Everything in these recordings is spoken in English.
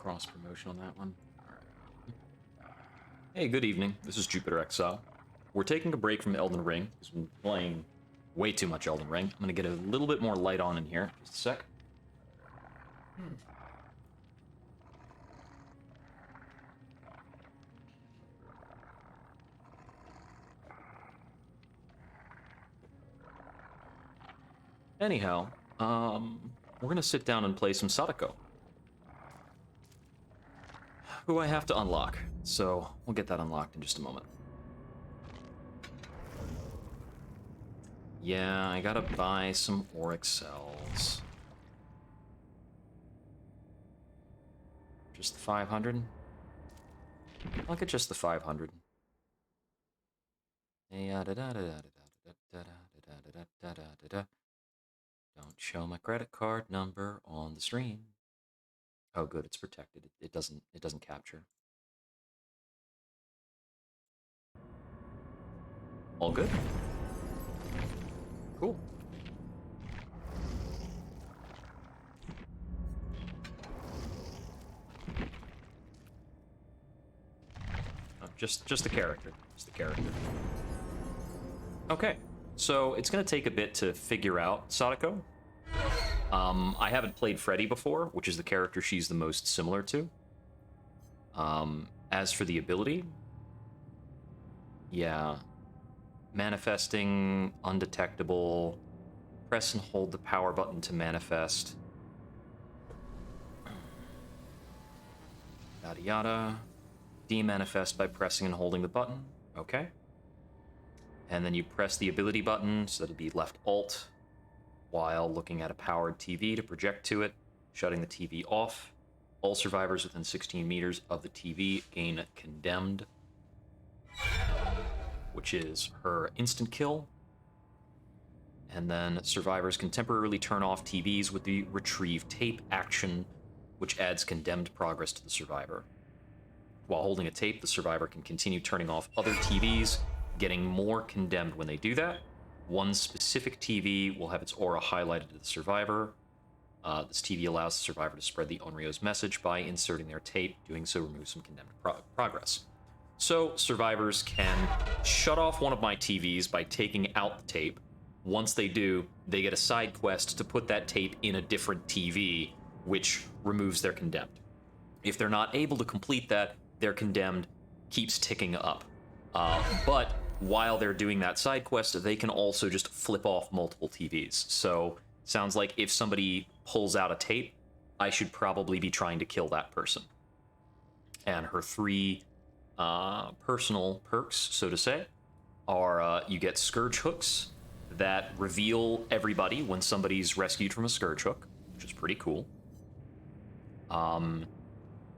cross-promotion on that one. Alright. Hey, good evening. This is Jupiter Exile. We're taking a break from Elden Ring, because we've been playing way too much Elden Ring. I'm going to get a little bit more light on in here. Just a sec. Anyhow, we're going to sit down and play some Sadako, who I have to unlock. So we'll get that unlocked in just a moment. Yeah, I gotta buy some auric cells. Just the 500? I'll get just the 500. Don't show my credit card number on the stream. Oh, good, it's protected. It doesn't capture. All good? Cool. Oh, just the character. Just the character. Okay, so it's gonna take a bit to figure out Sadako. I haven't played Freddy before, which is the character she's the most similar to. As for the ability, yeah. Manifesting, undetectable, press and hold the power button to manifest. Yada yada. Demanifest by pressing and holding the button. Okay. And then you press the ability button, so that'll be left alt, while looking at a powered TV to project to it, shutting the TV off. All survivors within 16 meters of the TV gain condemned, which is her instant kill. And then survivors can temporarily turn off TVs with the retrieve tape action, which adds condemned progress to the survivor. While holding a tape, the survivor can continue turning off other TVs, getting more condemned when they do that. One specific TV will have its aura highlighted to the survivor. This TV allows the survivor to spread the Onryo's message by inserting their tape. Doing so removes some condemned progress. So survivors can shut off one of my TVs by taking out the tape. Once they do, they get a side quest to put that tape in a different TV, which removes their condemned. If they're not able to complete that, their condemned keeps ticking up. But while they're doing that side quest, they can also just flip off multiple TVs. So sounds like if somebody pulls out a tape, I should probably be trying to kill that person. And her three personal perks, so to say, are you get Scourge Hooks that reveal everybody when somebody's rescued from a Scourge Hook, which is pretty cool.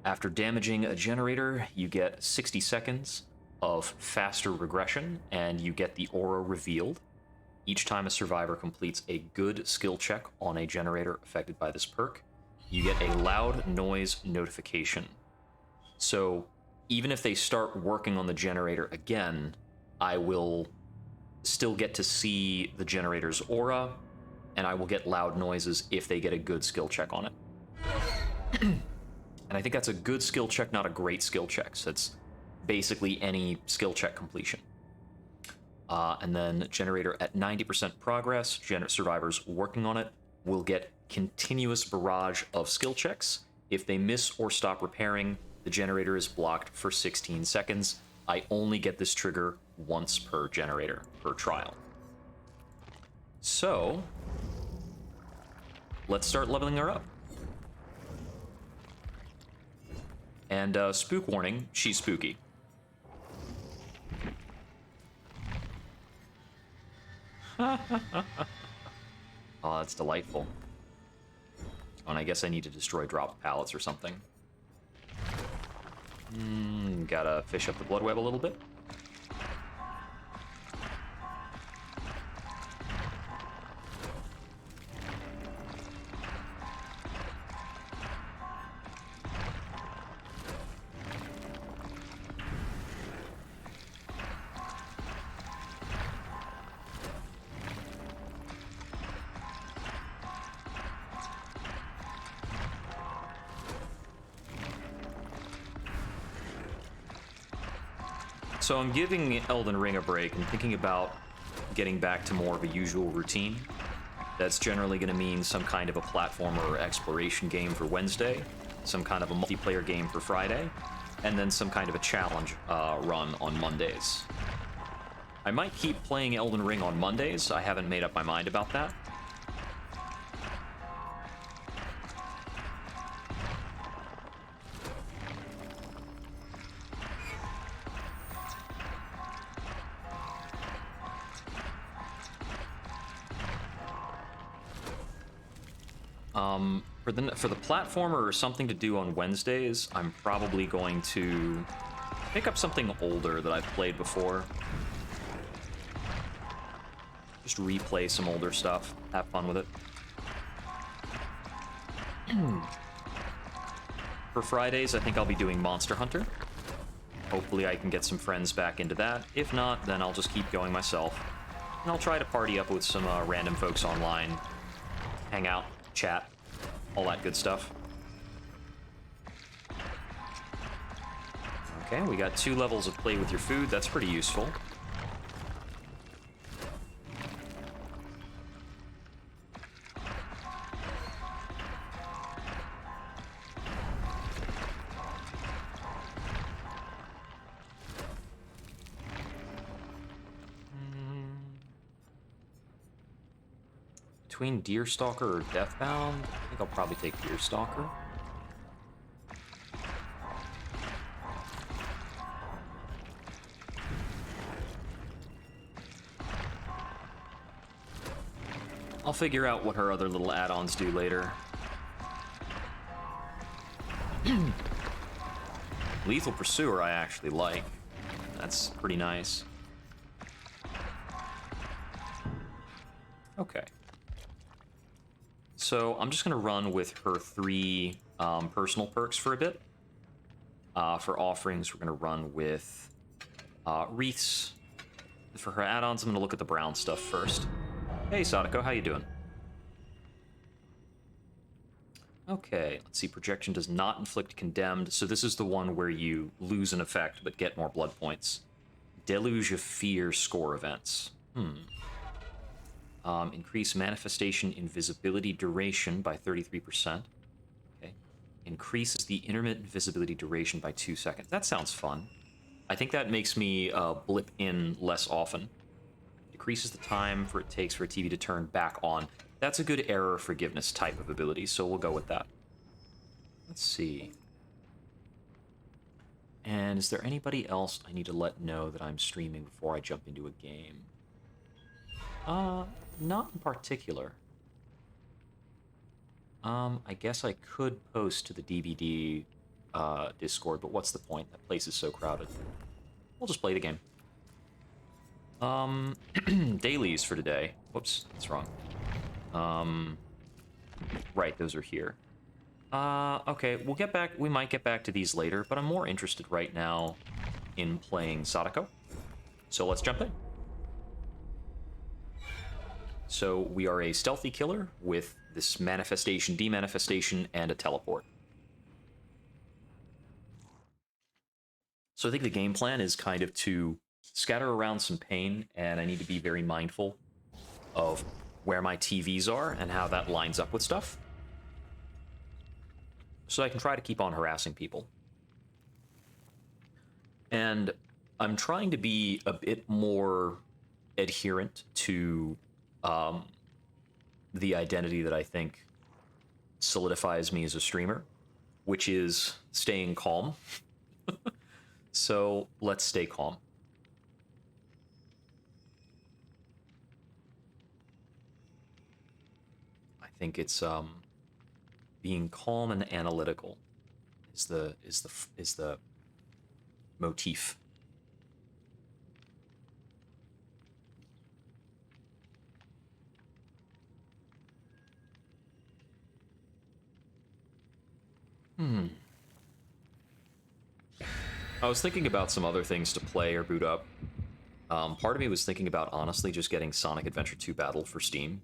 After damaging a generator, you get 60 seconds of faster regression, and you get the aura revealed. Each time a survivor completes a good skill check on a generator affected by this perk, you get a loud noise notification. So even if they start working on the generator again, I will still get to see the generator's aura, and I will get loud noises if they get a good skill check on it. And I think that's a good skill check, not a great skill check. So it's basically any skill check completion. And then generator at 90% progress, survivors working on it will get continuous barrage of skill checks. If they miss or stop repairing, the generator is blocked for 16 seconds. I only get this trigger once per generator, per trial. So, let's start leveling her up. And spook warning, she's spooky. Oh, that's delightful. Oh, and I guess I need to destroy drop pallets or something. Gotta fish up the blood web a little bit. So I'm giving Elden Ring a break and thinking about getting back to more of a usual routine. That's generally going to mean some kind of a platformer or exploration game for Wednesday, some kind of a multiplayer game for Friday, and then some kind of a challenge run on Mondays. I might keep playing Elden Ring on Mondays. I haven't made up my mind about that. For the platformer or something to do on Wednesdays, I'm probably going to pick up something older that I've played before. Just replay some older stuff. Have fun with it. For Fridays, I think I'll be doing Monster Hunter. Hopefully I can get some friends back into that. If not, then I'll just keep going myself. And I'll try to party up with some random folks online. Hang out, chat, all that good stuff. Okay, we got 2 levels of play with your food. That's pretty useful. Between Deerstalker or Deathbound, I think I'll probably take Deerstalker. I'll figure out what her other little add-ons do later. Lethal Pursuer I actually like. That's pretty nice. Okay. So I'm just going to run with her 3 personal perks for a bit. For offerings, we're going to run with wreaths. For her add-ons, I'm going to look at the brown stuff first. Hey, Sadako, how you doing? Okay, let's see. Projection does not inflict condemned, so this is the one where you lose an effect but get more blood points. Deluge of Fear score events. Increase manifestation invisibility duration by 33%. Okay. Increases the intermittent visibility duration by 2 seconds. That sounds fun. I think that makes me blip in less often. Decreases the time it takes for a TV to turn back on. That's a good error forgiveness type of ability, so we'll go with that. Let's see. And is there anybody else I need to let know that I'm streaming before I jump into a game? Not in particular. I guess I could post to the DVD Discord, but what's the point? That place is so crowded. We'll just play the game. Dailies for today. Whoops, that's wrong. Right, those are here. Okay, we might get back to these later, but I'm more interested right now in playing Sadako. So let's jump in. So we are a stealthy killer with this manifestation, demanifestation, and a teleport. So I think the game plan is kind of to scatter around some pain, and I need to be very mindful of where my TVs are and how that lines up with stuff. So I can try to keep on harassing people. And I'm trying to be a bit more adherent to the identity that I think solidifies me as a streamer, which is staying calm. So let's stay calm. I think it's being calm and analytical is the motif. I was thinking about some other things to play or boot up. Part of me was thinking about honestly just getting Sonic Adventure 2 Battle for Steam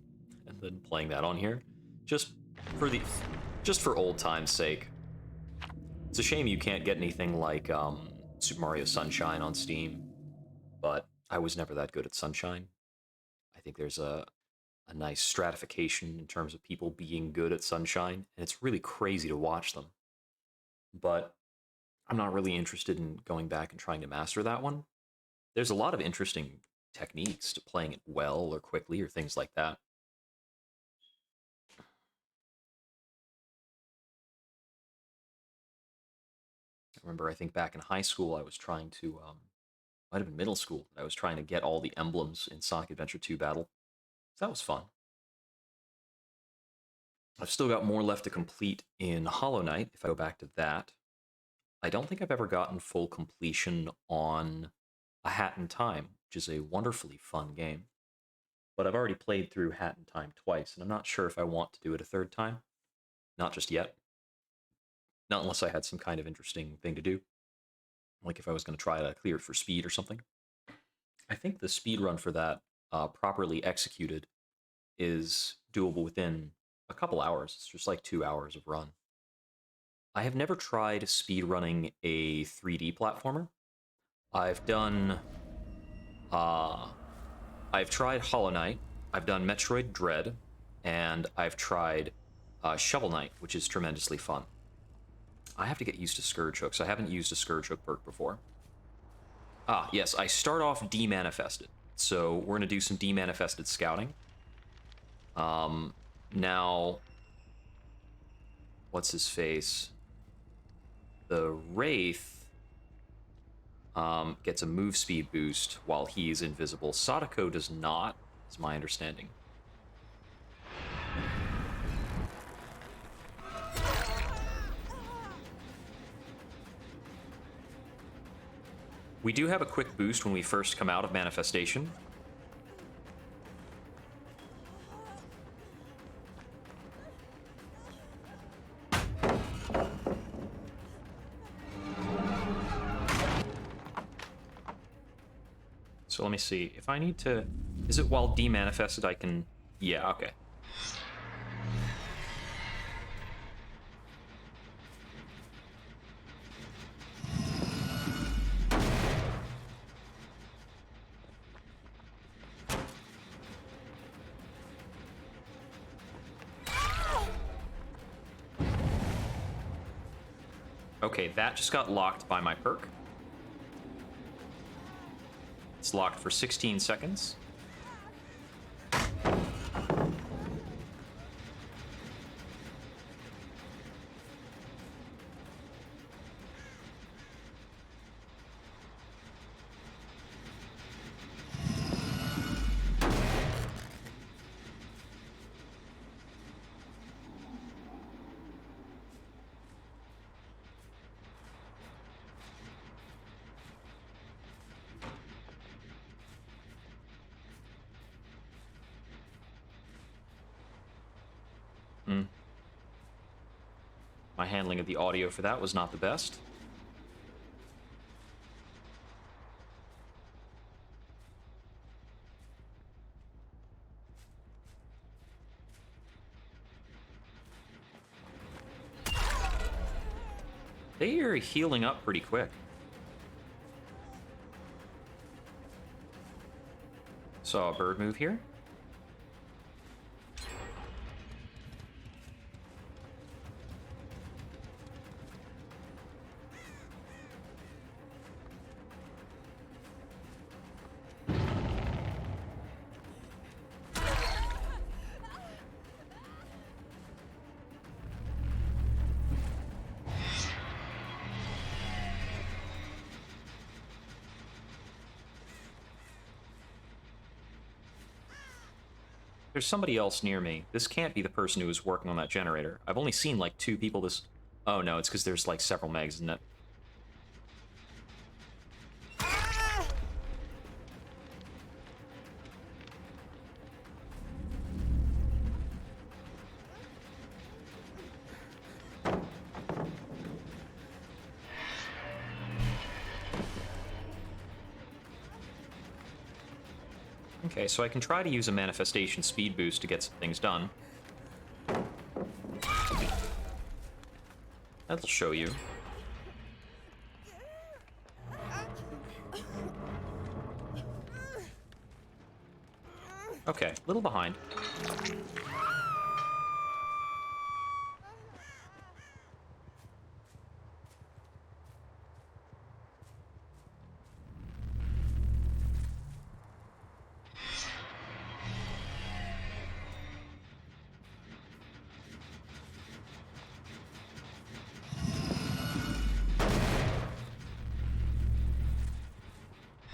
and then playing that on here, just for old time's sake. It's a shame you can't get anything like Super Mario Sunshine on Steam. but I was never that good at Sunshine. I think there's a nice stratification in terms of people being good at Sunshine, and it's really crazy to watch them. But I'm not really interested in going back and trying to master that one. There's a lot of interesting techniques to playing it well or quickly or things like that. I remember, I think back in high school, I was trying to, might have been middle school, I was trying to get all the emblems in Sonic Adventure 2 Battle. So that was fun. I've still got more left to complete in Hollow Knight, if I go back to that. I don't think I've ever gotten full completion on A Hat in Time, which is a wonderfully fun game. But I've already played through Hat in Time twice, and I'm not sure if I want to do it a third time. Not just yet. Not unless I had some kind of interesting thing to do. Like if I was going to try to clear it for speed or something. I think the speed run for that, properly executed, is doable within a couple hours. It's just like 2 hours of run. I have never tried speed running a 3D platformer. I've done, I've tried Hollow Knight, I've done Metroid Dread, and I've tried Shovel Knight, which is tremendously fun. I have to get used to Scourge Hooks. I haven't used a Scourge Hook perk before. Ah, yes, I start off demanifested. So we're going to do some demanifested scouting. Now, what's his face? The Wraith gets a move speed boost while he's invisible. Sadako does not, is my understanding. We do have a quick boost when we first come out of manifestation. So let me see. If I need to... Is it while demanifested I can... Yeah, okay. Okay, that just got locked by my perk. It's locked for 16 seconds. My handling of the audio for that was not the best. They are healing up pretty quick. Saw a bird move here. There's somebody else near me. This can't be the person who was working on that generator. I've only seen like 2 people this... Oh no, it's because there's like several megs, isn't it? Okay, so I can try to use a manifestation speed boost to get some things done. That'll show you. Okay, a little behind.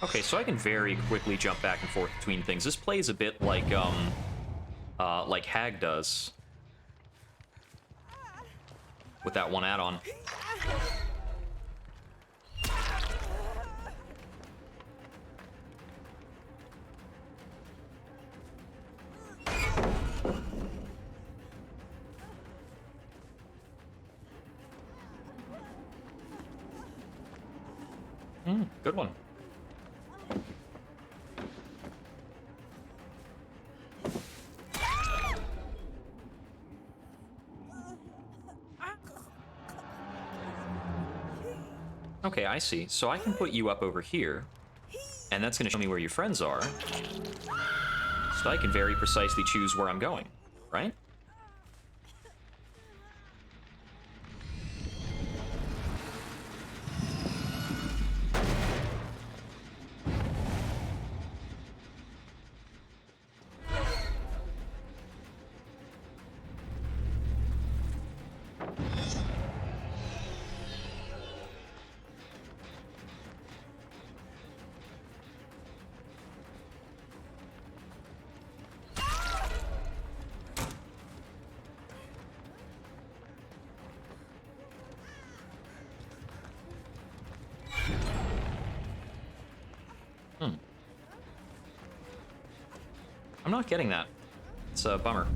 Okay, so I can very quickly jump back and forth between things. This plays a bit like Hag does. With that one add-on. Good one. Okay, I see. So I can put you up over here, and that's going to show me where your friends are. So I can very precisely choose where I'm going, right? I'm not getting that. It's a bummer.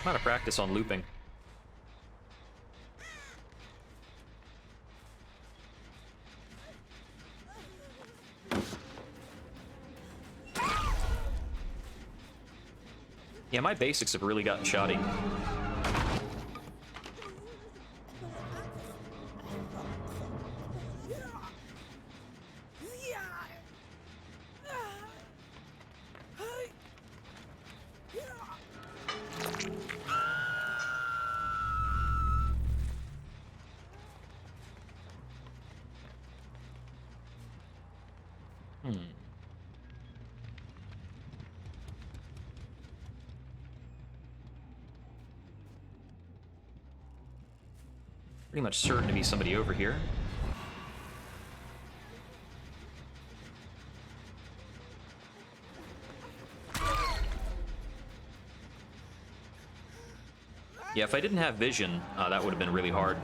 I'm out of practice on looping. Yeah, my basics have really gotten shoddy. Pretty much certain to be somebody over here. Yeah, if I didn't have vision, that would have been really hard.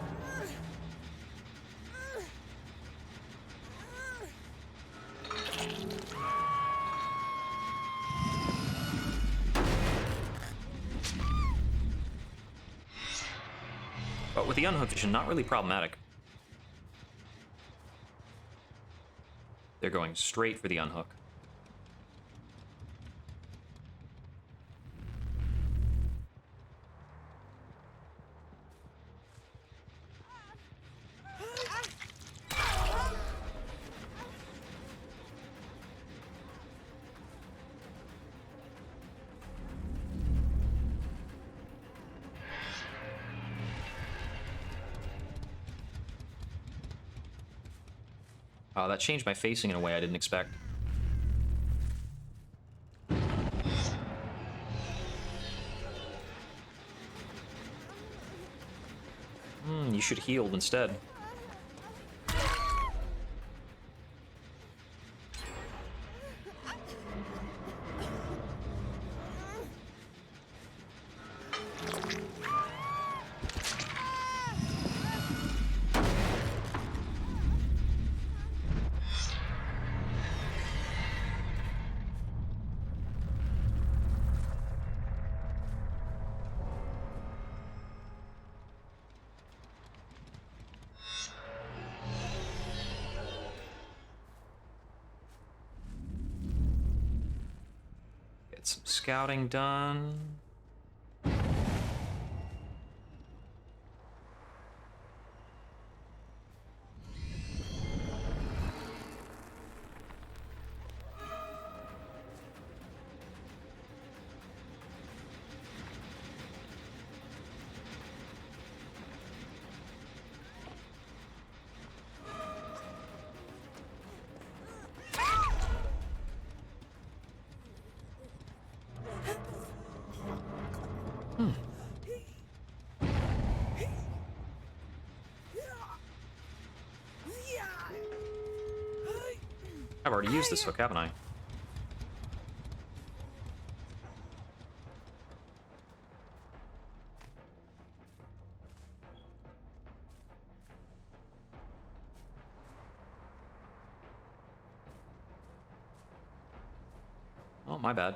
But with the unhooked vision, not really problematic. They're going straight for the unhook. That changed my facing in a way I didn't expect. You should have healed instead. Get some scouting done. I've already used this hook, haven't I? Oh, my bad.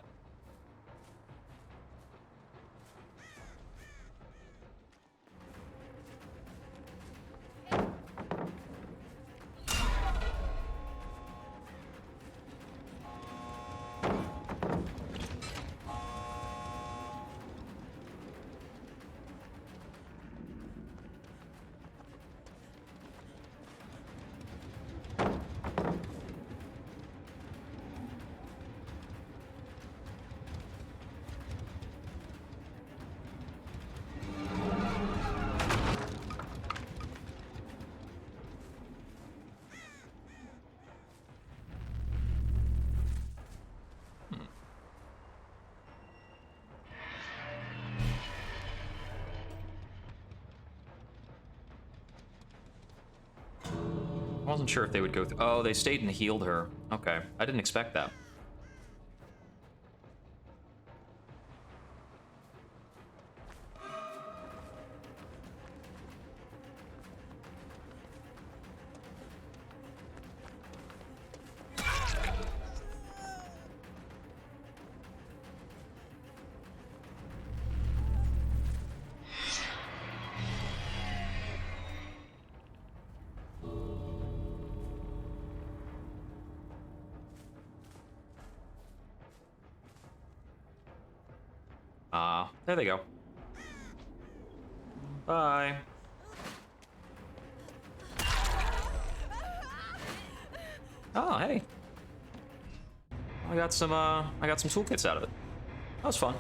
I wasn't sure if they would go through. Oh, they stayed and healed her. Okay, I didn't expect that. There they go. Bye. Oh, hey. I got some toolkits out of it. That was fun.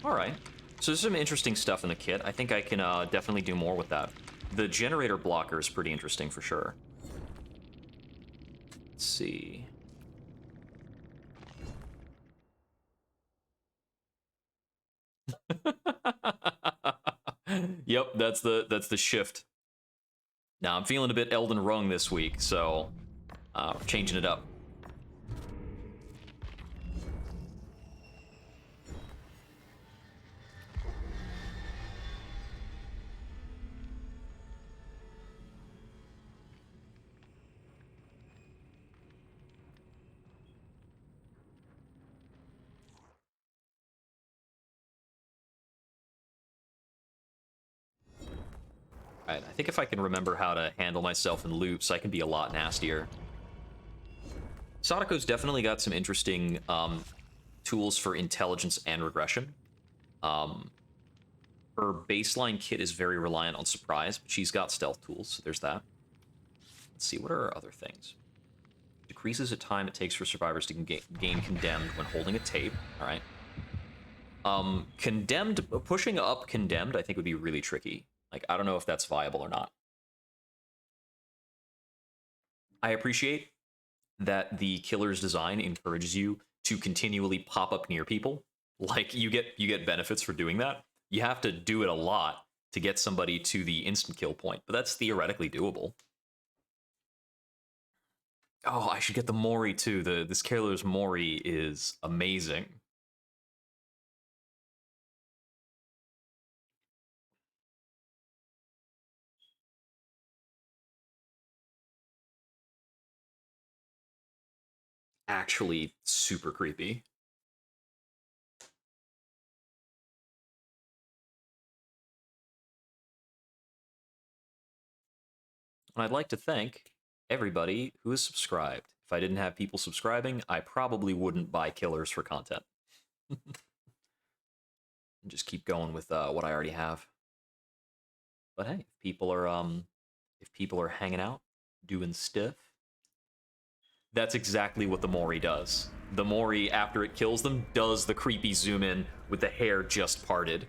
Alright. So there's some interesting stuff in the kit. I think I can definitely do more with that. The generator blocker is pretty interesting for sure. Let's see. Yep, that's the shift. Now I'm feeling a bit Elden Rung this week, so changing it up. Alright, I think if I can remember how to handle myself in loops, I can be a lot nastier. Sadako's definitely got some interesting tools for intelligence and regression. Her baseline kit is very reliant on surprise, but she's got stealth tools, so there's that. Let's see, what are her other things? Decreases the time it takes for survivors to gain condemned when holding a tape. Alright. Condemned, pushing up condemned, I think would be really tricky. Like, I don't know if that's viable or not. I appreciate that the killer's design encourages you to continually pop up near people. Like, you get benefits for doing that. You have to do it a lot to get somebody to the instant kill point, but that's theoretically doable. Oh, I should get the Mori too. This killer's Mori is amazing. Actually super creepy. And I'd like to thank everybody who is subscribed. If I didn't have people subscribing, I probably wouldn't buy killers for content. Just keep going with what I already have. But hey, if people are hanging out, doing stuff, that's exactly what the Mori does. The Mori, after it kills them, does the creepy zoom in with the hair just parted.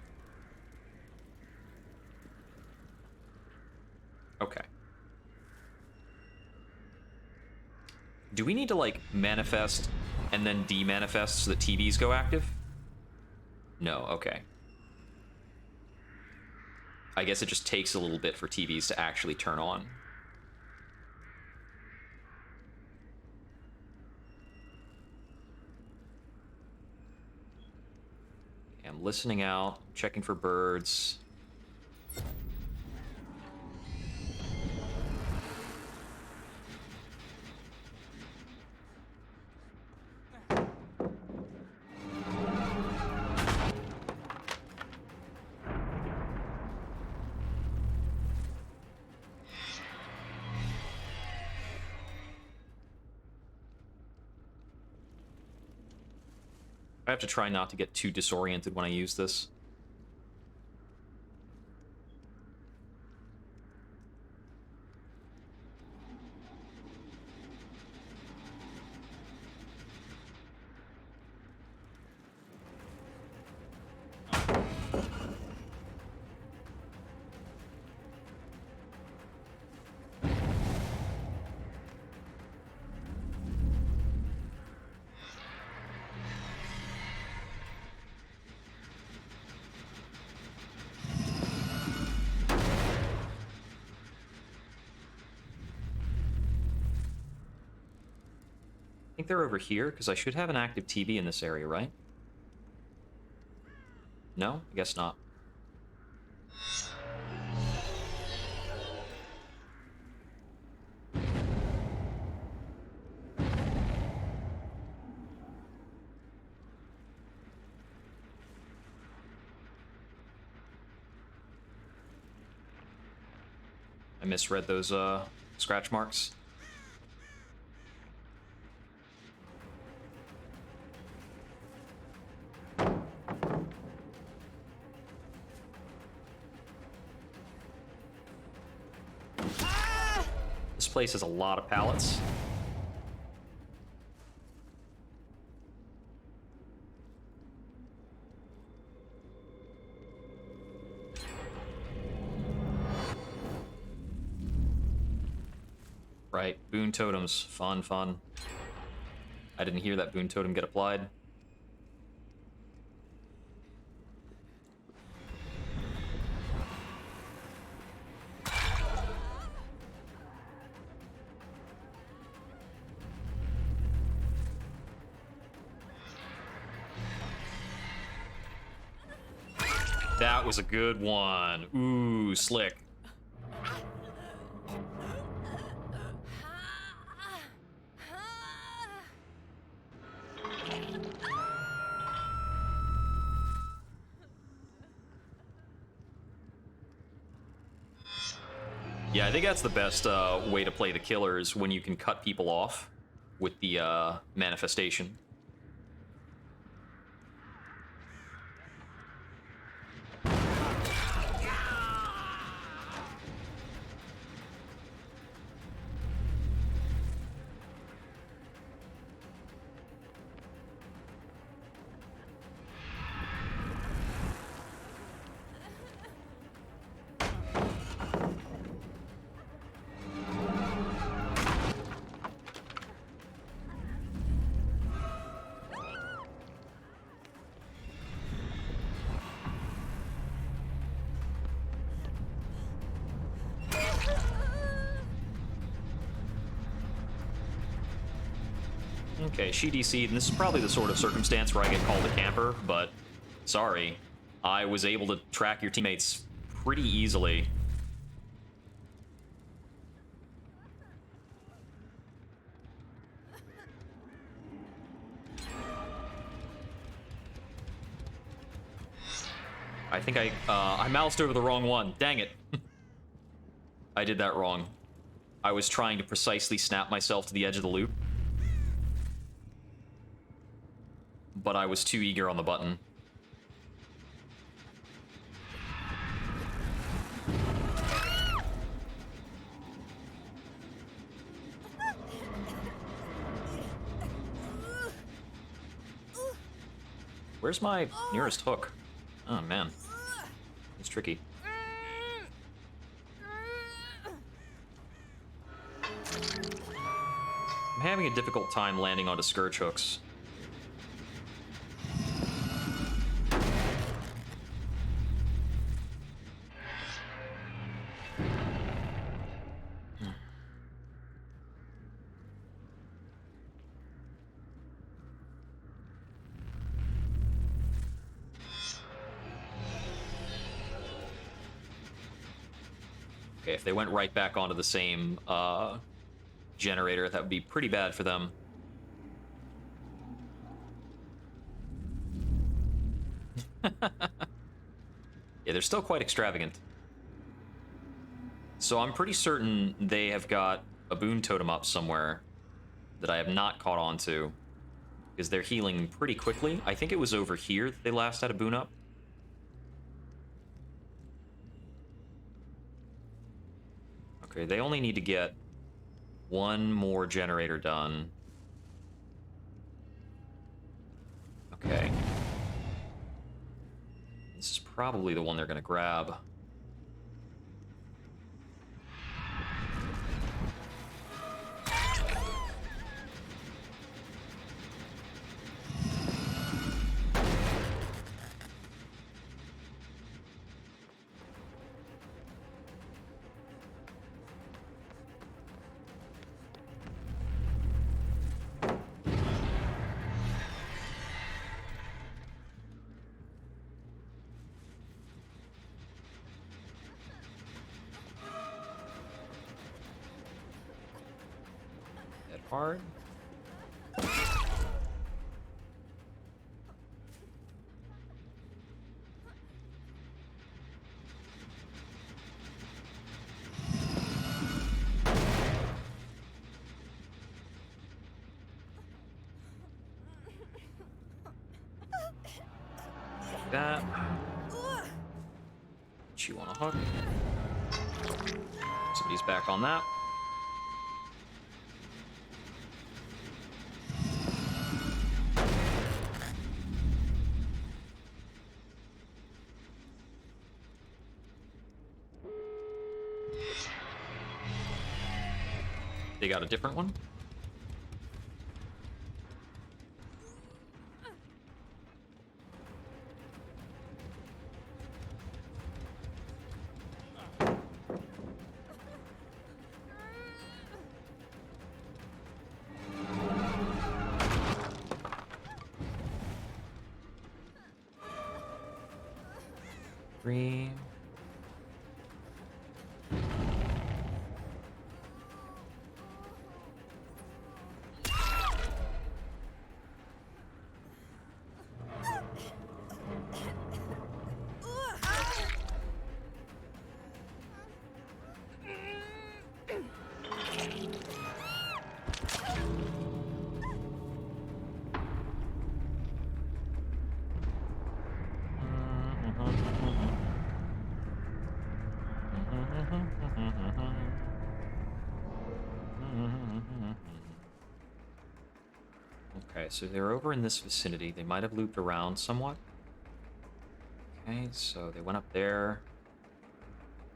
Okay. Do we need to, like, manifest and then demanifest so that TVs go active? No, okay. I guess it just takes a little bit for TVs to actually turn on. Okay, I'm listening out, checking for birds. I have to try not to get too disoriented when I use this. I think they're over here, because I should have an active TV in this area, right? No? I guess not. I misread those, scratch marks. This place has a lot of pallets. Right, boon totems. Fun, fun. I didn't hear that boon totem get applied. That was a good one. Ooh, slick. Yeah, I think that's the best way to play the killers, when you can cut people off with the manifestation. Okay, she DC'd, and this is probably the sort of circumstance where I get called a camper, but sorry. I was able to track your teammates pretty easily. I think I moused over the wrong one. Dang it. I did that wrong. I was trying to precisely snap myself to the edge of the loop, but I was too eager on the button. Where's my nearest hook? Oh, man. It's tricky. I'm having a difficult time landing onto Scourge hooks. Okay, if they went right back onto the same generator, that would be pretty bad for them. Yeah, they're still quite extravagant. So I'm pretty certain they have got a boon totem up somewhere that I have not caught on to, because they're healing pretty quickly. I think it was over here that they last had a boon up. Okay, they only need to get one more generator done. Okay. This is probably the one they're going to grab. Hard. Like that. Chew on a hook. Somebody's back on that. They got a different one. Three. Okay, so they're over in this vicinity. They might have looped around somewhat. Okay, so they went up there.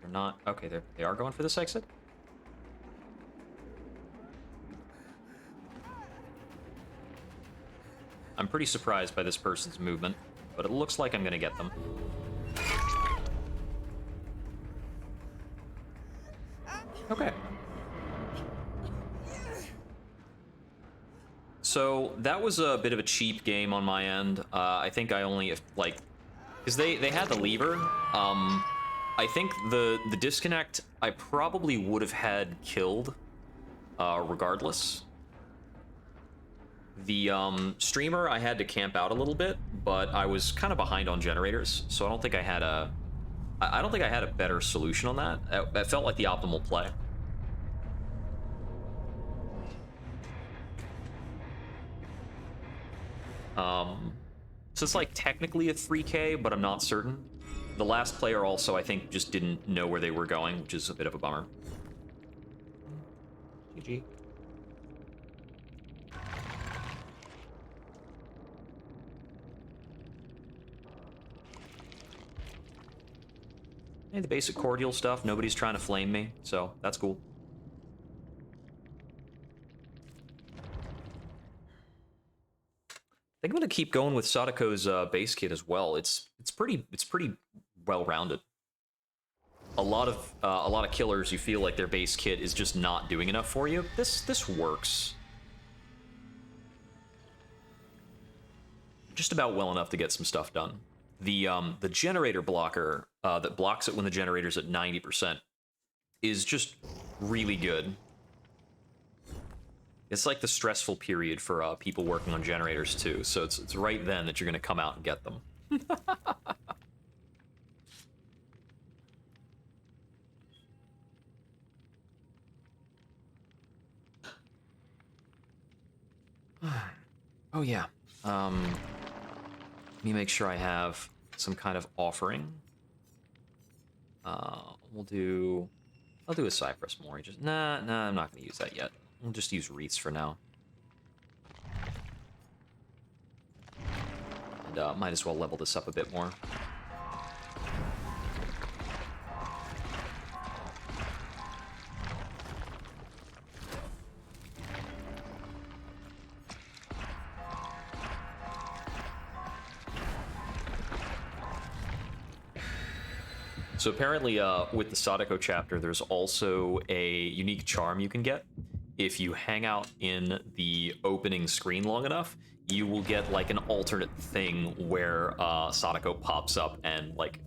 They're not... Okay, they are going for this exit? I'm pretty surprised by this person's movement, but it looks like I'm gonna get them. Okay. So that was a bit of a cheap game on my end. I think I only, like... Because they had the lever. I think the disconnect I probably would have had killed regardless. The streamer I had to camp out a little bit, but I was kind of behind on generators, so I don't think I had a better solution on that. That felt like the optimal play. So it's like technically a 3K, but I'm not certain. The last player also, I think, just didn't know where they were going, which is a bit of a bummer. GG. Hey, the basic cordial stuff. Nobody's trying to flame me, so that's cool. think I'm gonna keep going with Sadako's base kit as well. It's pretty well rounded. A lot of killers, you feel like their base kit is just not doing enough for you. This works just about well enough to get some stuff done. The generator blocker that blocks it when the generator's at 90% is just really good. It's like the stressful period for people working on generators too, so it's right then that you're gonna come out and get them. Oh yeah. Let me make sure I have some kind of offering. I'll do a Cypress more. Nah, I'm not gonna use that yet. We'll just use wreaths for now. And might as well level this up a bit more. So apparently, with the Sadako chapter, there's also a unique charm you can get. If you hang out in the opening screen long enough, you will get like an alternate thing where Sadako pops up and like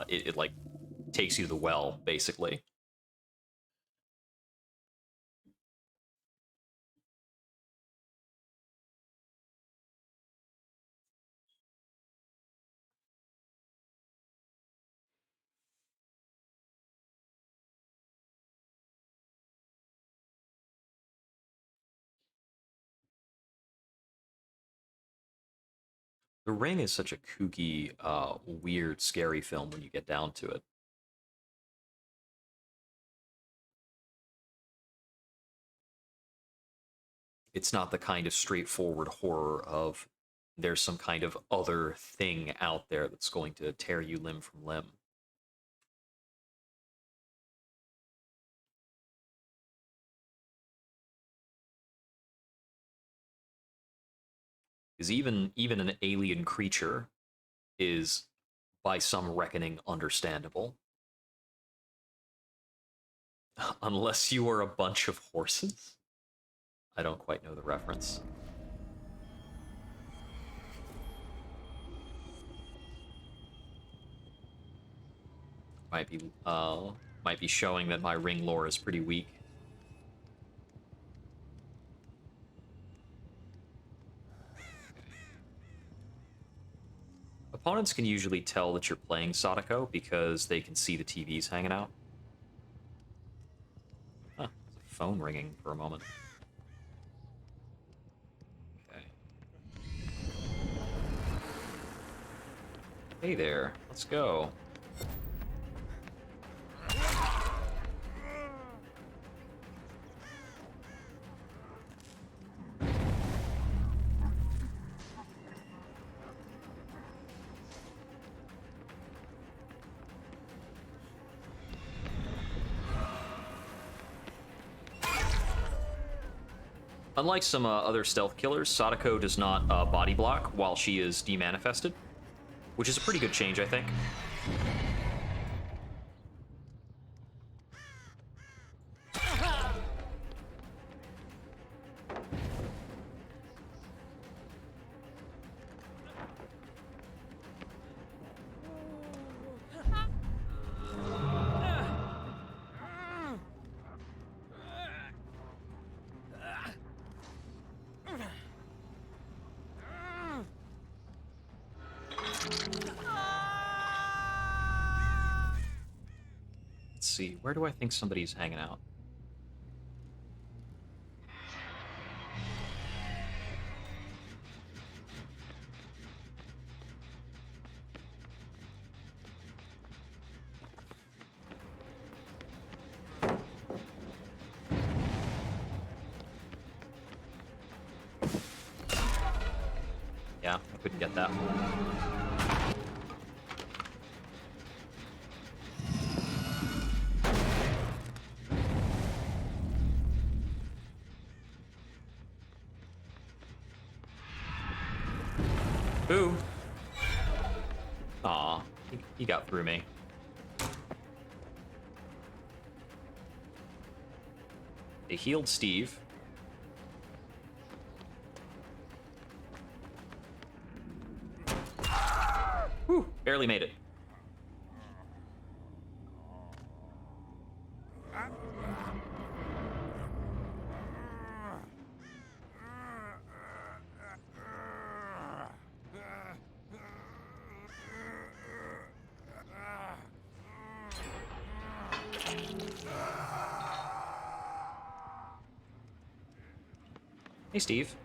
it like takes you to the well, basically. The Ring is such a kooky, weird, scary film when you get down to it. It's not the kind of straightforward horror of there's some kind of other thing out there that's going to tear you limb from limb. Because even an alien creature is, by some reckoning, understandable. Unless you are a bunch of horses. I don't quite know the reference. Might be showing that my ring lore is pretty weak. Opponents can usually tell that you're playing Sadako because they can see the TVs hanging out. Huh, there's a phone ringing for a moment. Okay. Hey there, let's go. Unlike some other stealth killers, Sadako does not body block while she is demanifested, which is a pretty good change, I think. See, where do I think somebody's hanging out? Yeah, I couldn't get that. Boo! Aw, he got through me. They healed Steve. Whew, barely made it. Hey, Steve.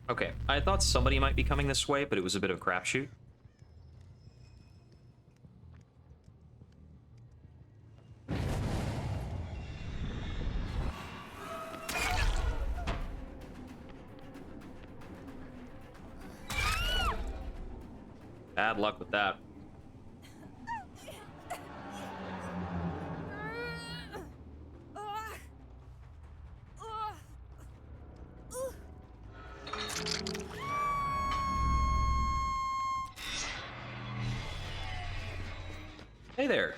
Okay, I thought somebody might be coming this way, but it was a bit of a crapshoot. Bad luck with that. Hey there.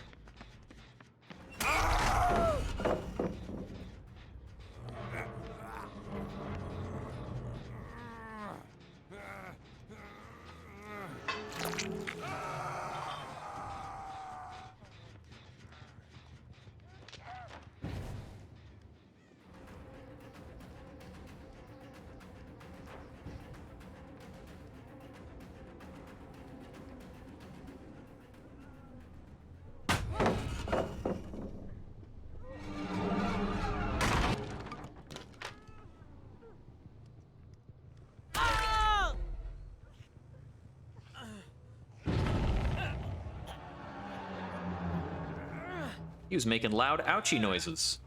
He was making loud ouchie noises.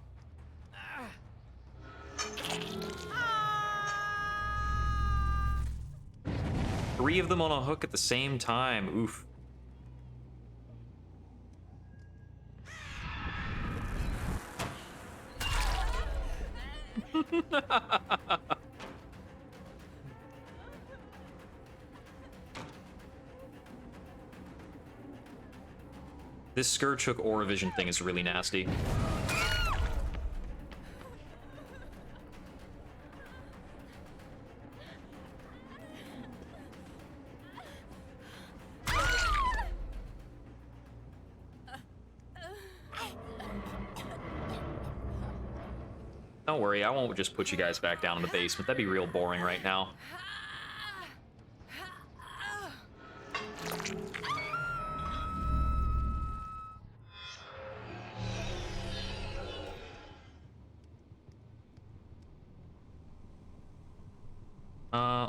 Three of them on a hook at the same time. Oof. This Scourge Hook Aura Vision thing is really nasty. Don't worry, I won't just put you guys back down in the basement. That'd be real boring right now.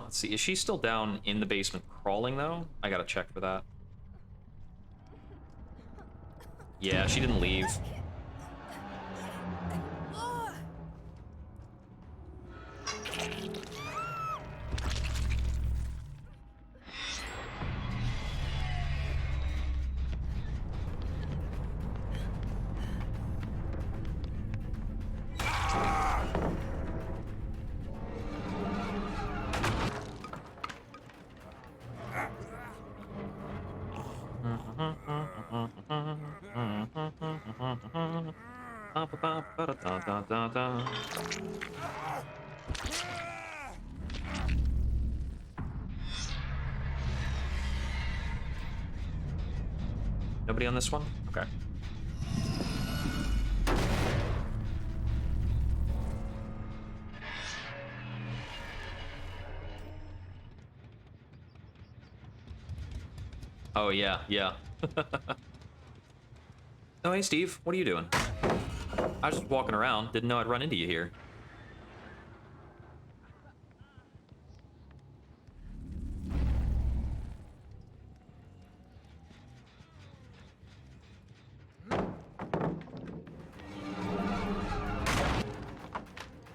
Let's see. Is she still down in the basement crawling, though? I gotta check for that. Yeah, she didn't leave. Nobody on this one? Okay. Oh, yeah, yeah. Oh, hey, Steve. What are you doing? I was just walking around. Didn't know I'd run into you here.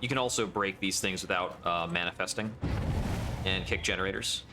You can also break these things without manifesting and kick generators.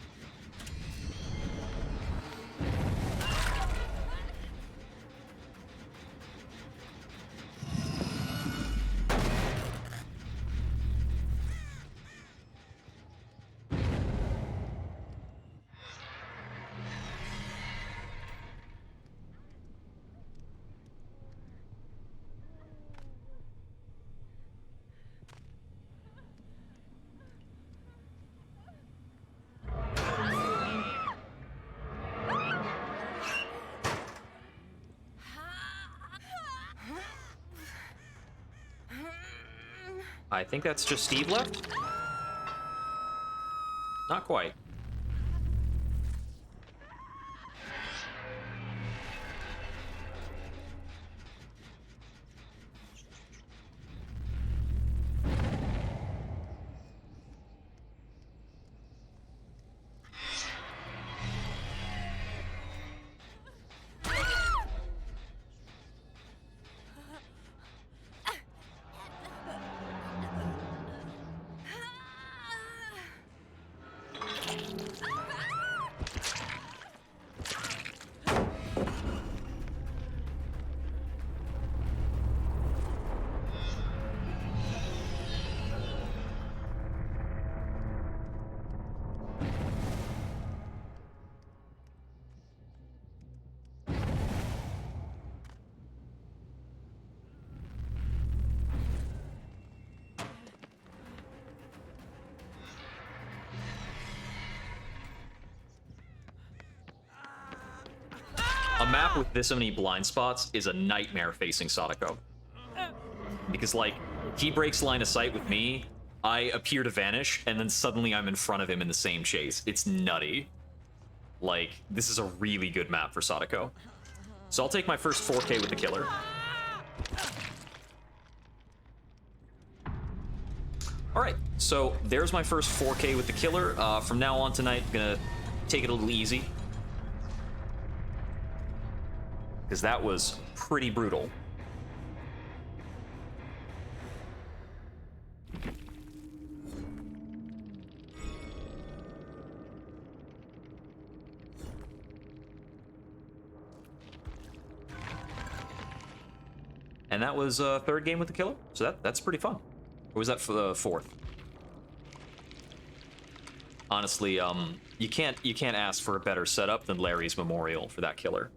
I think that's just Steve left? Not quite. A map with this many blind spots is a nightmare facing Sadako. Because, like, he breaks line of sight with me, I appear to vanish, and then suddenly I'm in front of him in the same chase. It's nutty. Like, this is a really good map for Sadako. So I'll take my first 4K with the killer. Alright, so there's my first 4K with the killer. From now on tonight, I'm gonna take it a little easy. Because that was pretty brutal. And that was third game with the killer, so that's pretty fun. Or was that for the fourth? Honestly, you can't ask for a better setup than Larry's Memorial for that killer.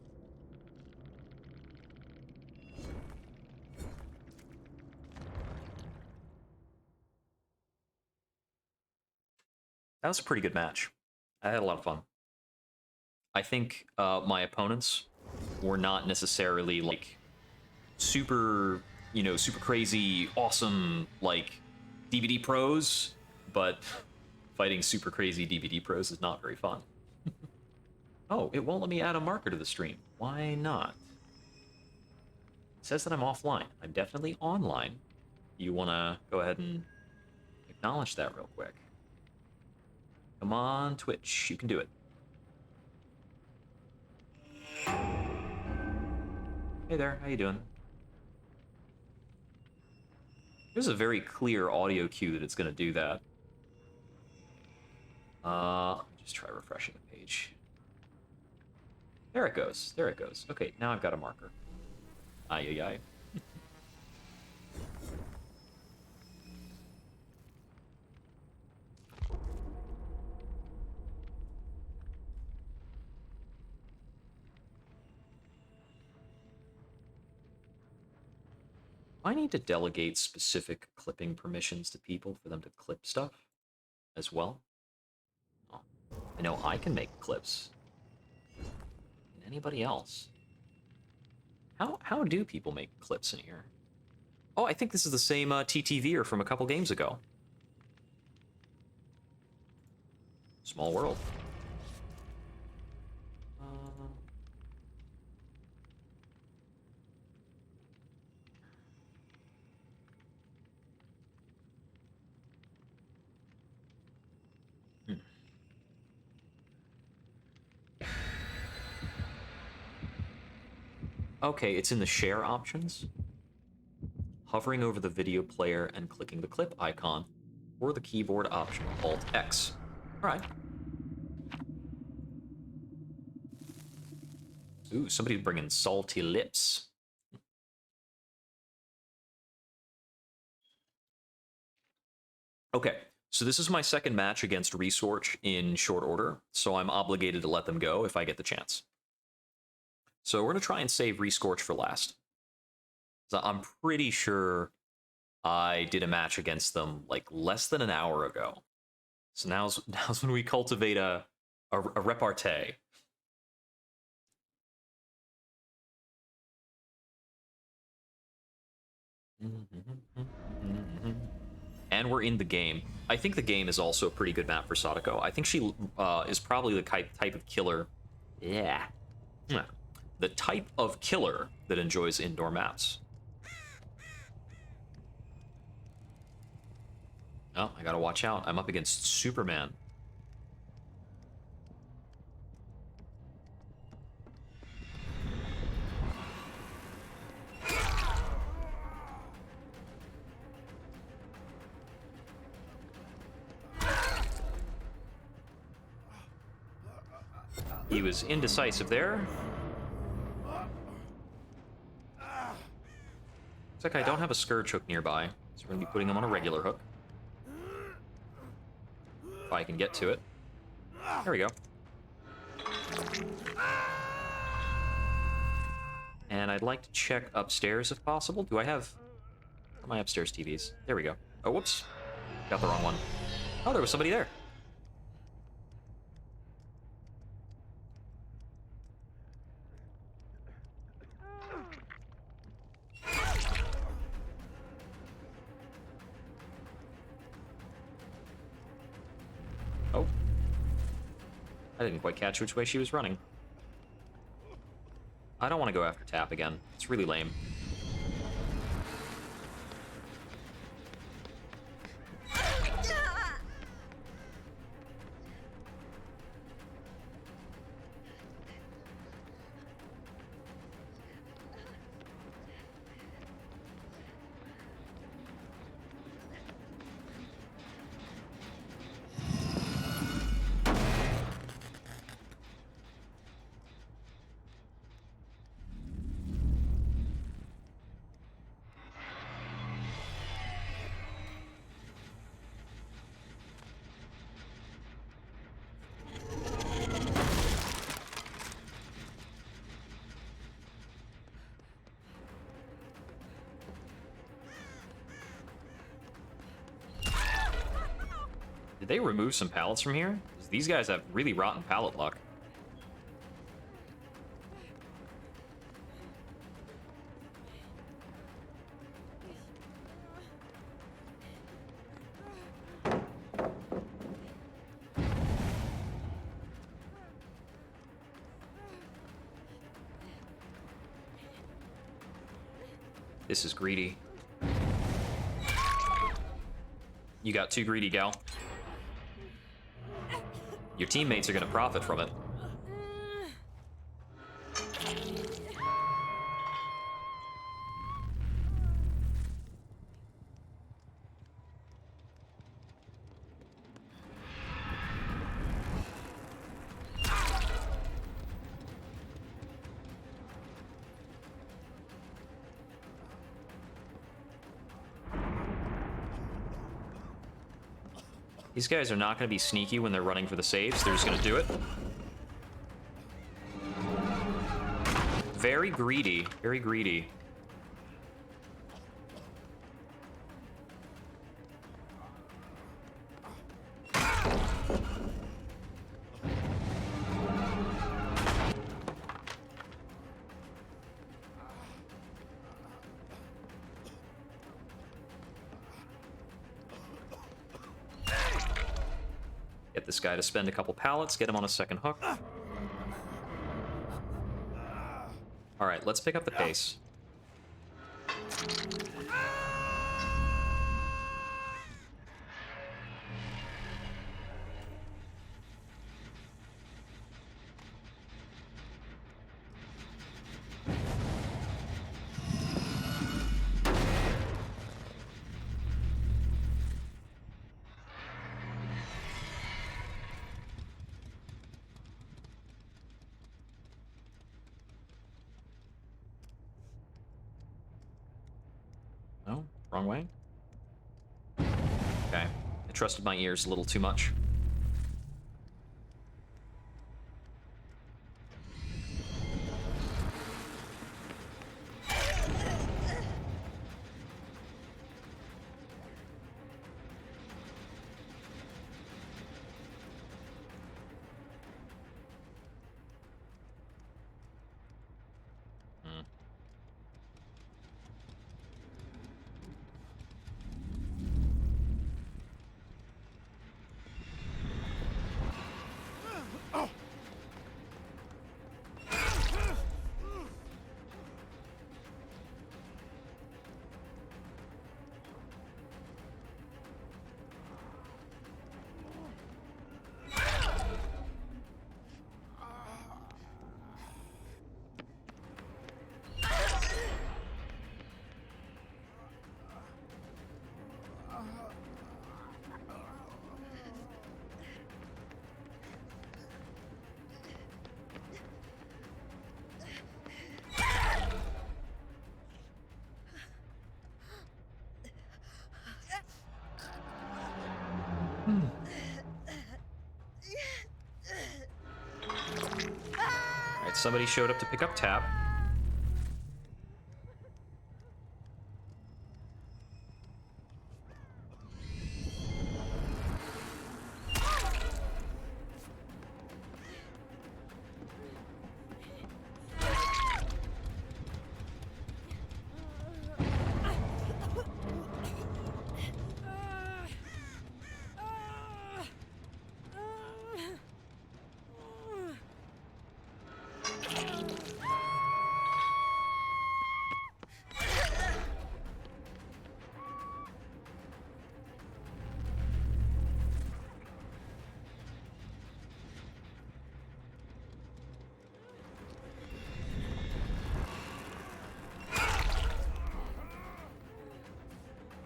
That was a pretty good match. I had a lot of fun. I think my opponents were not necessarily like super, you know, super crazy, awesome, like DVD pros, but fighting super crazy DVD pros is not very fun. Oh, it won't let me add a marker to the stream. Why not? It says that I'm offline. I'm definitely online. You want to go ahead and acknowledge that real quick? Come on, Twitch. You can do it. Hey there. How you doing? There's a very clear audio cue that it's going to do that. Just try refreshing the page. There it goes. There it goes. Okay, now I've got a marker. Ay, ay, ay. I need to delegate specific clipping permissions to people for them to clip stuff as well. Oh, I know I can make clips. And anybody else? How do people make clips in here? Oh, I think this is the same TTVer from a couple games ago. Small world. Okay, it's in the share options. Hovering over the video player and clicking the clip icon, or the keyboard option Alt-X. All right. Ooh, somebody's bringing salty lips. Okay, so this is my second match against Resorch in short order, so I'm obligated to let them go if I get the chance. So we're going to try and save Rescorch for last. So I'm pretty sure I did a match against them like less than an hour ago. So now's when we cultivate a repartee. And we're in the game. I think the game is also a pretty good map for Sadako. I think she is probably the type of killer. Yeah. The type of killer that enjoys indoor maps. Oh, I gotta watch out. I'm up against Superman. He was indecisive there. Looks like I don't have a scourge hook nearby, so we're gonna be putting him on a regular hook. If I can get to it. There we go. And I'd like to check upstairs if possible. Do I have... Where are my upstairs TVs? There we go. Oh, whoops. Got the wrong one. Oh, there was somebody there. Oh. I didn't quite catch which way she was running. I don't want to go after Tap again. It's really lame. Did they remove some pallets from here? 'Cause these guys have really rotten pallet luck. This is greedy. You got too greedy, gal. Your teammates are going to profit from it. These guys are not going to be sneaky when they're running for the saves. They're just going to do it. Very greedy. Very greedy. Get this guy to spend a couple pallets, get him on a second hook. Alright, let's pick up the pace. Wrong way? Okay. I trusted my ears a little too much. Alright, somebody showed up to pick up Tap.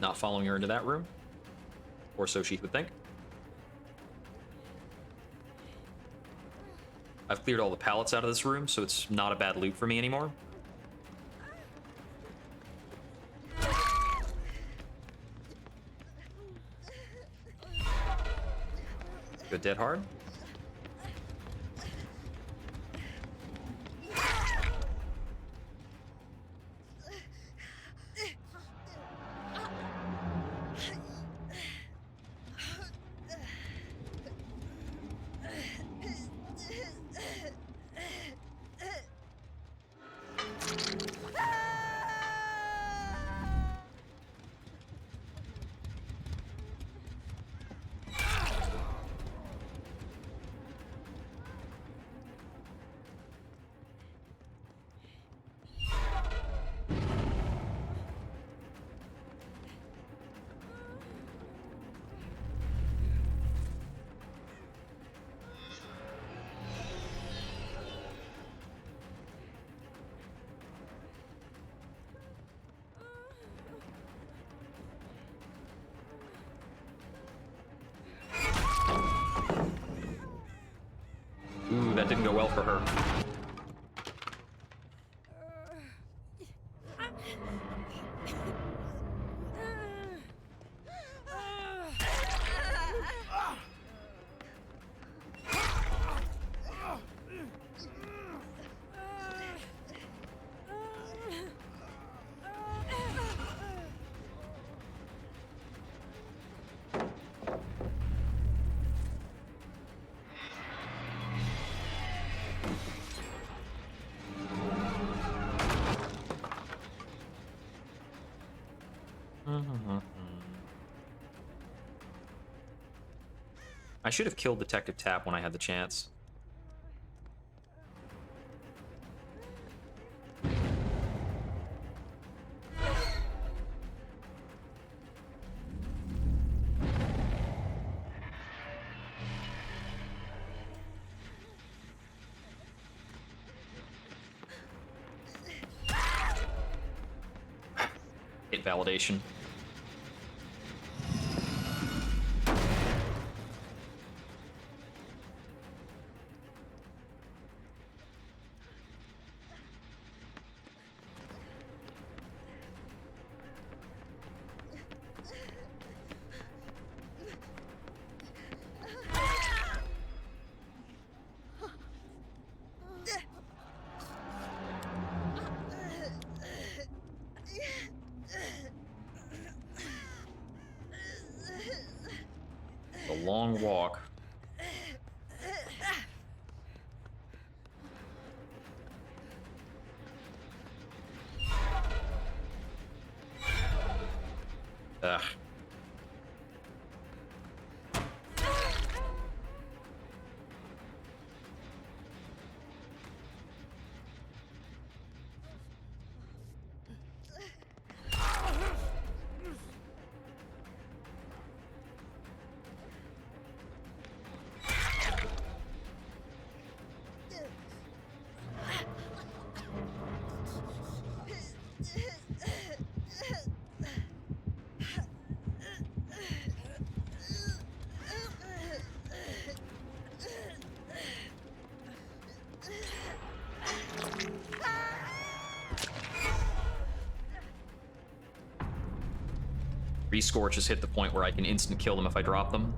Not following her into that room. Or so she would think. I've cleared all the pallets out of this room, so it's not a bad loot for me anymore. Good dead hard. Ooh, that didn't go well for her. I should have killed Detective Tap when I had the chance. Hit validation. long walk. Ugh. Rescorch has hit the point where I can instant kill them if I drop them.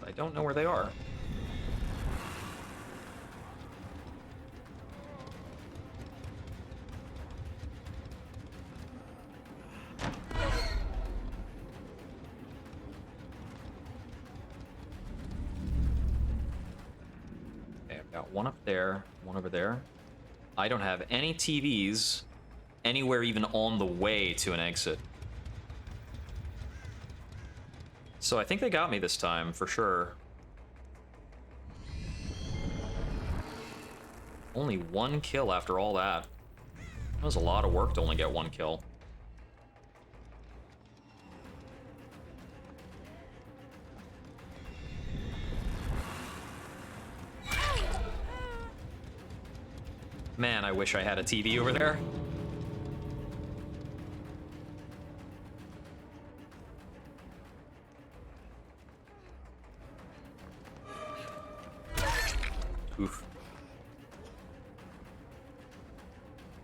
I don't know where they are. One up there, one over there. I don't have any TVs anywhere even on the way to an exit. So I think they got me this time, for sure. Only one kill after all that. That was a lot of work to only get one kill. Man, I wish I had a TV over there. Oof.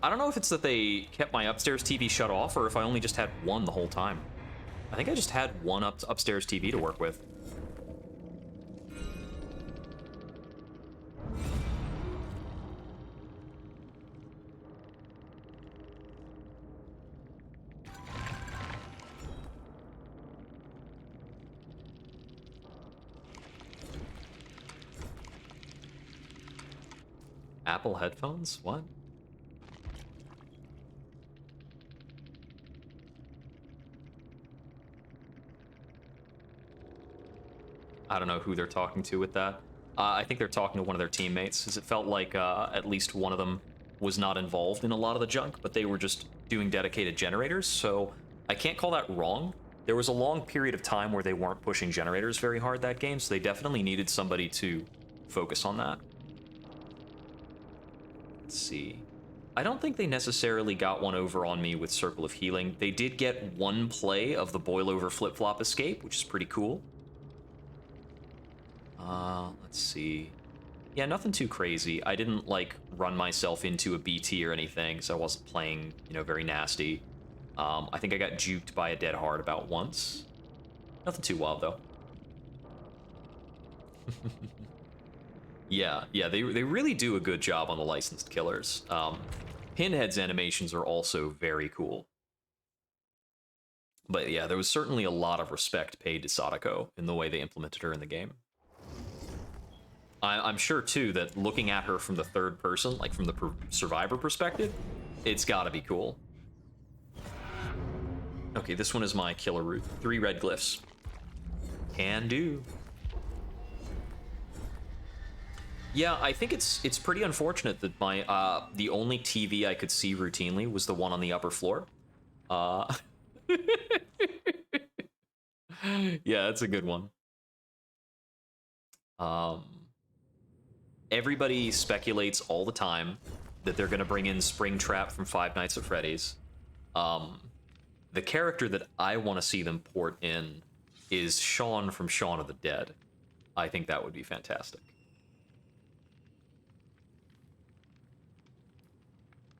I don't know if it's that they kept my upstairs TV shut off or if I only just had one the whole time. I think I just had one upstairs TV to work with. Apple headphones? What? I don't know who they're talking to with that. I think they're talking to one of their teammates, as it felt like at least one of them was not involved in a lot of the junk, but they were just doing dedicated generators, so I can't call that wrong. There was a long period of time where they weren't pushing generators very hard that game, so they definitely needed somebody to focus on that. Let's see. I don't think they necessarily got one over on me with Circle of Healing. They did get one play of the boil over flip-flop escape, which is pretty cool. Let's see. Yeah, nothing too crazy. I didn't, like, run myself into a BT or anything, so I wasn't playing, you know, very nasty. I think I got juked by a dead hard about once. Nothing too wild, though. Yeah, they really do a good job on the licensed killers. Pinhead's animations are also very cool. But yeah, there was certainly a lot of respect paid to Sadako in the way they implemented her in the game. I'm sure, too, that looking at her from the third person, like from the survivor perspective, it's gotta be cool. Okay, this one is my killer route. 3 red glyphs. Can do. Yeah, I think it's pretty unfortunate that my the only TV I could see routinely was the one on the upper floor. Yeah, that's a good one. Everybody speculates all the time that they're going to bring in Springtrap from Five Nights at Freddy's. The character that I want to see them port in is Shaun from Shaun of the Dead. I think that would be fantastic.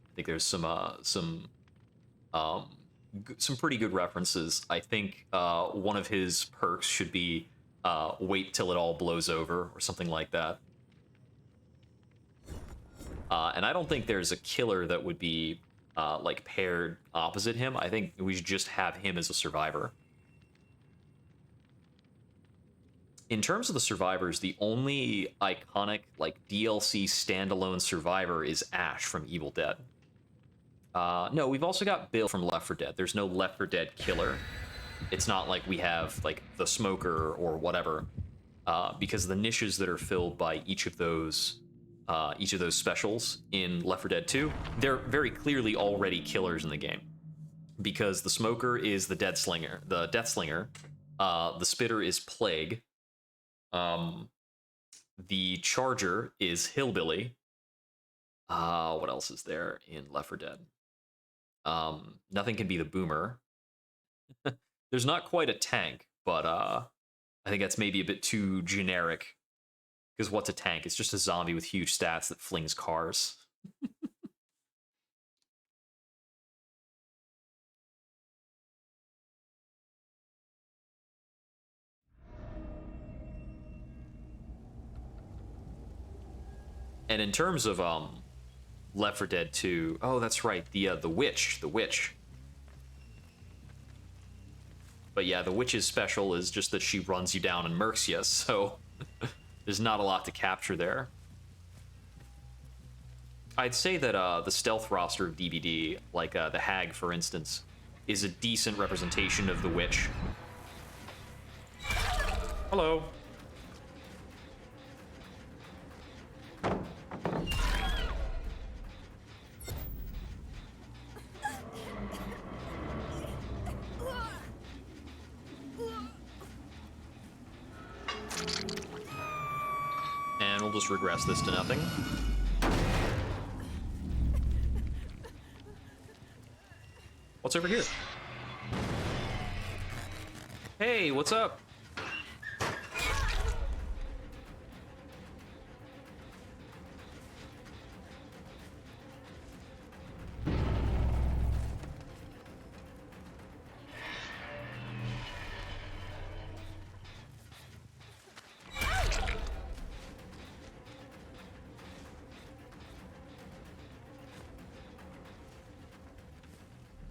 I think there's some some pretty good references. I think one of his perks should be wait till it all blows over or something like that. And I don't think there's a killer that would be like paired opposite him. I think we should just have him as a survivor. In terms of the survivors, the only iconic like DLC standalone survivor is Ash from Evil Dead. No, we've also got Bill from Left 4 Dead. There's no Left 4 Dead killer. It's not like we have like the smoker or whatever, because the niches that are filled by each of those specials in Left 4 Dead 2, they're very clearly already killers in the game, because the smoker is the death slinger, the spitter is Plague, the charger is Hillbilly. What else is there in Left 4 Dead? Nothing can be the boomer. There's not quite a tank, but I think that's maybe a bit too generic. Because what's a tank? It's just a zombie with huge stats that flings cars. And in terms of Left 4 Dead 2, oh, that's right, the witch. But yeah, the witch's special is just that she runs you down and murks you, so there's not a lot to capture there. I'd say that the stealth roster of DBD, like the Hag, for instance, is a decent representation of the witch. Hello. And we'll just regress this to nothing. What's over here? Hey, what's up?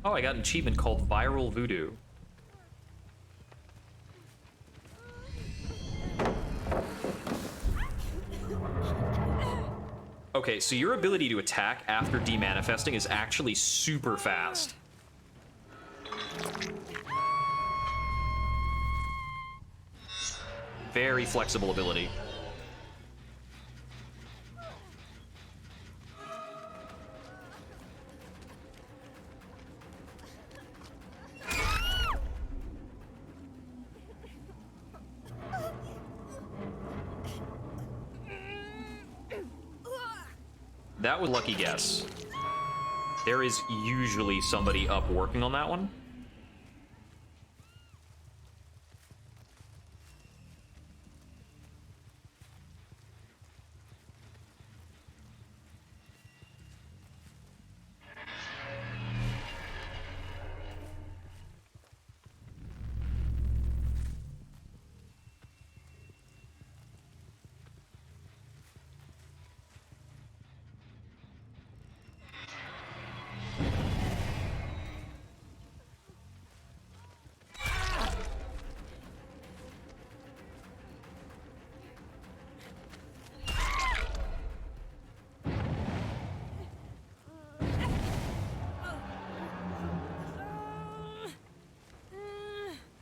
Oh, I got an achievement called Viral Voodoo. Okay, so your ability to attack after demanifesting is actually super fast. Very flexible ability. That was a lucky guess. There is usually somebody up working on that one.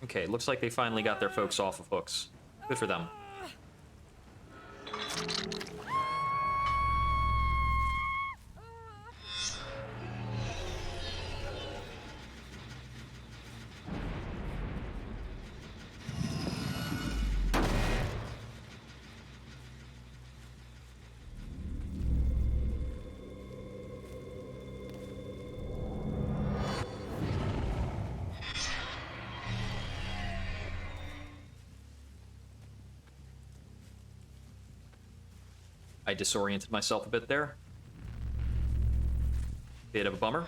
Okay, looks like they finally got their folks off of hooks. Good for them. I disoriented myself a bit there. Bit of a bummer.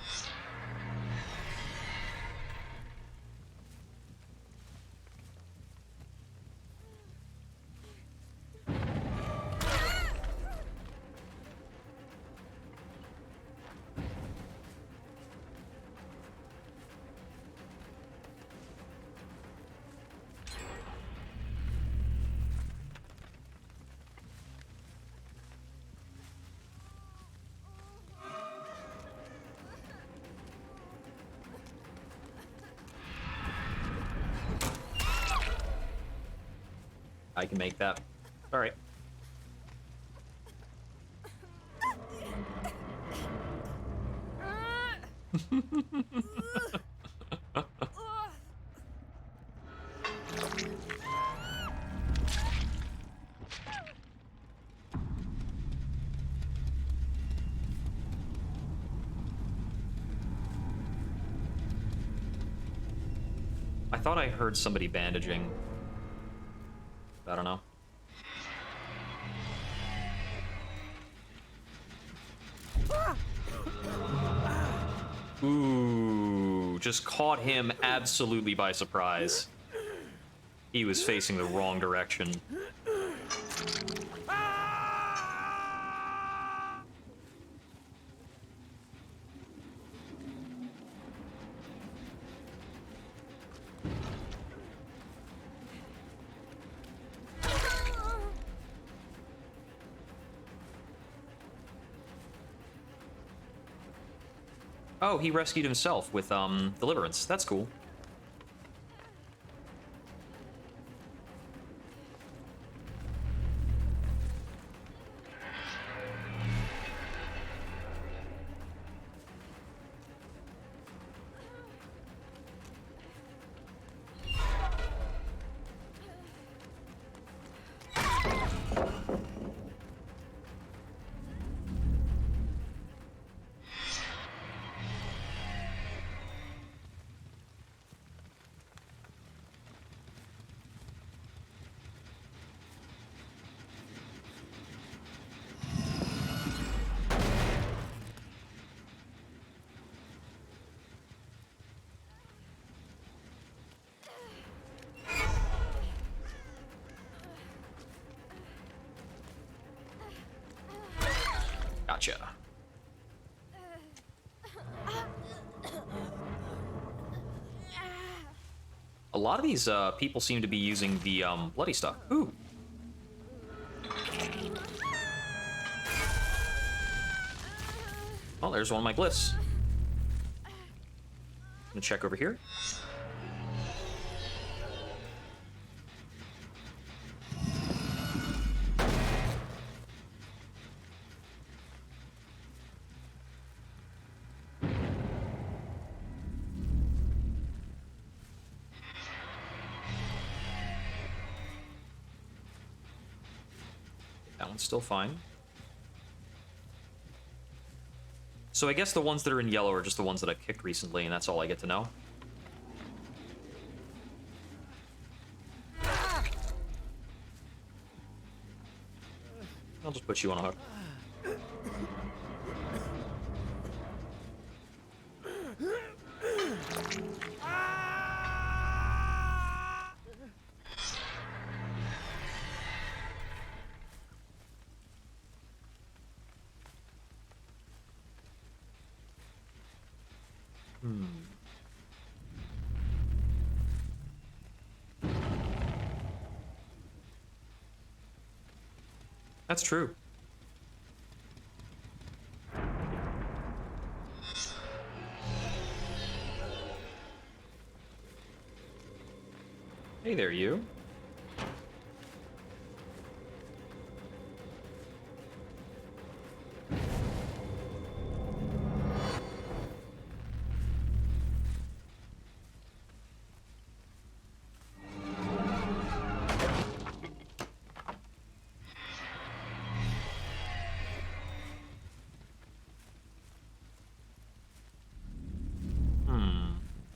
I can make that. All right. I thought I heard somebody bandaging. I don't know. Ooh, just caught him absolutely by surprise. He was facing the wrong direction. Oh, he rescued himself with, Deliverance. That's cool. Gotcha. A lot of these people seem to be using the bloody stuff. Ooh. Well, there's one of my glyphs. I'm gonna check over here. That one's still fine. So I guess the ones that are in yellow are just the ones that I've kicked recently, and that's all I get to know. I'll just put you on a hook. That's true. Hey there, you.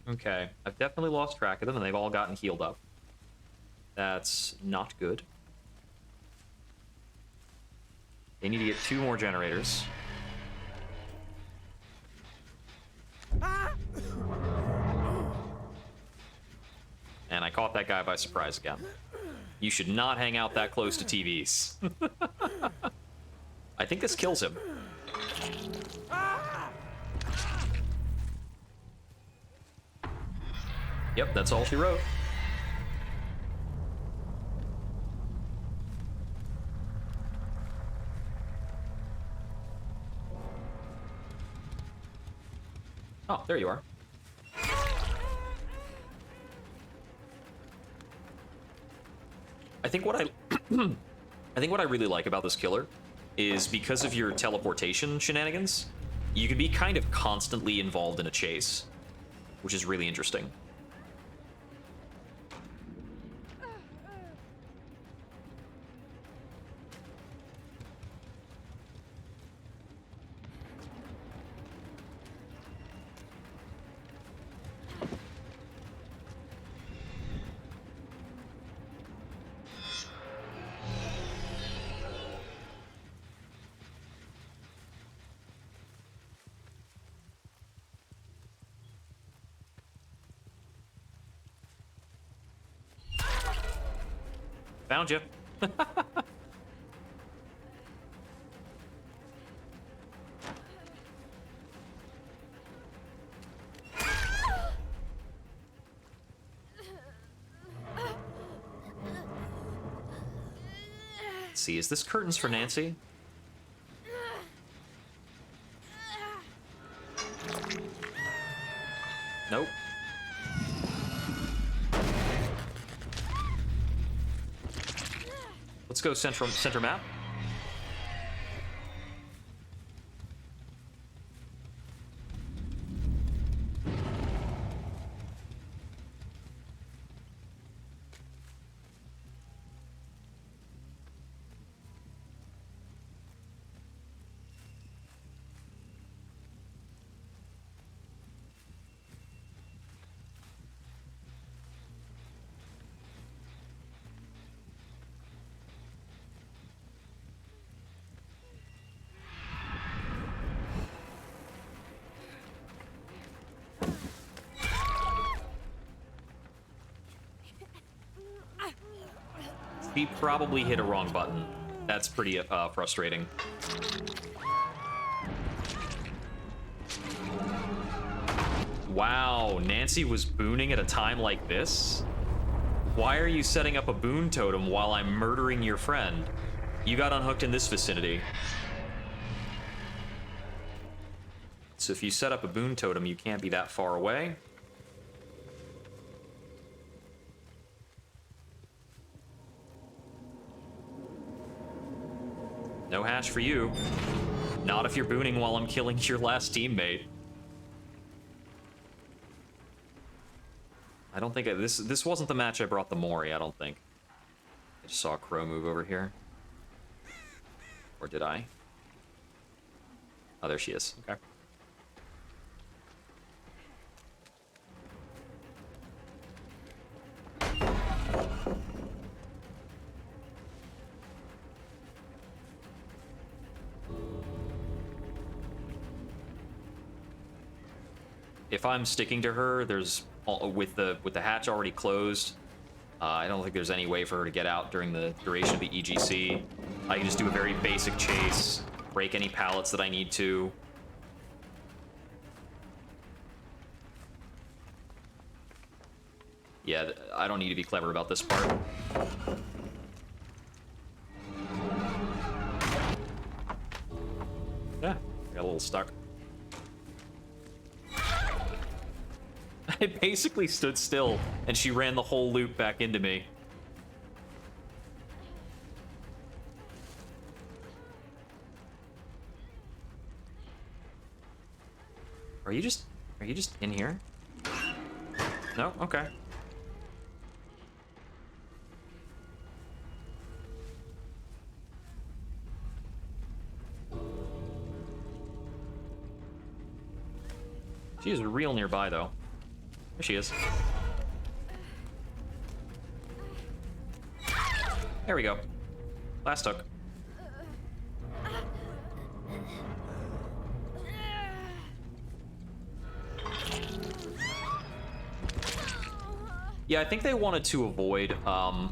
Okay, I've definitely lost track of them, and they've all gotten healed up. That's not good. They need to get 2 more generators. And I caught that guy by surprise again. You should not hang out that close to TVs. I think this kills him. Yep, that's all she wrote. Oh, there you are. I think what I I think what I really like about this killer is because of your teleportation shenanigans, you can be kind of constantly involved in a chase, which is really interesting. Found you. Let's see, is this curtains for Nancy? Nope. Let's go center map. He probably hit a wrong button. That's pretty frustrating. Wow, Nancy was booning at a time like this? Why are you setting up a boon totem while I'm murdering your friend? You got unhooked in this vicinity. So if you set up a boon totem, you can't be that far away. No hash for you. Not if you're booning while I'm killing your last teammate. I don't think this wasn't the match I brought the Mori, I don't think. I just saw a crow move over here. Or did I? Oh, there she is. Okay. If I'm sticking to her, there's with the hatch already closed. I don't think there's any way for her to get out during the duration of the EGC. I can just do a very basic chase, break any pallets that I need to. Yeah, I don't need to be clever about this part. Yeah, got a little stuck. I basically stood still, and she ran the whole loop back into me. Are you just in here? No? Okay. She is real nearby, though. There she is. There we go. Last hook. Yeah, I think they wanted to avoid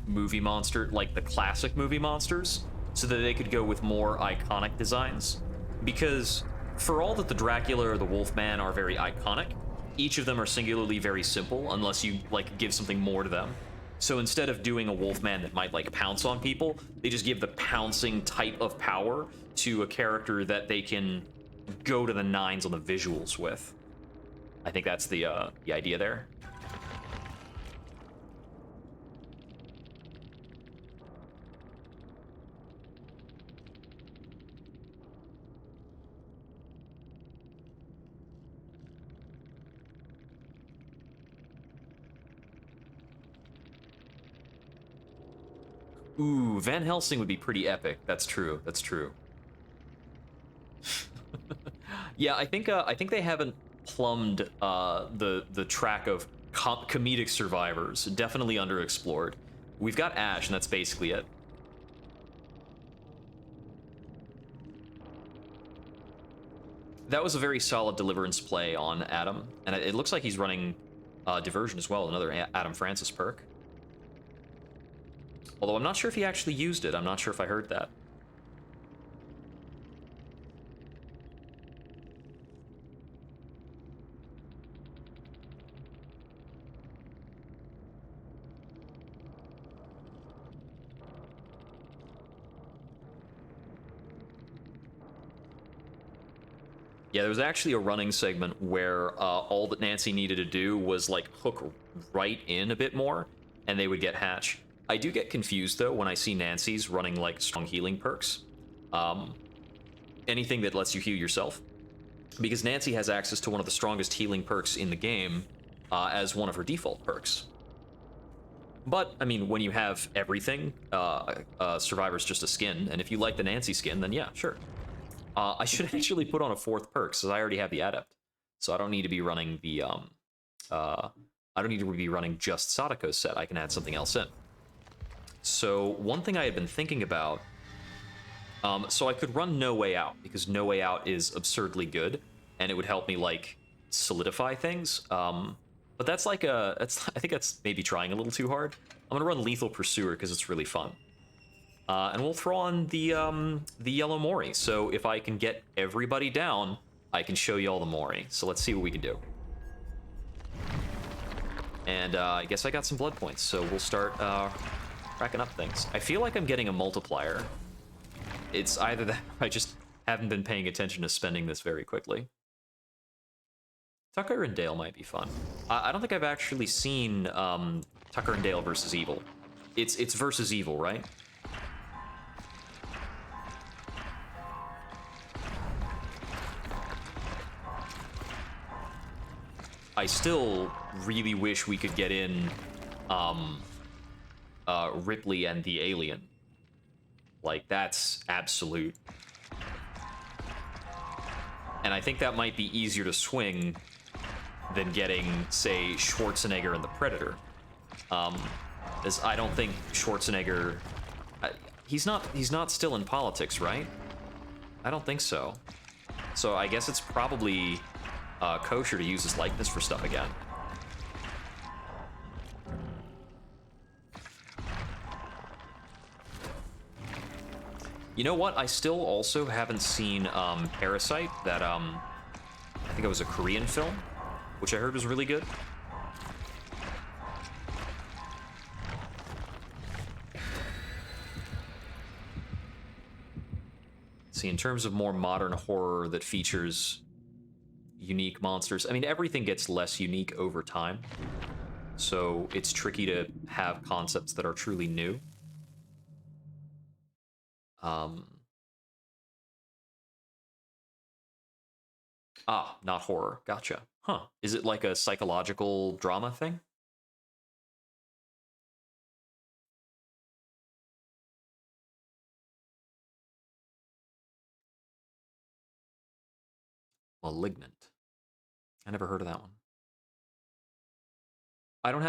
movie monster, like the classic movie monsters, so that they could go with more iconic designs. Because for all that the Dracula or the Wolfman are very iconic, each of them are singularly very simple unless you like give something more to them. So instead of doing a Wolfman that might like pounce on people, they just give the pouncing type of power to a character that they can go to the nines on the visuals with. I think that's the idea there. Ooh, Van Helsing would be pretty epic. That's true. That's true. Yeah, I think they haven't plumbed the track of comedic survivors. Definitely underexplored. We've got Ash, and that's basically it. That was a very solid Deliverance play on Adam, and it looks like he's running Diversion as well, another Adam Francis perk. Although I'm not sure if he actually used it. I'm not sure if I heard that. Yeah, there was actually a running segment where all that Nancy needed to do was like hook right in a bit more, and they would get Hatch. I do get confused though when I see Nancy's running like strong healing perks. Anything that lets you heal yourself, because Nancy has access to one of the strongest healing perks in the game as one of her default perks. But I mean, when you have everything, Survivor's just a skin, and if you like the Nancy skin, then yeah, sure. I should actually put on a fourth perk, since I already have the Adept. So I don't need to be running the, I don't need to be running just Sadako's set. I can add something else in. So one thing I had been thinking about, so I could run No Way Out, because No Way Out is absurdly good, and it would help me, like, solidify things. But that's like I think that's maybe trying a little too hard. I'm gonna run Lethal Pursuer, because it's really fun. And we'll throw on the Yellow Mori. So if I can get everybody down, I can show you all the Mori. So let's see what we can do. And I guess I got some blood points, so we'll start racking up things. I feel like I'm getting a multiplier. It's either that or I just haven't been paying attention to spending this very quickly. Tucker and Dale might be fun. I don't think I've actually seen Tucker and Dale versus Evil. It's versus Evil, right? I still really wish we could get in Ripley and the Alien. Like, that's absolute. And I think that might be easier to swing than getting, say, Schwarzenegger and the Predator. As I don't think Schwarzenegger... he's not still in politics, right? I don't think so. So I guess it's probably... kosher to use his likeness for stuff again. You know what? I still also haven't seen Parasite, that I think it was a Korean film, which I heard was really good. See, in terms of more modern horror that features unique monsters, I mean, everything gets less unique over time, so it's tricky to have concepts that are truly new. Not horror. Gotcha. Huh. Is it like a psychological drama thing? Malignant. I never heard of that one. I don't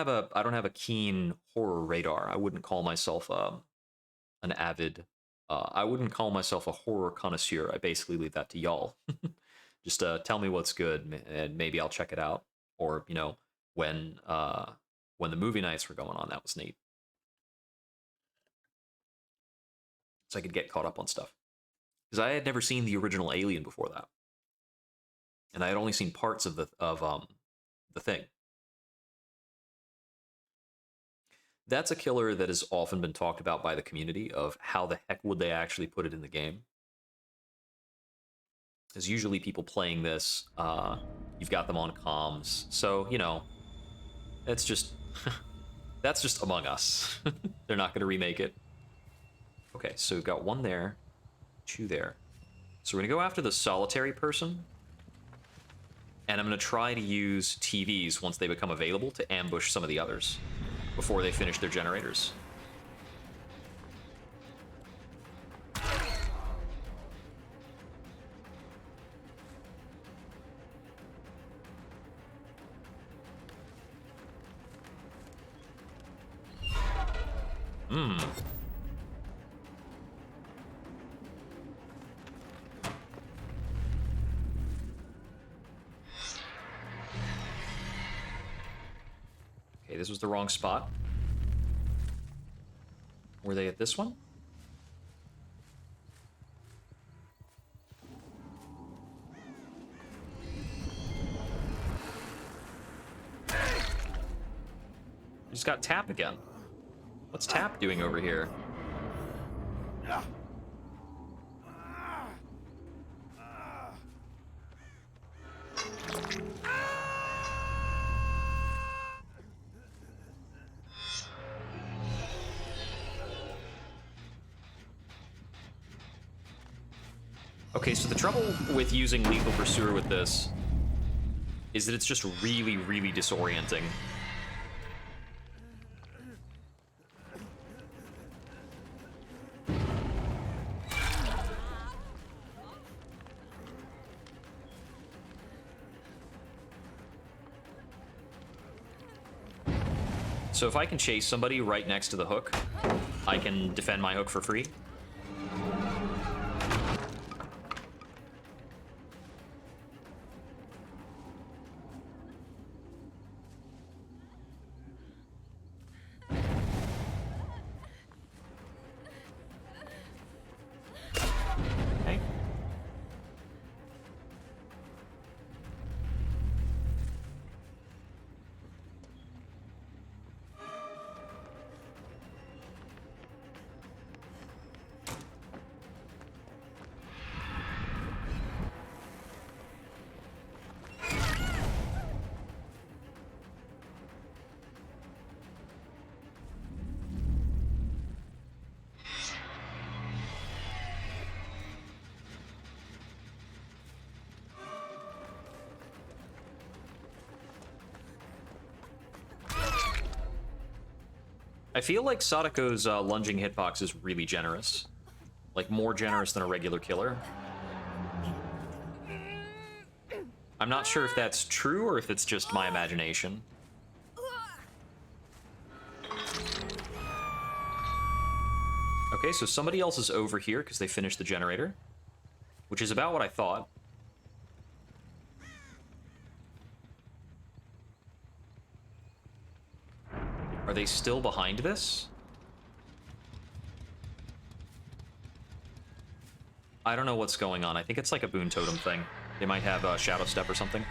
have a keen horror radar. I wouldn't call myself an avid. I wouldn't call myself a horror connoisseur. I basically leave that to y'all. Just tell me what's good, and maybe I'll check it out. Or you know, when the movie nights were going on, that was neat. So I could get caught up on stuff, because I had never seen the original Alien before that, and I had only seen parts of the Thing. That's a killer that has often been talked about by the community, of how the heck would they actually put it in the game. Because usually people playing this, you've got them on comms, so, you know, it's just, that's just Among Us. They're not going to remake it. Okay, so we've got one there, two there. So we're going to go after the solitary person, and I'm going to try to use TVs once they become available to ambush some of the others before they finish their generators. Hmm. Okay, this was the wrong spot. Were they at this one? Just got Tap again. What's Tap doing over here? Okay, so the trouble with using Lethal Pursuer with this is that it's just really, really disorienting. So if I can chase somebody right next to the hook, I can defend my hook for free. Okay. I feel like Sadako's lunging hitbox is really generous. Like, more generous than a regular killer. I'm not sure if that's true or if it's just my imagination. Okay, so somebody else is over here because they finished the generator, which is about what I thought. Are they still behind this? I don't know what's going on. I think it's like a Boon Totem thing. They might have a Shadow Step or something.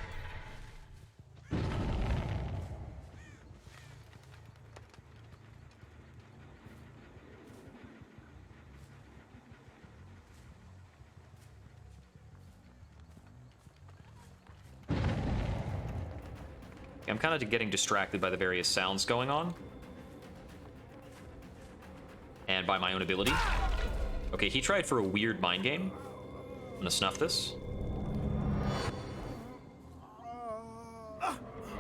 I'm kind of getting distracted by the various sounds going on. And by my own ability. Okay, he tried for a weird mind game. I'm gonna snuff this.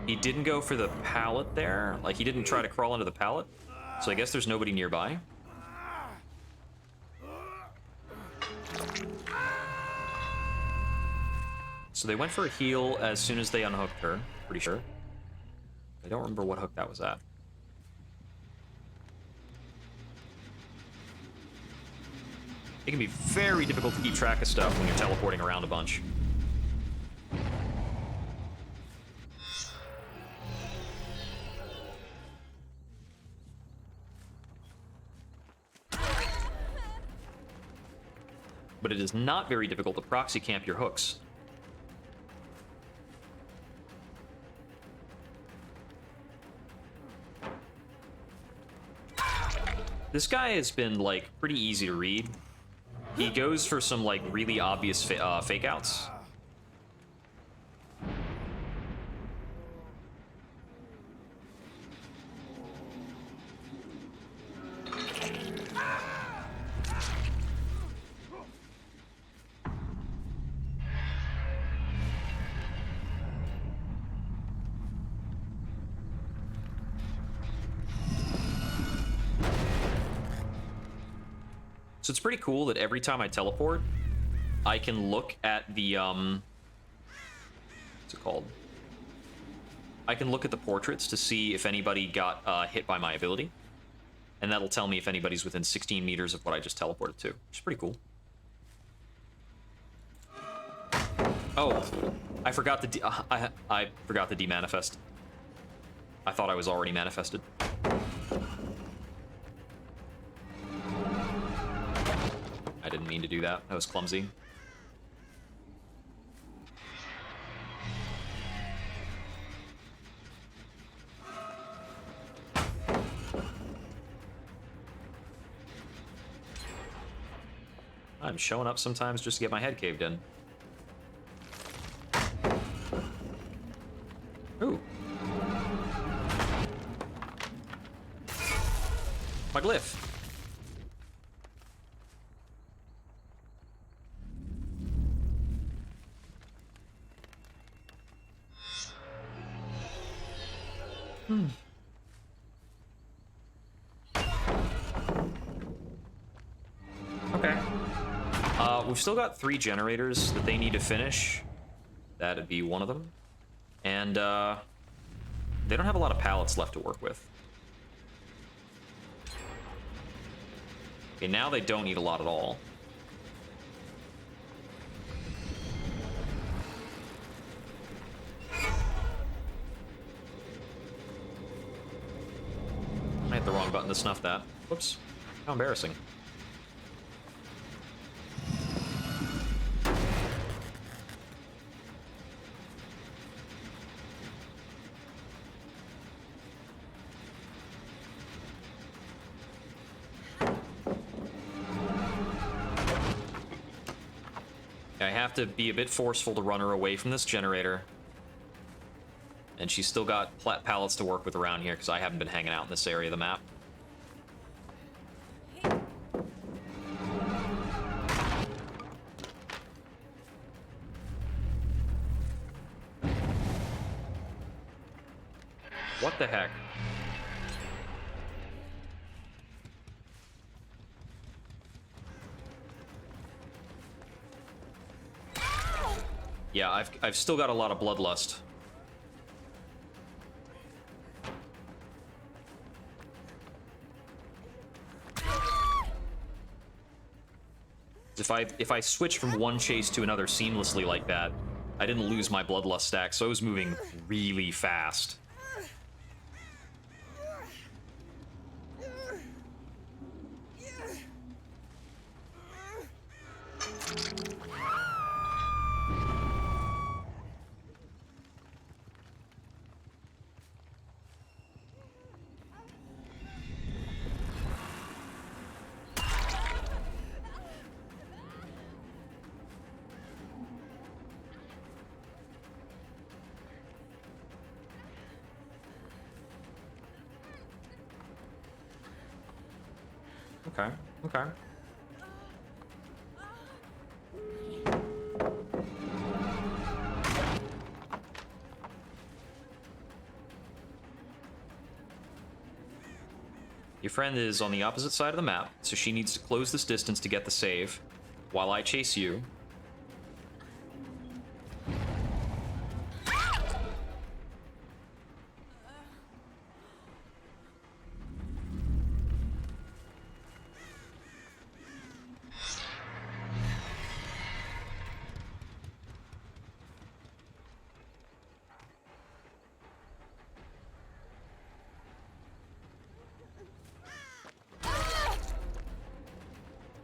He didn't go for the pallet there. Like, he didn't try to crawl into the pallet. So I guess there's nobody nearby. So they went for a heal as soon as they unhooked her. Pretty sure. I don't remember what hook that was at. It can be very difficult to keep track of stuff when you're teleporting around a bunch. But it is not very difficult to proxy camp your hooks. This guy has been, like, pretty easy to read. He goes for some, like, really obvious fake outs. So it's pretty cool that every time I teleport, I can look at the, what's it called? I can look at the portraits to see if anybody got hit by my ability. And that'll tell me if anybody's within 16 meters of what I just teleported to, which is pretty cool. Oh, I forgot the I forgot the demanifest. I thought I was already manifested. I didn't mean to do that. That was clumsy. I'm showing up sometimes just to get my head caved in. Ooh. My glyph. Okay. We've still got 3 generators that they need to finish. That'd be one of them. And, they don't have a lot of pallets left to work with. Okay, now they don't need a lot at all. I hit the wrong button to snuff that. Whoops. How embarrassing. I have to be a bit forceful to run her away from this generator. And she's still got pallets to work with around here because I haven't been hanging out in this area of the map. What the heck? Yeah, I've still got a lot of bloodlust. If I switch from one chase to another seamlessly like that, I didn't lose my bloodlust stack, so I was moving really fast. Okay, okay. Your friend is on the opposite side of the map, so she needs to close this distance to get the save, while I chase you.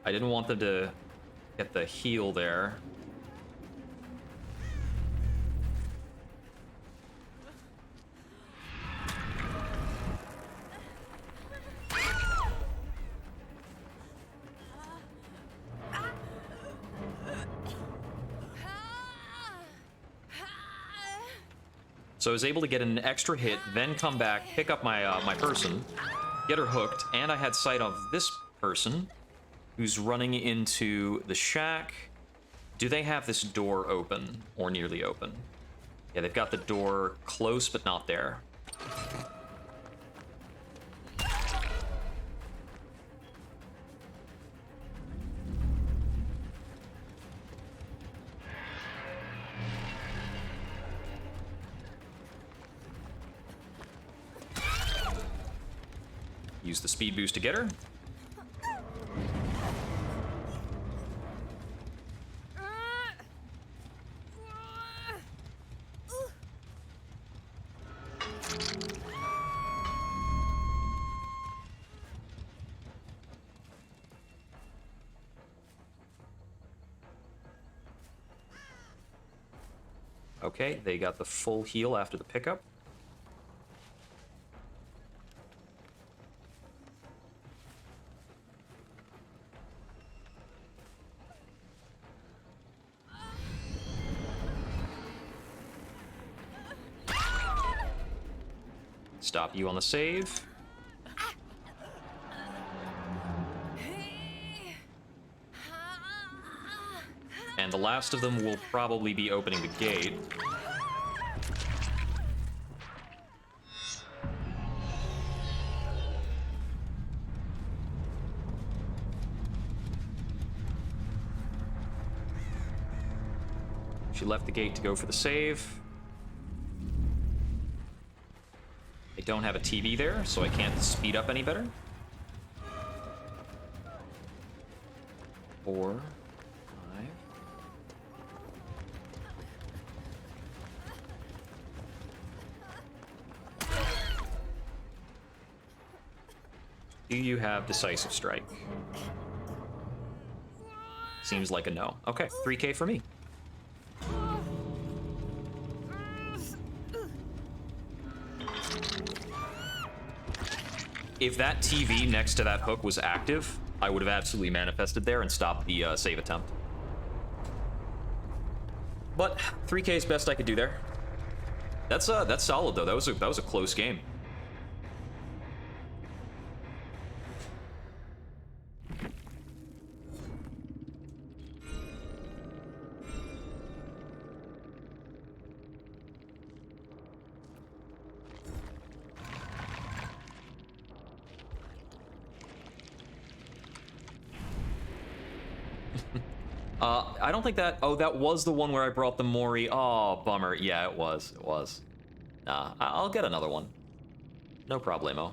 I didn't want them to get the heal there. So I was able to get an extra hit, then come back, pick up my my person, get her hooked, and I had sight of this person who's running into the shack. Do they have this door open or nearly open? Yeah, they've got the door close but not there. use the speed boost to get her. Okay, they got the full heal after the pickup. Stop you on the save. And the last of them will probably be opening the gate. She left the gate to go for the save. I don't have a TV there, so I can't speed up any better. 4, 5. Do you have Decisive Strike? Seems like a no. Okay, 3K for me. If that TV next to that hook was active, I would have absolutely manifested there and stopped the save attempt. But 3K is best I could do there. That's solid though. That was a close game. I don't think that... Oh, that was the one where I brought the Mori. Oh, bummer. Yeah, it was. It was. Nah, I'll get another one. No problemo.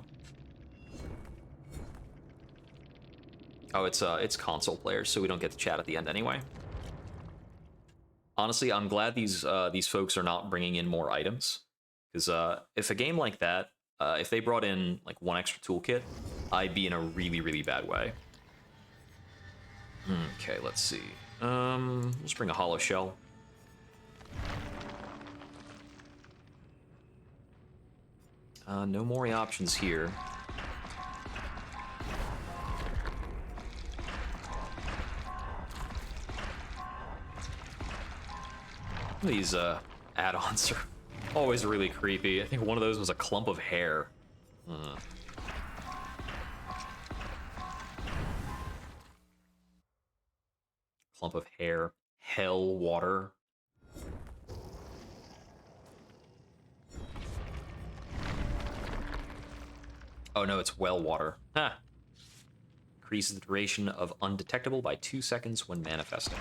Oh, it's console players, so we don't get to chat at the end anyway. Honestly, I'm glad these folks are not bringing in more items. Because if a game like that, if they brought in like one extra toolkit, I'd be in a really, really bad way. Okay, let's see. Let's bring a hollow shell. No more options here. These add-ons are always really creepy. I think one of those was a clump of hair. Clump of hair. Hell water. Oh no, it's well water. Ha! Increases the duration of undetectable by 2 seconds when manifesting.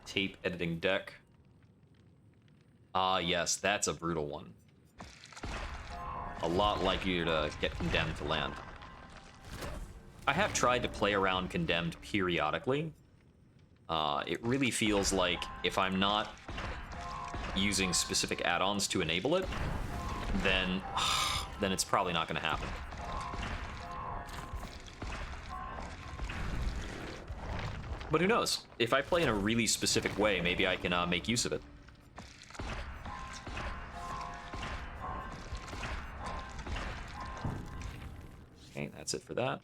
Tape editing deck. Ah, yes, that's a brutal one. A lot likelier to get condemned to land. I have tried to play around Condemned periodically. It really feels like if I'm not using specific add-ons to enable it, then it's probably not going to happen. But who knows? If I play in a really specific way, maybe I can make use of it. Okay, that's it for that.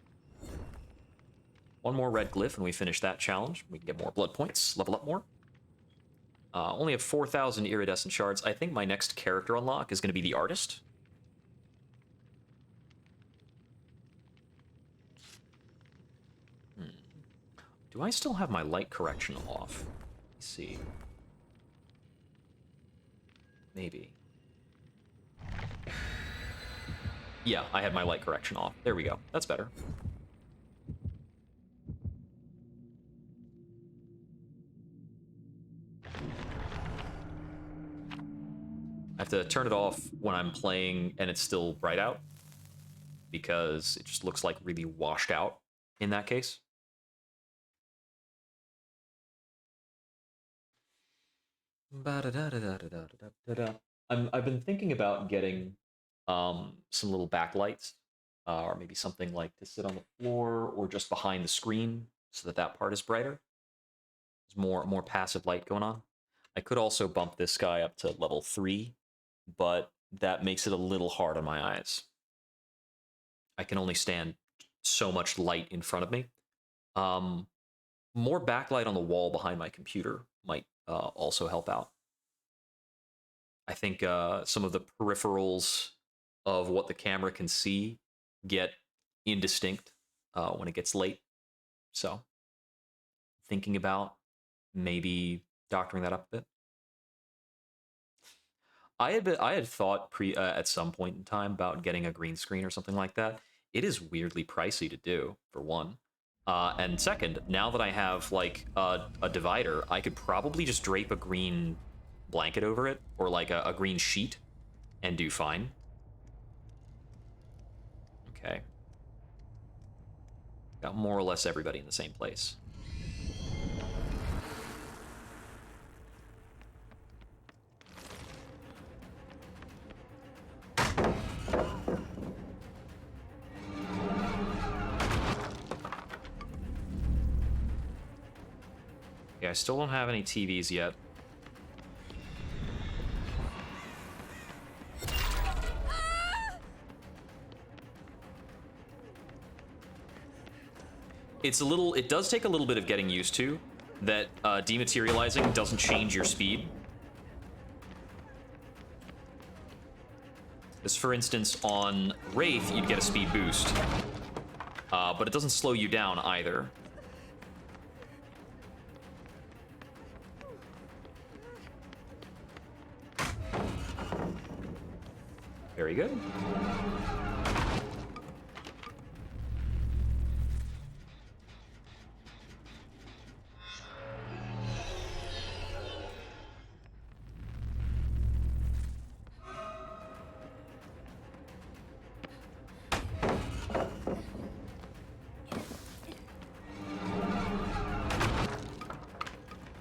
One more red glyph and we finish that challenge. We can get more blood points, level up more. Only have 4,000 iridescent shards. I think my next character unlock is going to be the artist. Do I still have my light correction off? Let's see. Maybe. Yeah, I had my light correction off. There we go. That's better. I have to turn it off when I'm playing and it's still bright out. because it just looks like really washed out in that case. I've been thinking about getting some little backlights, or maybe something like to sit on the floor or just behind the screen, so that that part is brighter. There's more passive light going on. I could also bump this guy up to level 3, but that makes it a little hard on my eyes. I can only stand so much light in front of me. More backlight on the wall behind my computer might also help out. I think some of the peripherals of what the camera can see get indistinct when it gets late. So, thinking about maybe doctoring that up a bit. I had thought at some point in time about getting a green screen or something like that. It is weirdly pricey to do, for one. And second, now that I have like a divider, I could probably just drape a green blanket over it, or like a green sheet, and do fine. Okay. Got more or less everybody in the same place. Yeah, I still don't have any TVs yet. It does take a little bit of getting used to, that dematerializing doesn't change your speed. Because, for instance, on Wraith, you'd get a speed boost. But it doesn't slow you down either. Very good.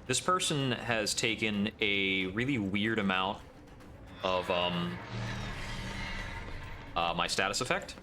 This person has taken a really weird amount of my status effect.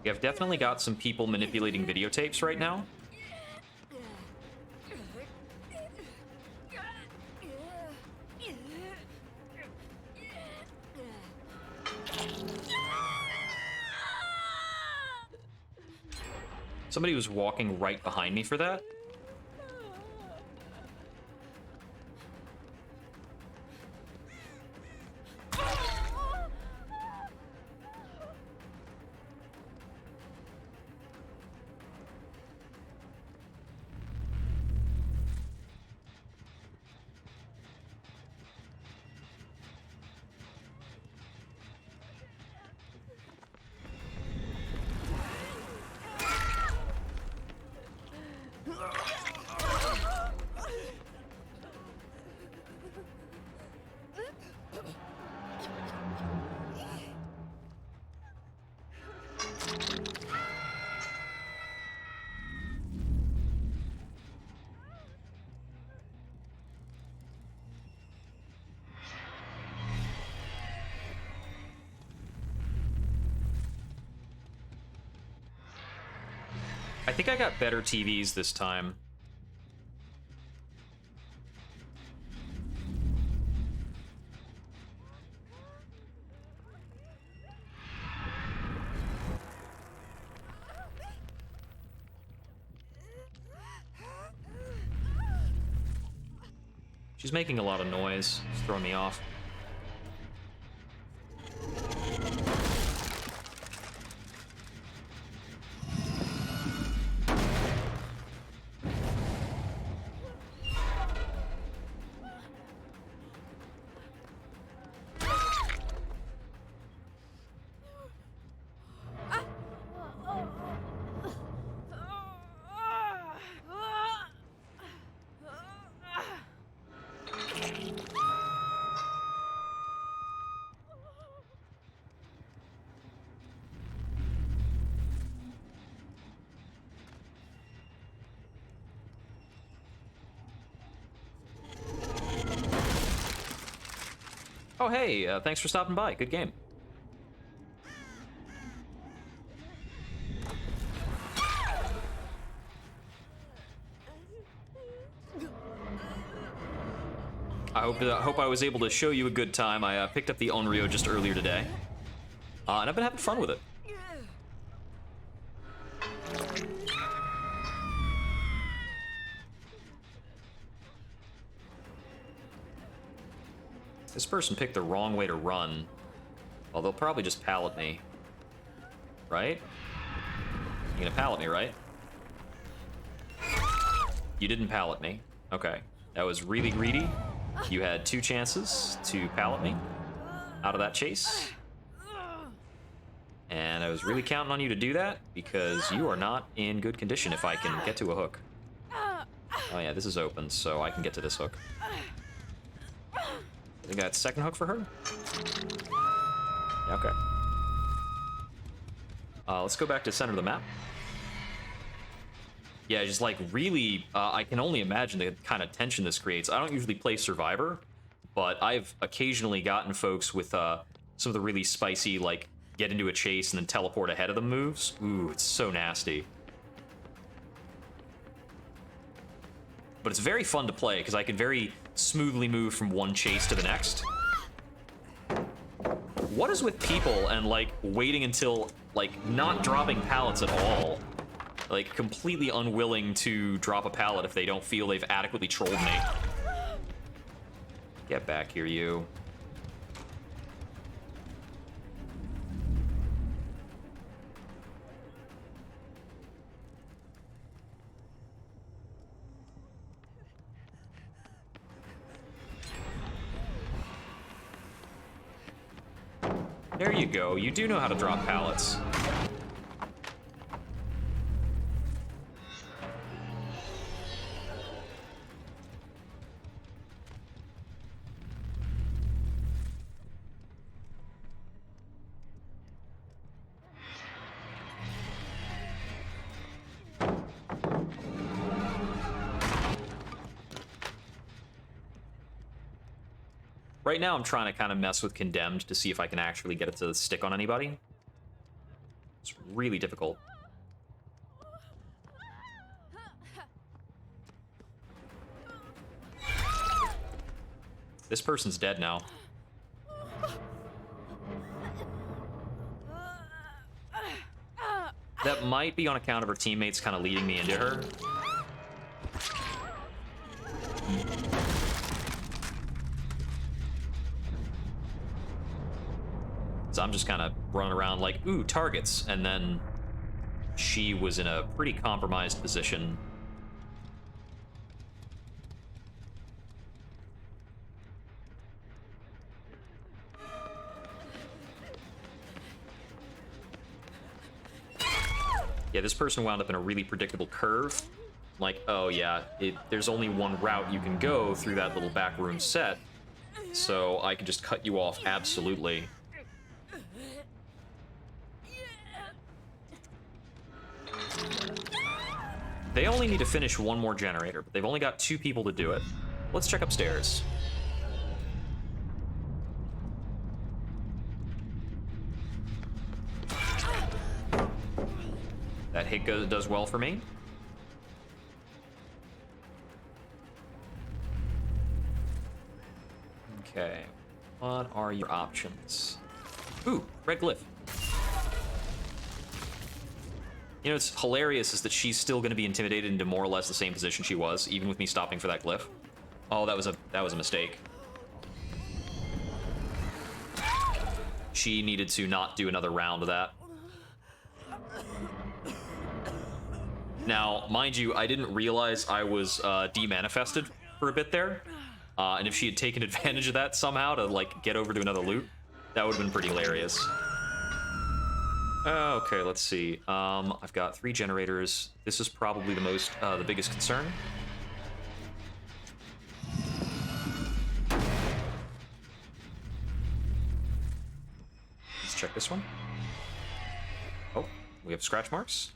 I've definitely got some people manipulating videotapes right now. Somebody was walking right behind me for that. I think I got better TVs this time. She's making a lot of noise. It's throwing me off. Oh, hey, thanks for stopping by. Good game. I hope I was able to show you a good time. I picked up the Onryo just earlier today, and I've been having fun with it. This person picked the wrong way to run. Well, they'll probably just pallet me. Right? You're gonna pallet me, right? You didn't pallet me. Okay. That was really greedy. You had 2 chances to pallet me out of that chase. And I was really counting on you to do that because you are not in good condition if I can get to a hook. Oh yeah, this is open, so I can get to this hook. I think that's second hook for her? Yeah, okay. Let's go back to center of the map. Yeah, just like really, I can only imagine the kind of tension this creates. I don't usually play Survivor, but I've occasionally gotten folks with some of the really spicy, like, get into a chase and then teleport ahead of them moves. Ooh, it's so nasty. But it's very fun to play, because I can very smoothly move from one chase to the next. What is with people and, like, waiting until, like, not dropping pallets at all? Like, completely unwilling to drop a pallet if they don't feel they've adequately trolled me. Get back here, you. There you go. You do know how to drop pallets. Right now, I'm trying to kind of mess with Condemned to see if I can actually get it to stick on anybody. It's really difficult. This person's dead now. That might be on account of her teammates kind of leading me into her. So I'm just kind of running around like, ooh, targets. And then she was in a pretty compromised position. Yeah, this person wound up in a really predictable curve. Like, oh yeah, there's only one route you can go through that little back room set. So I can just cut you off absolutely. They only need to finish one more generator, but they've only got 2 people to do it. Let's check upstairs. That hit does well for me. Okay, what are your options? Ooh, red glyph. You know, what's hilarious is that she's still going to be intimidated into more or less the same position she was, even with me stopping for that glyph. Oh, that was a mistake. She needed to not do another round of that. Now, mind you, I didn't realize I was demanifested for a bit there. And if she had taken advantage of that somehow to, like, get over to another loot, that would have been pretty hilarious. Okay, let's see. I've got 3 generators. This is probably the biggest concern. Let's check this one. Oh, we have scratch marks.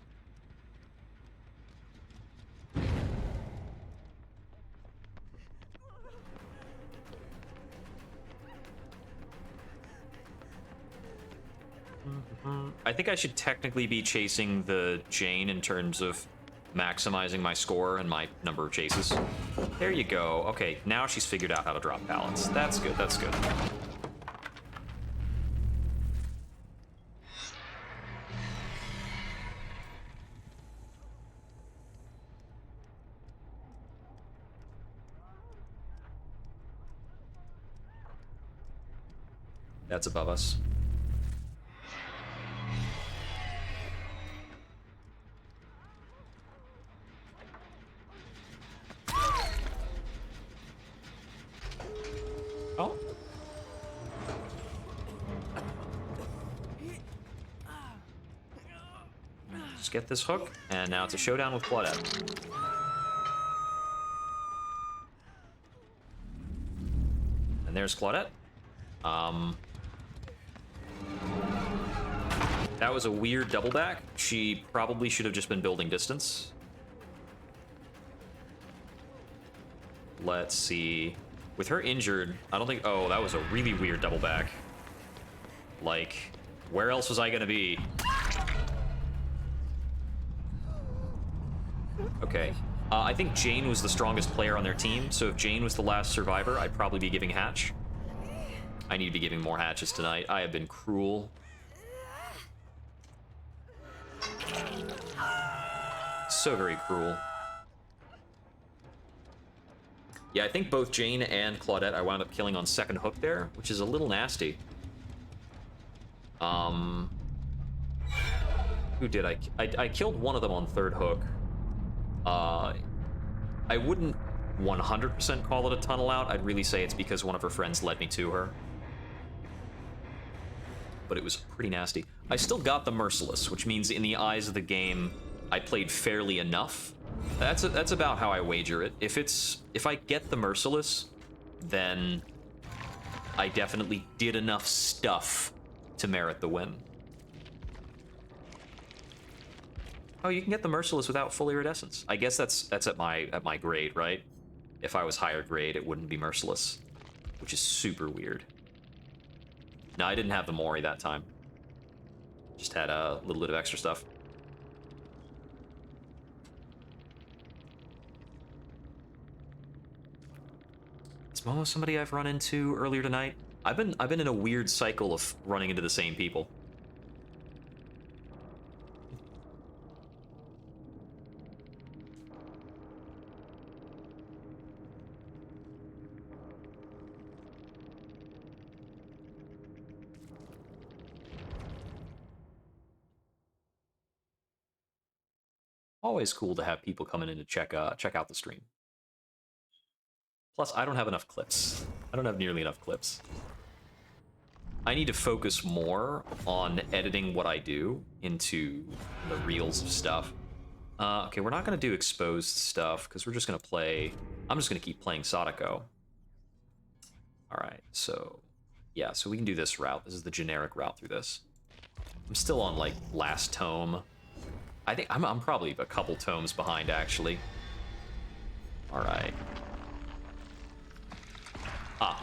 I think I should technically be chasing the Jane in terms of maximizing my score and my number of chases. There you go. Okay, now she's figured out how to drop pallets. That's good, that's good. That's above us. Oh. Just get this hook, and now it's a showdown with Claudette. And there's Claudette. That was a weird double back. She probably should have just been building distance. Let's see. With her injured, I don't think... Oh, that was a really weird double back. Like, where else was I gonna be? Okay. I think Jane was the strongest player on their team, so if Jane was the last survivor, I'd probably be giving Hatch. I need to be giving more Hatches tonight. I have been cruel. So very cruel. Yeah, I think both Jane and Claudette I wound up killing on second hook there, which is a little nasty. Who did I killed one of them on third hook. I wouldn't 100% call it a tunnel out. I'd really say it's because one of her friends led me to her. But it was pretty nasty. I still got the Merciless, which means in the eyes of the game, I played fairly enough. That's about how I wager it. If I get the Merciless, then I definitely did enough stuff to merit the win. Oh, you can get the Merciless without full iridescence. I guess that's at my grade, right? If I was higher grade, it wouldn't be Merciless, which is super weird. No, I didn't have the Mori that time. Just had a little bit of extra stuff. Is Momo somebody I've run into earlier tonight? I've been in a weird cycle of running into the same people. Always cool to have people coming in to check out the stream. Plus, I don't have enough clips. I don't have nearly enough clips. I need to focus more on editing what I do into the reels of stuff. Okay, we're not going to do exposed stuff, because we're just going to play... I'm just going to keep playing Sadako. Alright, so... Yeah, so we can do this route. This is the generic route through this. I'm still on, like, last tome. I think I'm probably a couple tomes behind, actually. Alright.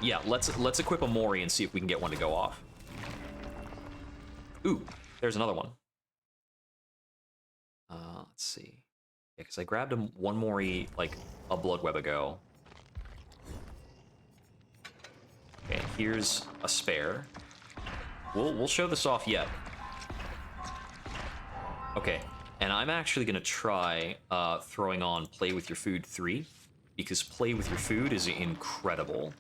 Yeah, let's equip a Mori and see if we can get one to go off. Ooh, there's another one. Let's see. Yeah, because I grabbed one Mori, like, a Blood Web ago. Okay, here's a spare. We'll show this off yet. Okay, and I'm actually gonna try throwing on Play With Your Food 3, because Play With Your Food is incredible.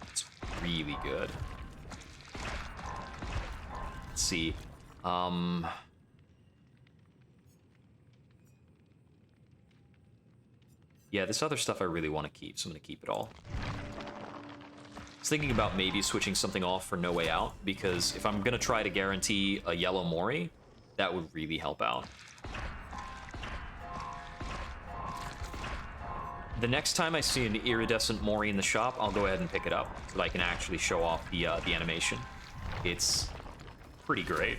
It's really good. Let's see. Yeah, this other stuff I really want to keep, so I'm going to keep it all. I was thinking about maybe switching something off for No Way Out, because if I'm going to try to guarantee a yellow Mori, that would really help out. The next time I see an iridescent Mori in the shop, I'll go ahead and pick it up, so I can actually show off the animation. It's pretty great.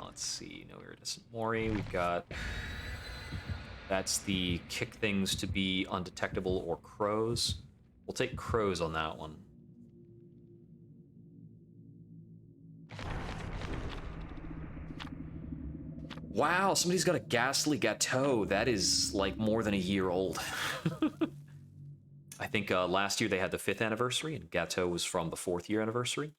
Let's see, no iridescent Mori. We've got... That's the kick things to be undetectable or crows. We'll take crows on that one. Wow, somebody's got a ghastly Gateau. That is like more than a year old. I think last year they had the 5th anniversary, and Gateau was from the 4th year anniversary.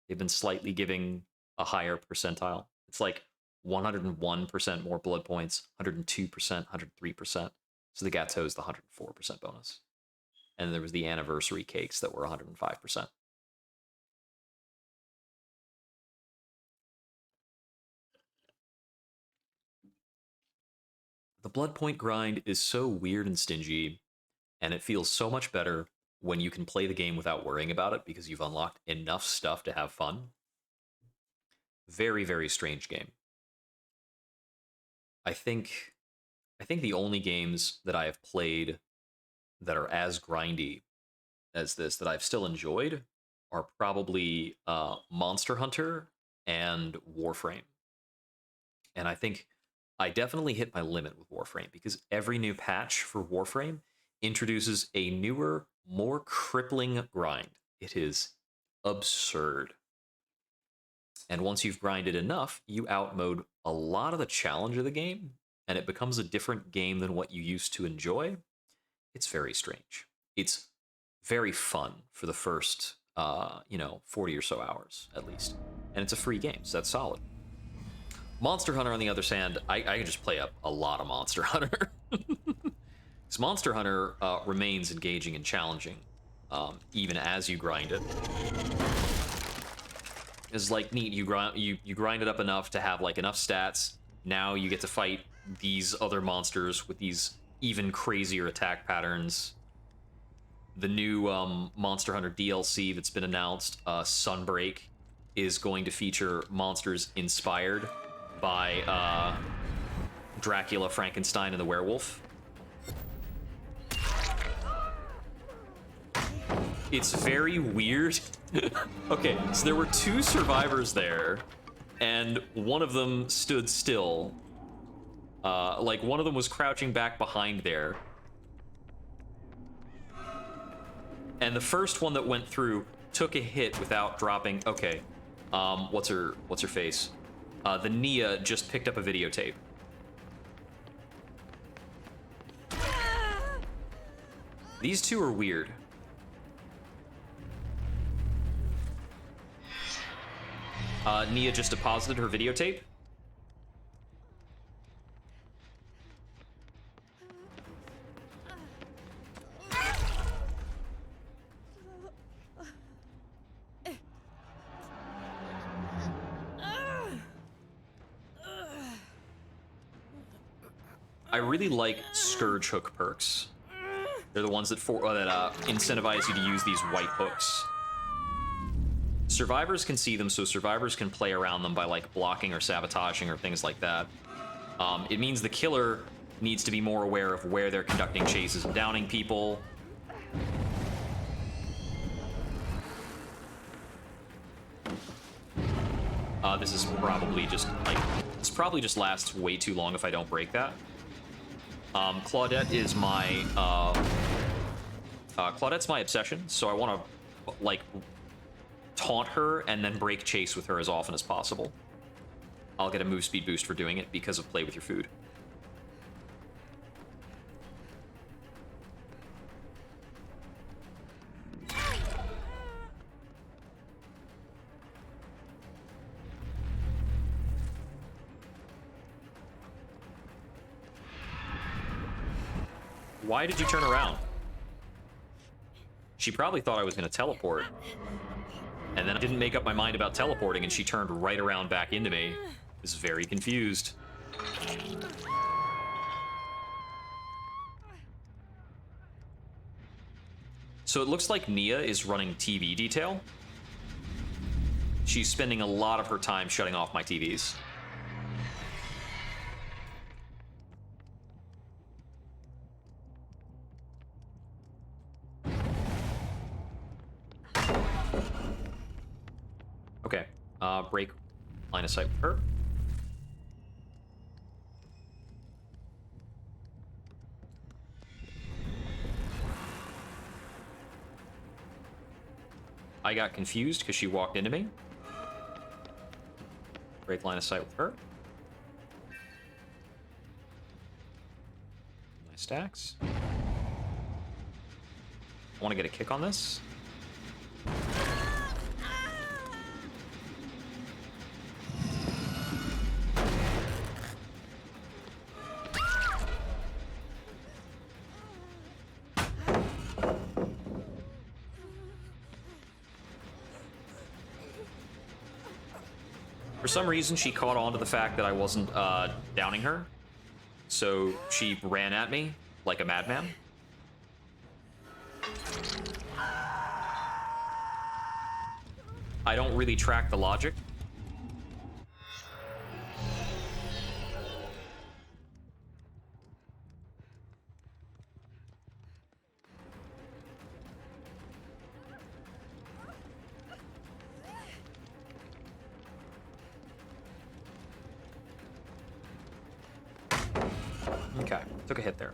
They've been slightly giving a higher percentile. It's like 101% more blood points, 102%, 103%. So the Gateau is the 104% bonus. And there was the anniversary cakes that were 105%. The blood point grind is so weird and stingy, and it feels so much better when you can play the game without worrying about it because you've unlocked enough stuff to have fun. Very, very strange game. I think the only games that I have played that are as grindy as this that I've still enjoyed are probably Monster Hunter and Warframe. And I think I definitely hit my limit with Warframe because every new patch for Warframe introduces a newer, more crippling grind. It is absurd. And once you've grinded enough, you outmode a lot of the challenge of the game, and it becomes a different game than what you used to enjoy. It's very strange. It's very fun for the first, 40 or so hours, at least. And it's a free game, so that's solid. Monster Hunter, on the other hand, I can just play up a lot of Monster Hunter. Because Monster Hunter remains engaging and challenging, even as you grind it. It's like neat. You grind it up enough to have like enough stats. Now you get to fight these other monsters with these even crazier attack patterns. The new Monster Hunter DLC that's been announced, Sunbreak, is going to feature monsters inspired by Dracula, Frankenstein, and the werewolf. It's very weird. Okay, so there were 2 survivors there, and one of them stood still. Like, one of them was crouching back behind there. And the first one that went through took a hit without dropping. Okay, what's her face? The Nia just picked up a videotape. These 2 are weird. Nia just deposited her videotape. I really like Scourge Hook perks. They're the ones that incentivize you to use these white hooks. Survivors can see them, so survivors can play around them by like blocking or sabotaging or things like that. It means the killer needs to be more aware of where they're conducting chases and downing people. This is probably just like, this probably just lasts way too long if I don't break that. Claudette is my Claudette's my obsession, so I want to like taunt her and then break chase with her as often as possible. I'll get a move speed boost for doing it because of play with your food. Why did you turn around? She probably thought I was going to teleport. And then I didn't make up my mind about teleporting, and she turned right around back into me. I was very confused. So it looks like Nia is running TV detail. She's spending a lot of her time shutting off my TVs. Okay, break line of sight with her. I got confused because she walked into me. Break line of sight with her. stacks. I want to get a kick on this. For some reason, she caught on to the fact that I wasn't downing her, so she ran at me like a madman. I don't really track the logic. Okay, took a hit there.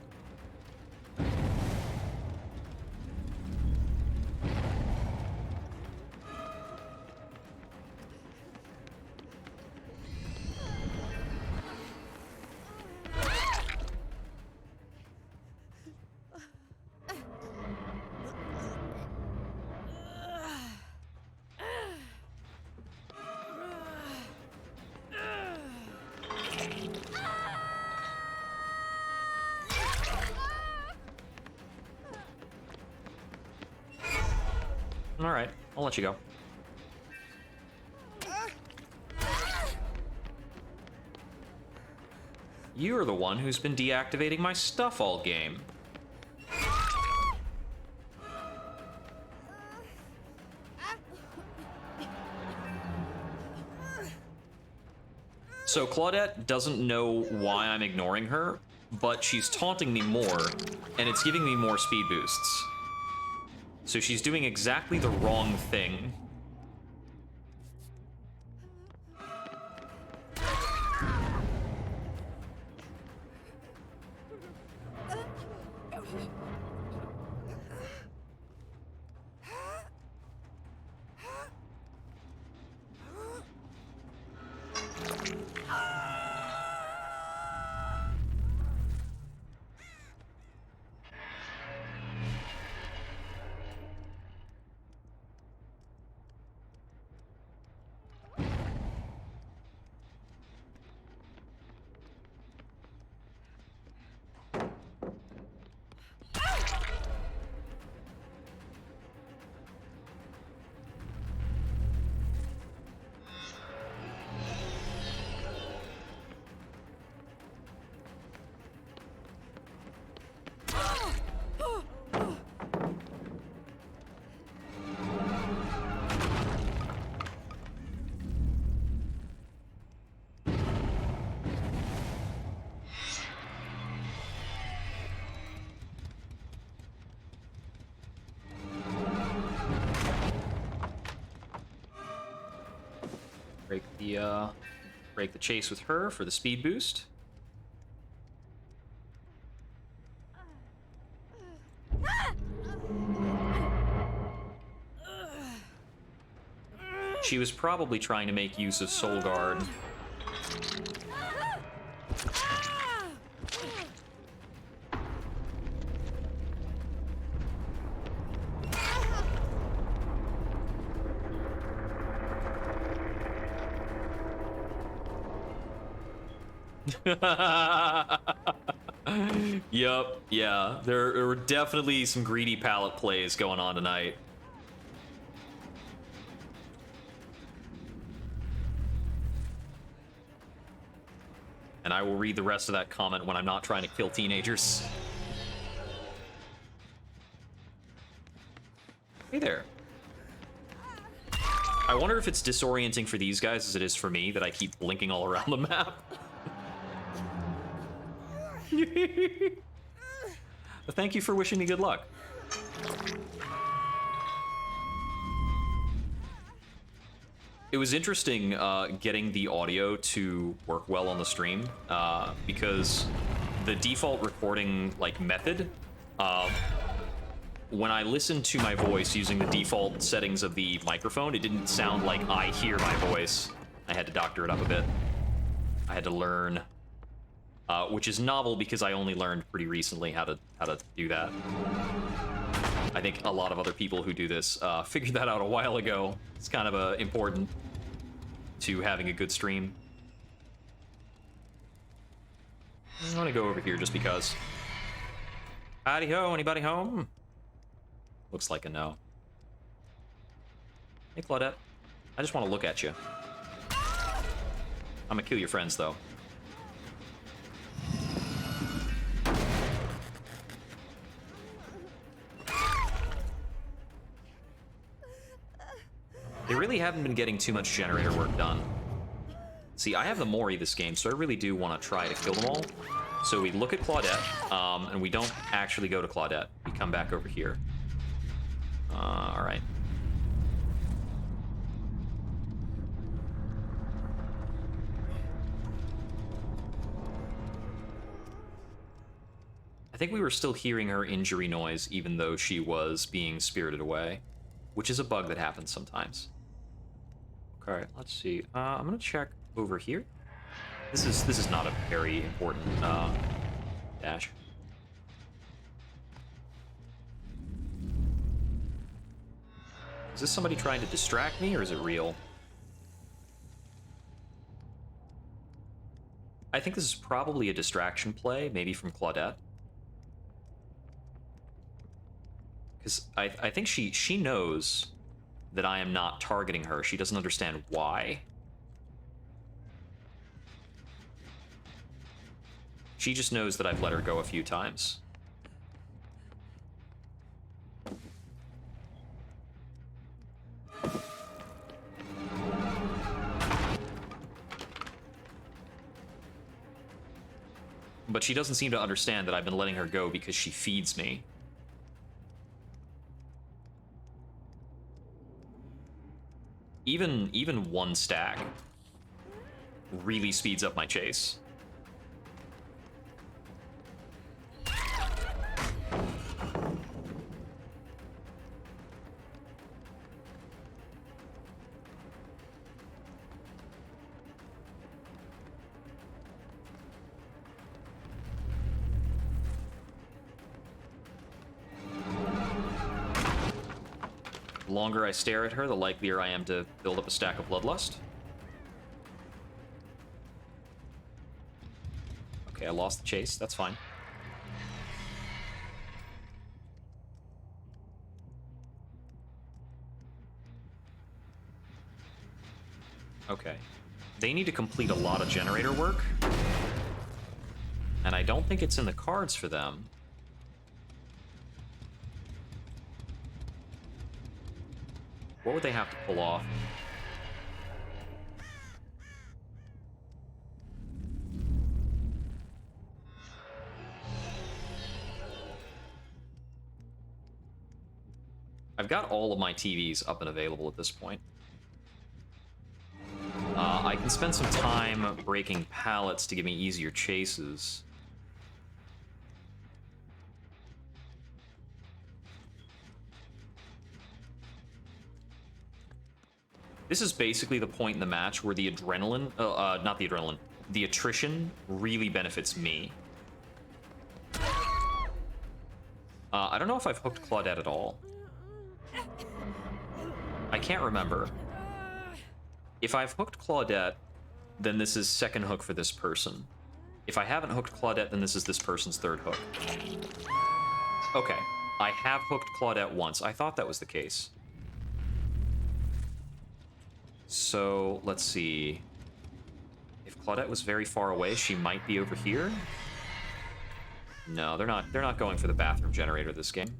All right, I'll let you go. You're the one who's been deactivating my stuff all game. So Claudette doesn't know why I'm ignoring her, but she's taunting me more, and it's giving me more speed boosts. So she's doing exactly the wrong thing. Break the chase with her for the speed boost. She was probably trying to make use of Soul Guard. Yup, yeah. There were definitely some greedy palette plays going on tonight. And I will read the rest of that comment when I'm not trying to kill teenagers. Hey there. I wonder if it's disorienting for these guys as it is for me that I keep blinking all around the map. Thank you for wishing me good luck. It was interesting getting the audio to work well on the stream because the default recording method, when I listened to my voice using the default settings of the microphone, it didn't sound like I hear my voice. I had to doctor it up a bit. I had to learn which is novel because I only learned pretty recently how to do that. I think a lot of other people who do this figured that out a while ago. It's kind of important to having a good stream. I'm gonna go over here just because. Howdy ho, anybody home? Looks like a no. Hey, Claudette. I just want to look at you. I'm gonna kill your friends, though. They really haven't been getting too much generator work done. See, I have the Mori this game, so I really do want to try to kill them all. So we look at Claudette, and we don't actually go to Claudette. We come back over here. Alright. I think we were still hearing her injury noise, even though she was being spirited away, which is a bug that happens sometimes. Okay, let's see. I'm gonna check over here. This is not a very important dash. Is this somebody trying to distract me, or is it real? I think this is probably a distraction play, maybe from Claudette. Because I think she knows that I am not targeting her. She doesn't understand why. She just knows that I've let her go a few times. But she doesn't seem to understand that I've been letting her go because she feeds me. Even one stack really speeds up my chase. The longer I stare at her, the likelier I am to build up a stack of Bloodlust. Okay, I lost the chase. That's fine. Okay. They need to complete a lot of generator work. And I don't think it's in the cards for them. What would they have to pull off? I've got all of my TVs up and available at this point. I can spend some time breaking pallets to give me easier chases. This is basically the point in the match where the adrenaline, not the adrenaline, the attrition really benefits me. I don't know if I've hooked Claudette at all. I can't remember. If I've hooked Claudette, then this is second hook for this person. If I haven't hooked Claudette, then this is this person's third hook. Okay, I have hooked Claudette once. I thought that was the case. So, let's see. If Claudette was very far away, she might be over here. No, they're not going for the bathroom generator this game.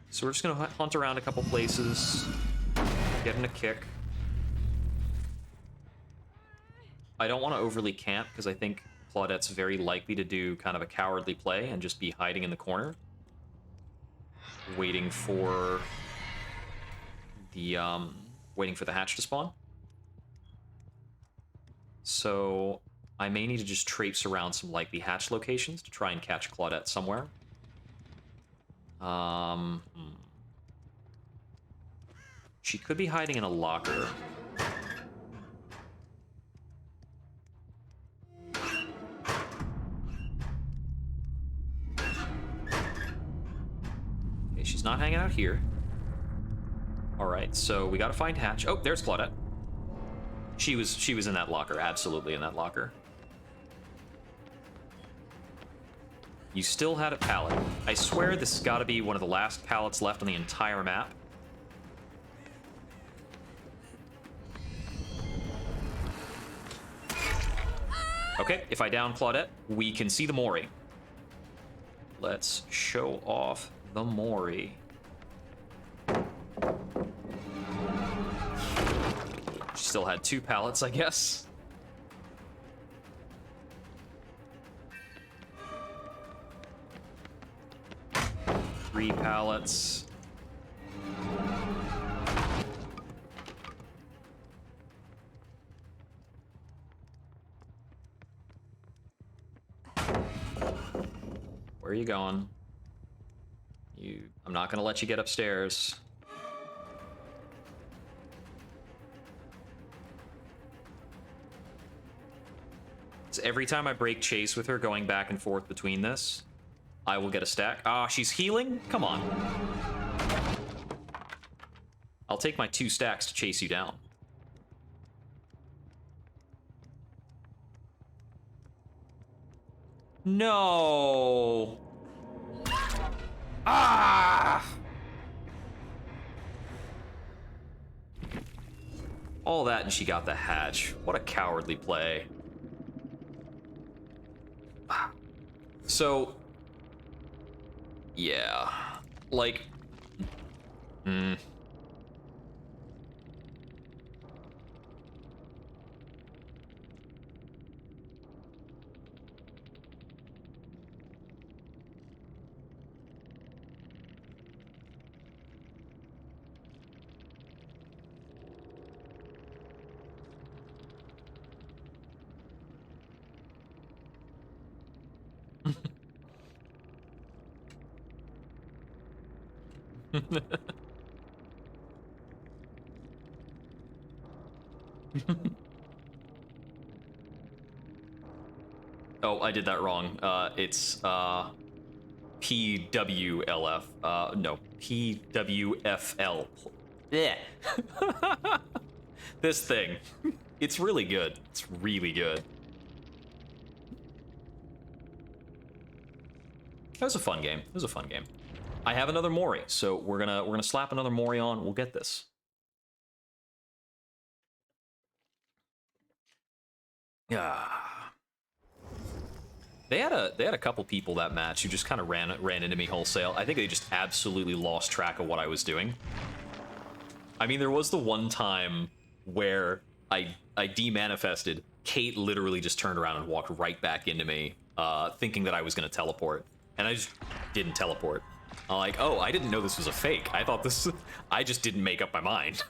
So we're just gonna hunt around a couple places, get in a kick. I don't want to overly camp because I think Claudette's very likely to do kind of a cowardly play and just be hiding in the corner, waiting for the hatch to spawn. So I may need to just traipse around some likely hatch locations to try and catch Claudette somewhere. She could be hiding in a locker. she's not hanging out here. All right, so we gotta find Hatch. Oh, there's Claudette. She was in that locker, absolutely in that locker. You still had a pallet. I swear this has got to be one of the last pallets left on the entire map. Okay, if I down Claudette, we can see the Mori. Let's show off the Mori. She still had 2 pallets, I guess. Three pallets. Where are you going? I'm not gonna let you get upstairs. So every time I break chase with her going back and forth between this, I will get a stack. Ah, she's healing? Come on. I'll take my 2 stacks to chase you down. No. Ah! All that and she got the hatch. What a cowardly play. So, yeah, like, oh, I did that wrong. It's PWLF. No, PWFL. Yeah. This thing. It's really good. It's really good. That was a fun game. It was a fun game. I have another Mori, so we're gonna slap another Mori on. We'll get this. Yeah. They had a couple people that match who just kind of ran into me wholesale. I think they just absolutely lost track of what I was doing. I mean, there was the one time where I demanifested. Kate literally just turned around and walked right back into me, thinking that I was gonna teleport, and I just didn't teleport. I'm like, oh, I didn't know this was a fake. I thought this. I just didn't make up my mind.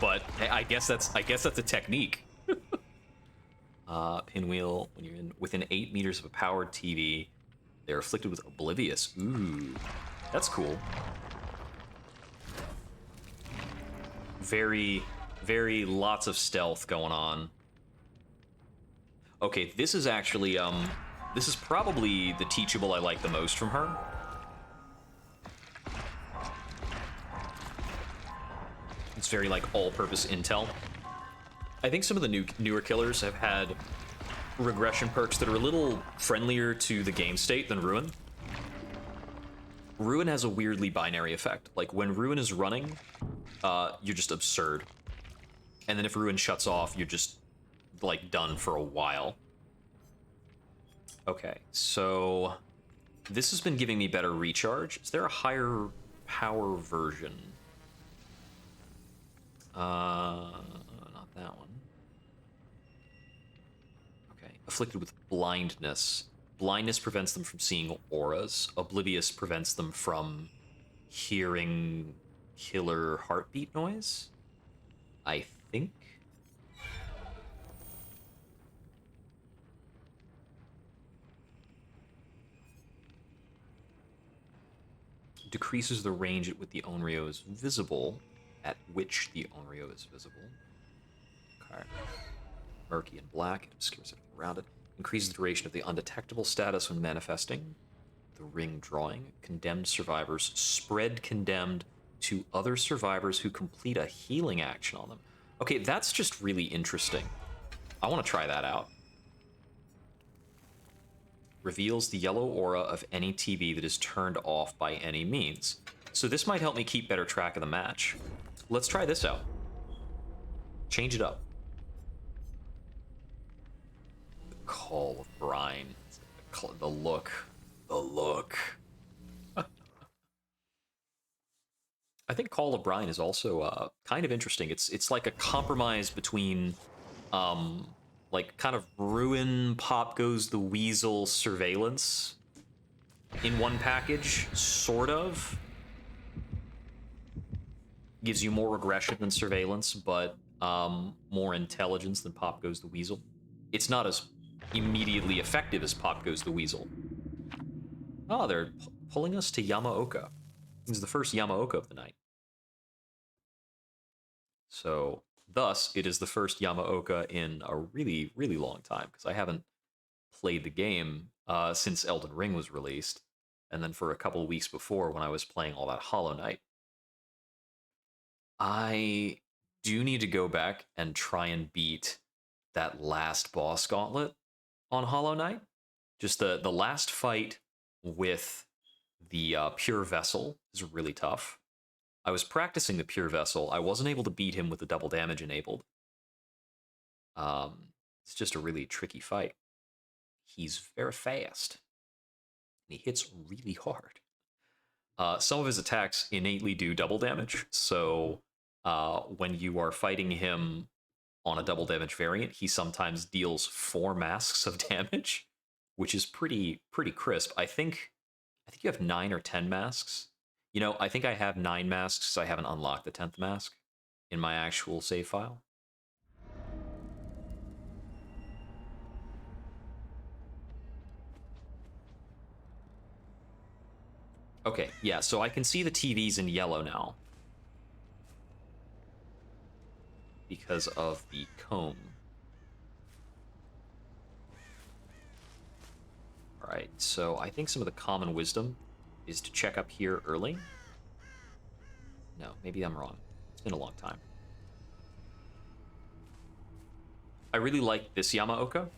But I guess that's a technique. Pinwheel, when you're within 8 meters of a powered TV, they're afflicted with Oblivious. Ooh, that's cool. Very, very lots of stealth going on. Okay, this is actually, this is probably the teachable I like the most from her. It's very, like, all-purpose intel. I think some of the newer killers have had regression perks that are a little friendlier to the game state than Ruin. Ruin has a weirdly binary effect. Like, when Ruin is running, you're just absurd. And then if Ruin shuts off, you're just, like, done for a while. Okay, so this has been giving me better recharge. Is there a higher power version? Not that one. Okay, afflicted with blindness. Blindness prevents them from seeing auras. Oblivious prevents them from hearing killer heartbeat noise, I think. Decreases the range at which the Onryo is visible. At which the Onryo is visible. Okay. Murky and black. It obscures everything around it. Increases the duration of the undetectable status when manifesting. the ring drawing. Condemned survivors spread condemned to other survivors who complete a healing action on them. Okay, that's just really interesting. I want to try that out. Reveals the yellow aura of any TV that is turned off by any means. So this might help me keep better track of the match. Let's try this out. Change it up. The Call of Brine. The look. The look. I think Call of Brine is also kind of interesting. It's like a compromise between like kind of Ruin, Pop Goes the Weasel surveillance in one package, sort of. Gives you more aggression than surveillance, but more intelligence than Pop Goes the Weasel. It's not as immediately effective as Pop Goes the Weasel. Oh, they're pulling us to Yamaoka. This is the first Yamaoka of the night. So, thus, it is the first Yamaoka in a really, really long time, because I haven't played the game since Elden Ring was released, and then for a couple of weeks before when I was playing all that Hollow Knight. I do need to go back and try and beat that last boss gauntlet on Hollow Knight. Just the last fight with the Pure Vessel is really tough. I was practicing the Pure Vessel. I wasn't able to beat him with the double damage enabled. It's just a really tricky fight. He's very fast. And he hits really hard. Some of his attacks innately do double damage, so when you are fighting him on a double damage variant, he sometimes deals 4 masks of damage, which is pretty crisp. I think you have 9 or 10 masks. You know, I think I have 9 masks, so I haven't unlocked the 10th mask in my actual save file. Okay, yeah, so I can see the TVs in yellow now. Because of the comb. Alright, so I think some of the common wisdom is to check up here early. No, maybe I'm wrong. It's been a long time. I really like this Yamaoka.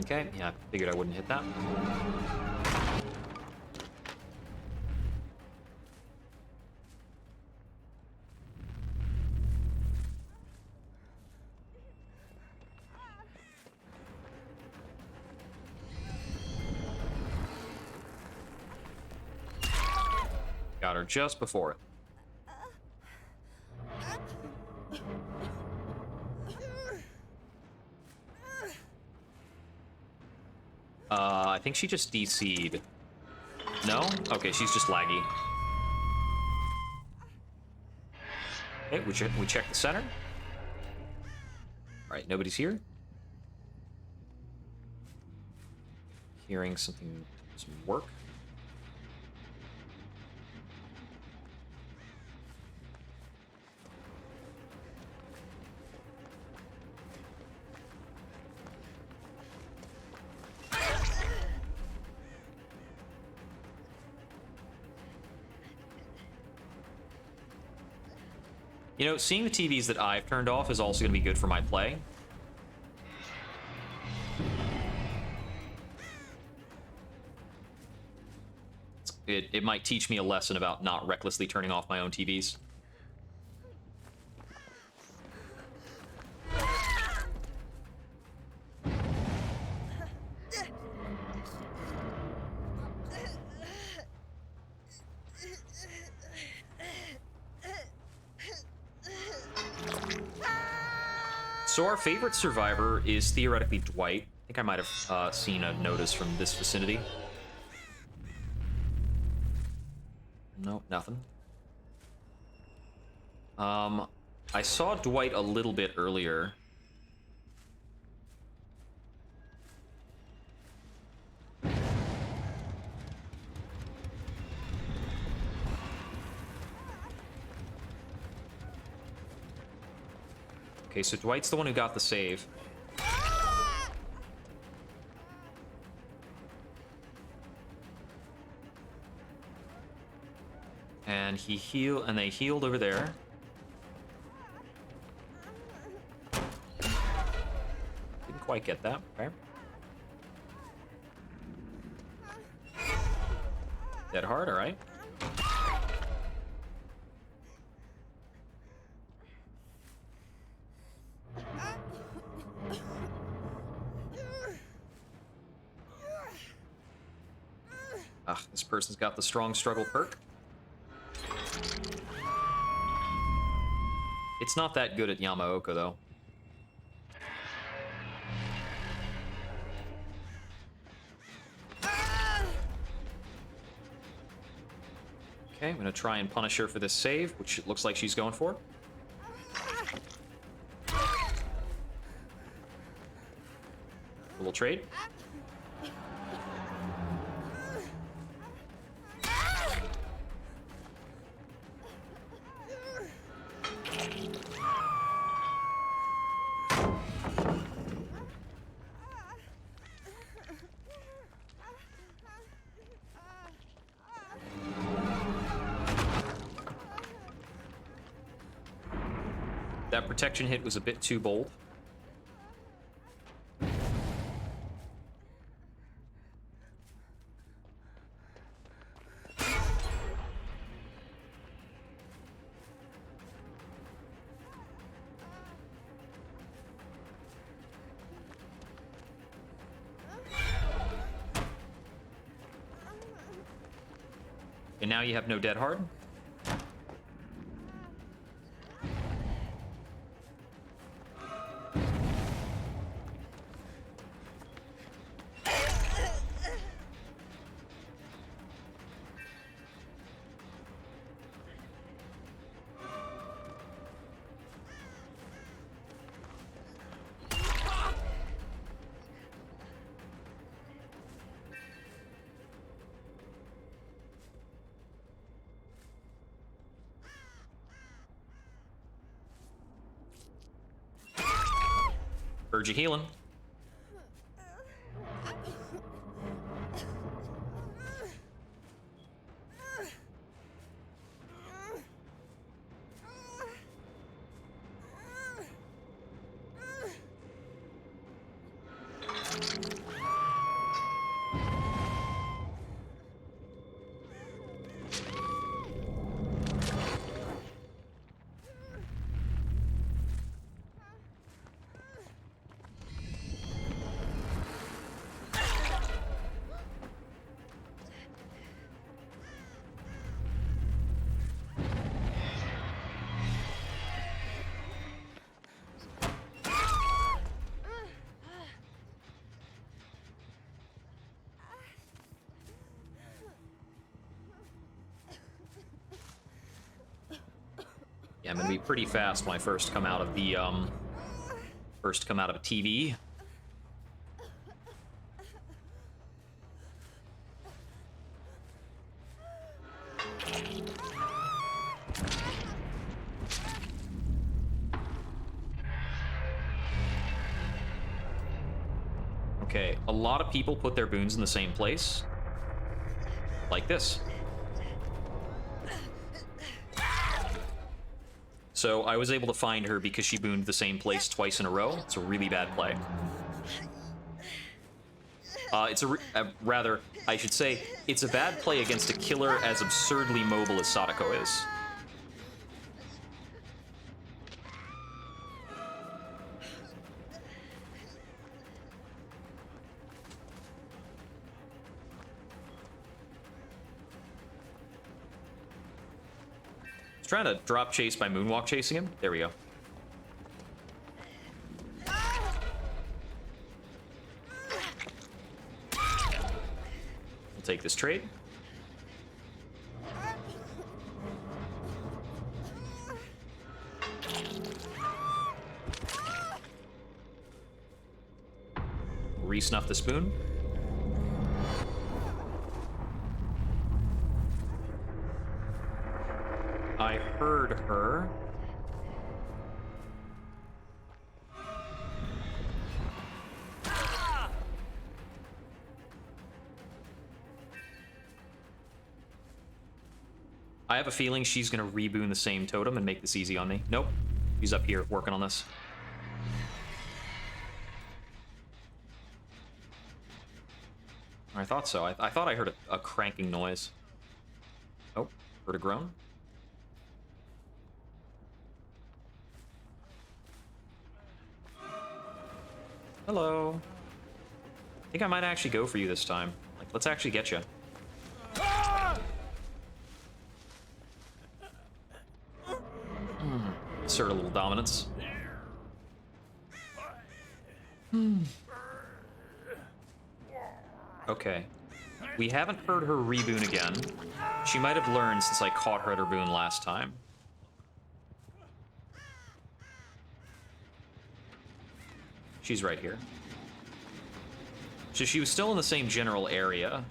Okay, yeah, I figured I wouldn't hit that. Got her just before it. I think she just DC'd. No? Okay, she's just laggy. Okay, we check the center. Alright, nobody's here. Hearing some work. You know, seeing the TVs that I've turned off is also going to be good for my play. It might teach me a lesson about not recklessly turning off my own TVs. So our favorite survivor is theoretically Dwight. I think I might have seen a notice from this vicinity. Nope, nothing. I saw Dwight a little bit earlier. Okay, so Dwight's the one who got the save. And they healed over there. Didn't quite get that. Okay. Dead hard, all right. Ah, this person's got the strong struggle perk. It's not that good at Yamaoka, though. Okay, I'm gonna try and punish her for this save, which it looks like she's going for. A little trade. That protection hit was a bit too bold. And now you have no dead hard. Urge of healing. Yeah, I'm gonna be pretty fast when I first come out of the TV. Okay, a lot of people put their boons in the same place. Like this. So I was able to find her because she booned the same place twice in a row. It's a really bad play. Rather, I should say, it's a bad play against a killer as absurdly mobile as Sadako is. Trying to drop chase by moonwalk chasing him. There we go. We'll take this trade. Re-snuff the spoon. I heard her. I have a feeling she's gonna reboon the same totem and make this easy on me. Nope. He's up here working on this. I thought so. I thought I heard a cranking noise. Oh, heard a groan. Hello. I think I might actually go for you this time. Like, let's actually get you. Assert a little dominance. Okay. We haven't heard her reboon again. She might have learned since I caught her at her boon last time. She's right here. So she was still in the same general area.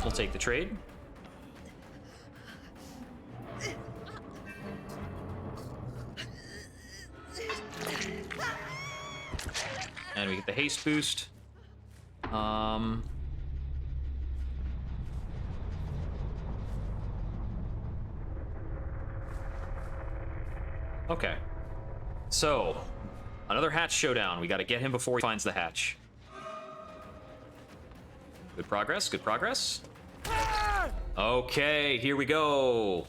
We'll take the trade. And we get the haste boost. Okay. So, another hatch showdown. We got to get him before he finds the hatch. Good progress, good progress. Okay, here we go.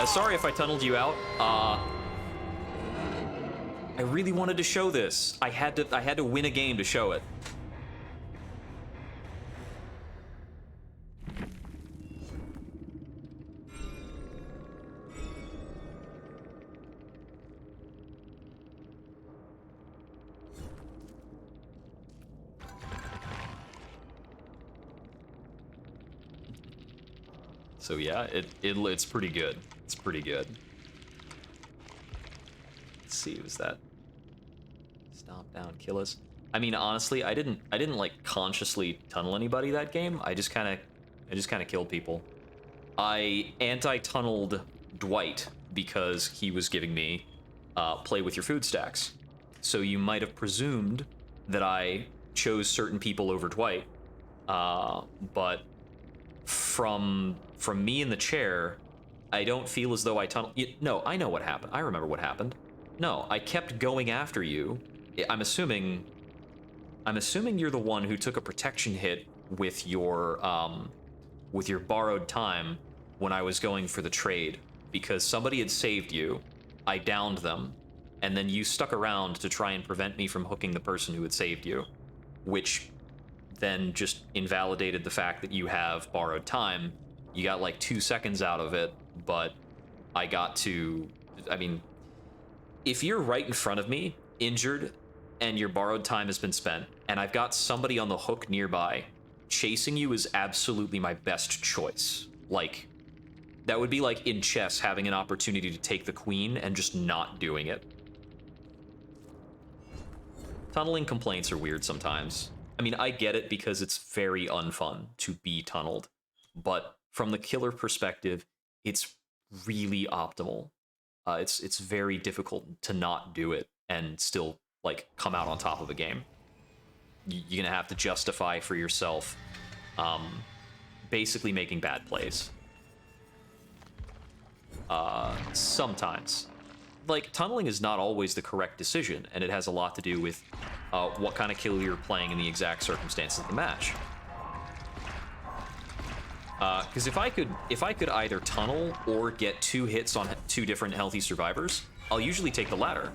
Sorry if I tunneled you out. I really wanted to show this. I had to win a game to show it. So yeah, it's pretty good. It's pretty good. Let's see, was that stomp down, kill us? I mean, honestly, I didn't like consciously tunnel anybody that game. I just kind of killed people. I anti-tunneled Dwight because he was giving me play with your food stacks. So you might have presumed that I chose certain people over Dwight, but from me in the chair, I don't feel as though I tunneled. No, I know what happened. I remember what happened. No, I kept going after you. I'm assuming you're the one who took a protection hit with your borrowed time when I was going for the trade, because somebody had saved you. I downed them, and then you stuck around to try and prevent me from hooking the person who had saved you, which then just invalidated the fact that you have borrowed time. You got like 2 seconds out of it, but I got to... I mean, if you're right in front of me, injured, and your borrowed time has been spent, and I've got somebody on the hook nearby, chasing you is absolutely my best choice. Like, that would be like in chess having an opportunity to take the queen and just not doing it. Tunneling complaints are weird sometimes. I mean, I get it because it's very unfun to be tunneled, but from the killer perspective, it's really optimal. It's very difficult to not do it and still like come out on top of a game. You're gonna have to justify for yourself, basically making bad plays. Sometimes. Like, tunneling is not always the correct decision, and it has a lot to do with what kind of kill you're playing in the exact circumstances of the match. Because if I could either tunnel or get 2 hits on 2 different healthy survivors, I'll usually take the latter.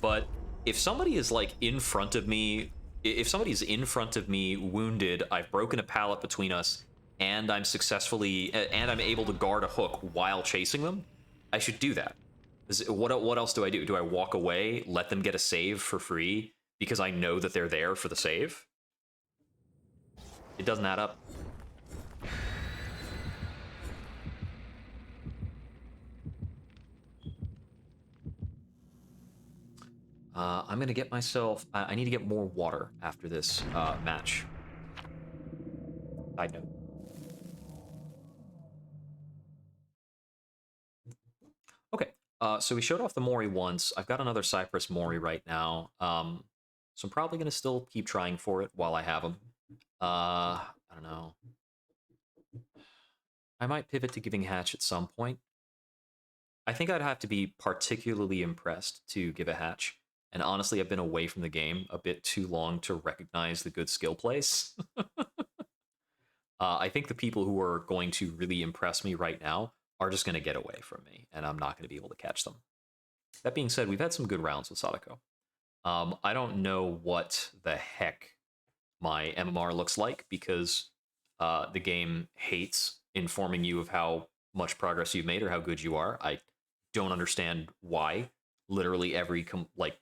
But if somebody is like in front of me, if somebody's in front of me wounded, I've broken a pallet between us, and I'm able to guard a hook while chasing them, I should do that. What else do I do? Do I walk away, let them get a save for free because I know that they're there for the save? It doesn't add up. I'm going to get myself... I need to get more water after this match. Side note. Okay, so we showed off the Mori once. I've got another Cypress Mori right now. So I'm probably going to still keep trying for it while I have them. I don't know. I might pivot to giving Hatch at some point. I think I'd have to be particularly impressed to give a Hatch. And honestly, I've been away from the game a bit too long to recognize the good skill plays. I think the people who are going to really impress me right now are just going to get away from me, and I'm not going to be able to catch them. That being said, we've had some good rounds with Sadako. I don't know what the heck my MMR looks like, because the game hates informing you of how much progress you've made or how good you are. I don't understand why. Literally every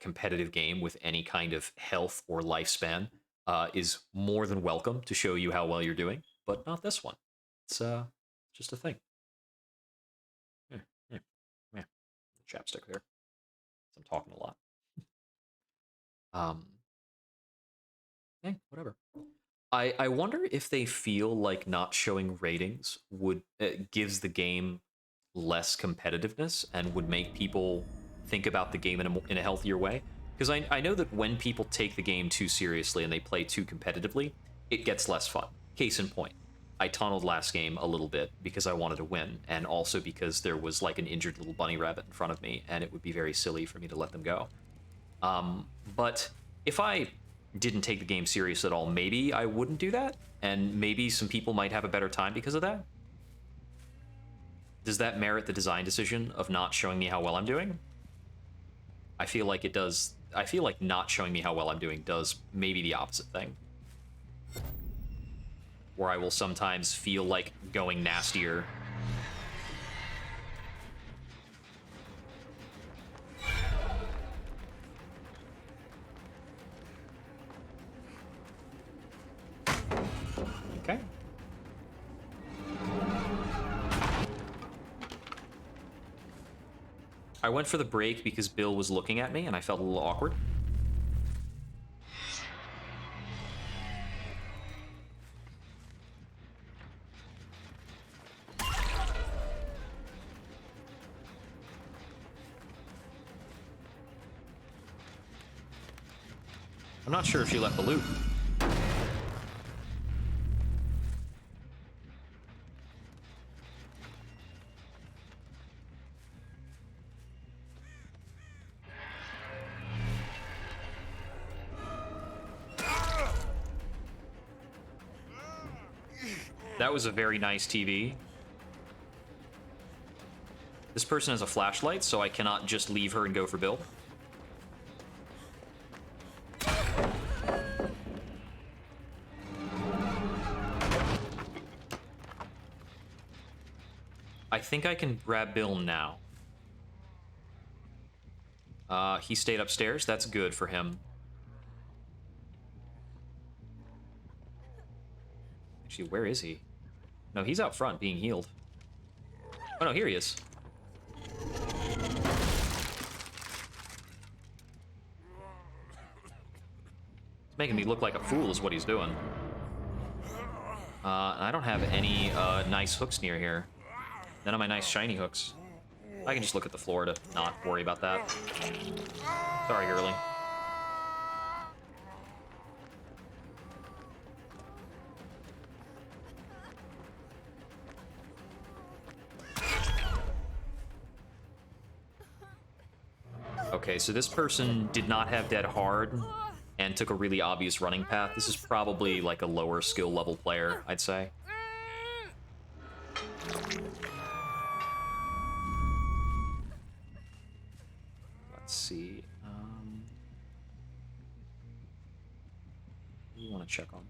competitive game with any kind of health or lifespan is more than welcome to show you how well you're doing, but not this one. It's just a thing. Yeah. Chapstick there. I'm talking a lot. Whatever. I wonder if they feel like not showing ratings would gives the game less competitiveness and would make people think about the game in a healthier way. Because I know that when people take the game too seriously and they play too competitively, it gets less fun. Case in point, I tunneled last game a little bit because I wanted to win, and also because there was like an injured little bunny rabbit in front of me, and it would be very silly for me to let them go. But if I didn't take the game serious at all, maybe I wouldn't do that, and maybe some people might have a better time because of that. Does that merit the design decision of not showing me how well I'm doing? I feel like it does. I feel like not showing me how well I'm doing does maybe the opposite thing. Where I will sometimes feel like going nastier. Okay. I went for the break because Bill was looking at me and I felt a little awkward. I'm not sure if she left the loop. That was a very nice TV. This person has a flashlight, so I cannot just leave her and go for Bill. I think I can grab Bill now. He stayed upstairs. That's good for him. Actually, where is he? No, he's out front being healed. Oh no, here he is. He's making me look like a fool is what he's doing. I don't have any nice hooks near here. None of my nice shiny hooks. I can just look at the floor to not worry about that. Sorry, girly. Okay, so this person did not have dead hard and took a really obvious running path. This is probably like a lower skill level player, I'd say. Let's see. What do you want to check on?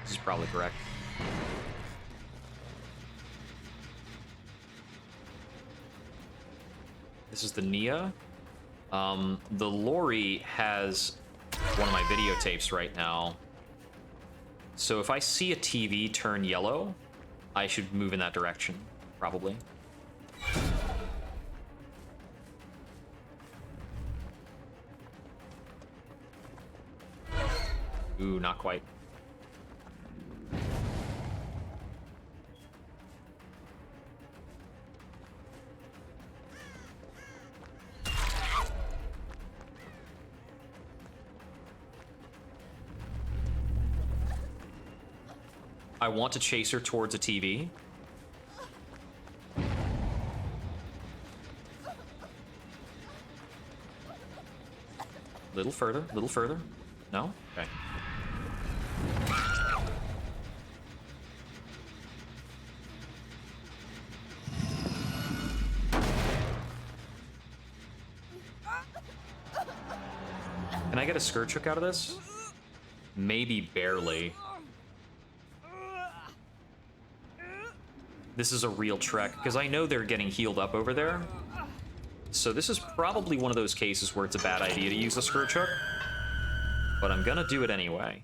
This is probably correct. This is the Nia. The Lori has one of my videotapes right now. So if I see a TV turn yellow, I should move in that direction, probably. Ooh, not quite. I want to chase her towards a TV. Little further, little further. No? Okay. Can I get a skirt trick out of this? Maybe barely. This is a real trek, because I know they're getting healed up over there. So this is probably one of those cases where it's a bad idea to use a skirt hook. But I'm gonna do it anyway.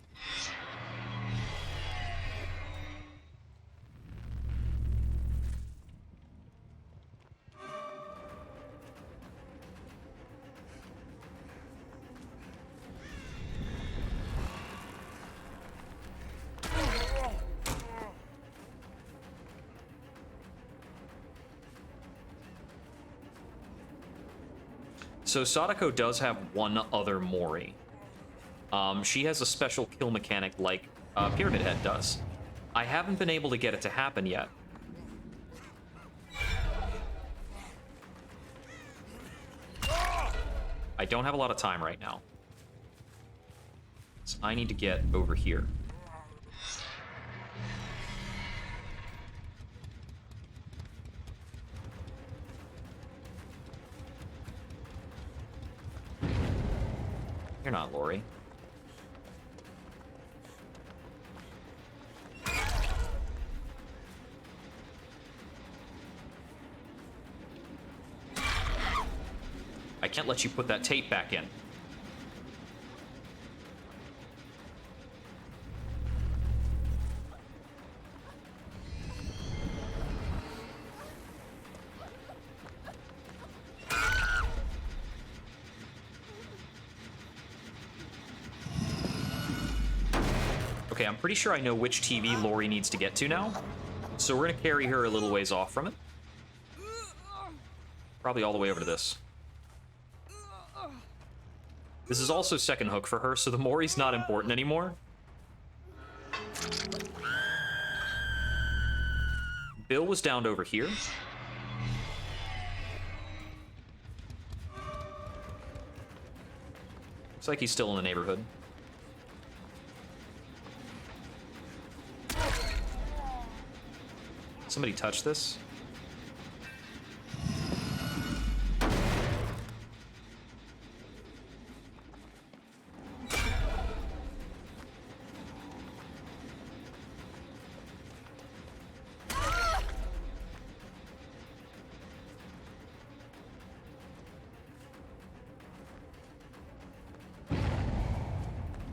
So Sadako does have one other Mori. She has a special kill mechanic like Pyramid Head does. I haven't been able to get it to happen yet. I don't have a lot of time right now. So I need to get over here. You're not Lori. I can't let you put that tape back in. Okay, I'm pretty sure I know which TV Lori needs to get to now. So we're gonna carry her a little ways off from it. Probably all the way over to this. This is also second hook for her, so the Mori's not important anymore. Bill was downed over here. Looks like he's still in the neighborhood. Somebody touch this?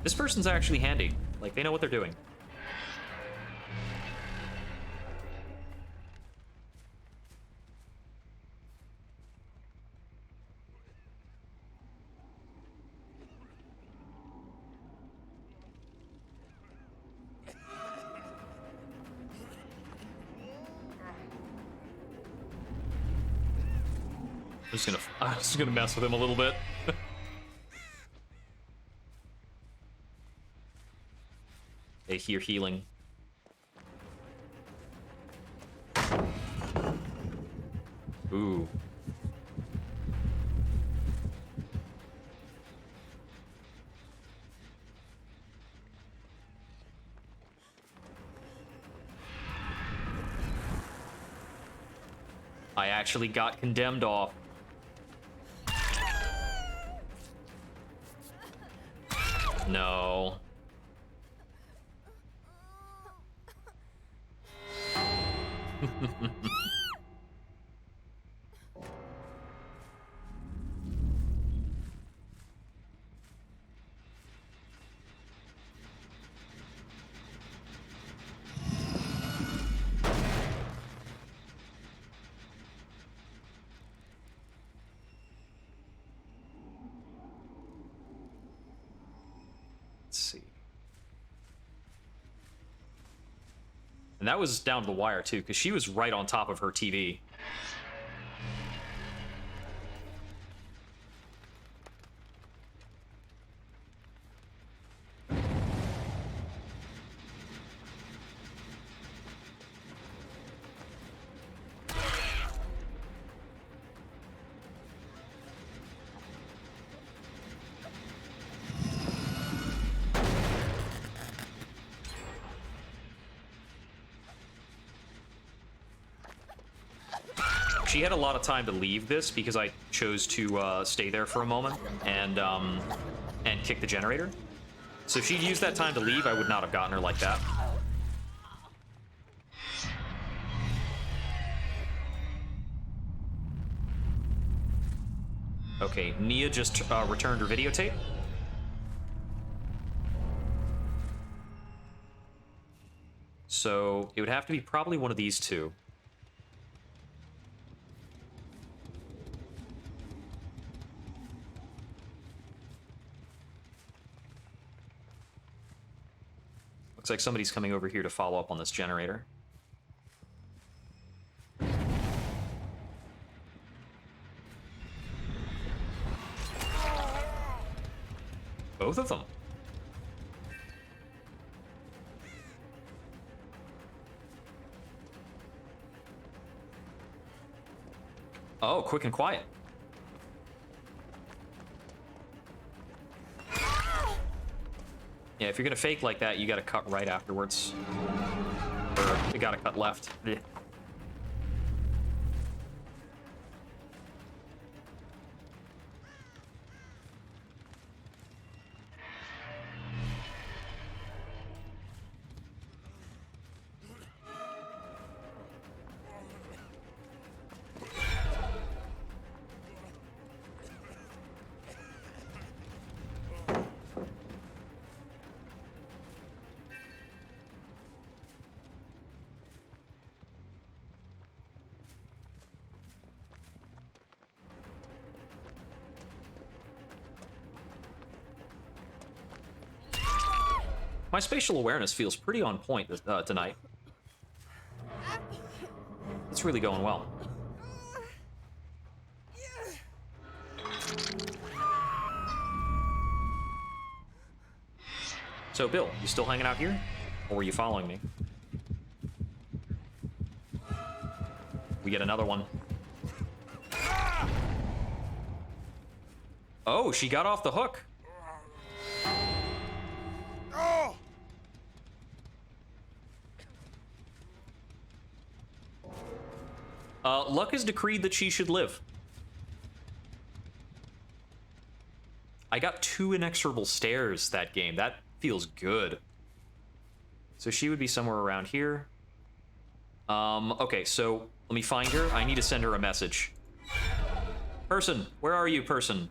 This person's actually handy. Like, they know what they're doing. I'm just gonna mess with him a little bit. They hear healing. Ooh. I actually got condemned off. No. Let's see. that was down to the wire, too, because she was right on top of her TV. She had a lot of time to leave this because I chose to stay there for a moment and kick the generator. So if she'd used that time to leave, I would not have gotten her like that. Okay, Nia just returned her videotape. So it would have to be probably one of these two. Looks like somebody's coming over here to follow up on this generator. Both of them. Oh, quick and quiet. Yeah, if you're gonna fake like that, you gotta cut right afterwards. Or you gotta cut left. Blech. My spatial awareness feels pretty on point tonight. It's really going well. So, Bill, you still hanging out here? Or were you following me? We get another one. Oh, she got off the hook. Luck has decreed that she should live. I got 2 inexorable stairs that game. That feels good. So she would be somewhere around here. Okay, so let me find her. I need to send her a message. Person, where are you, person?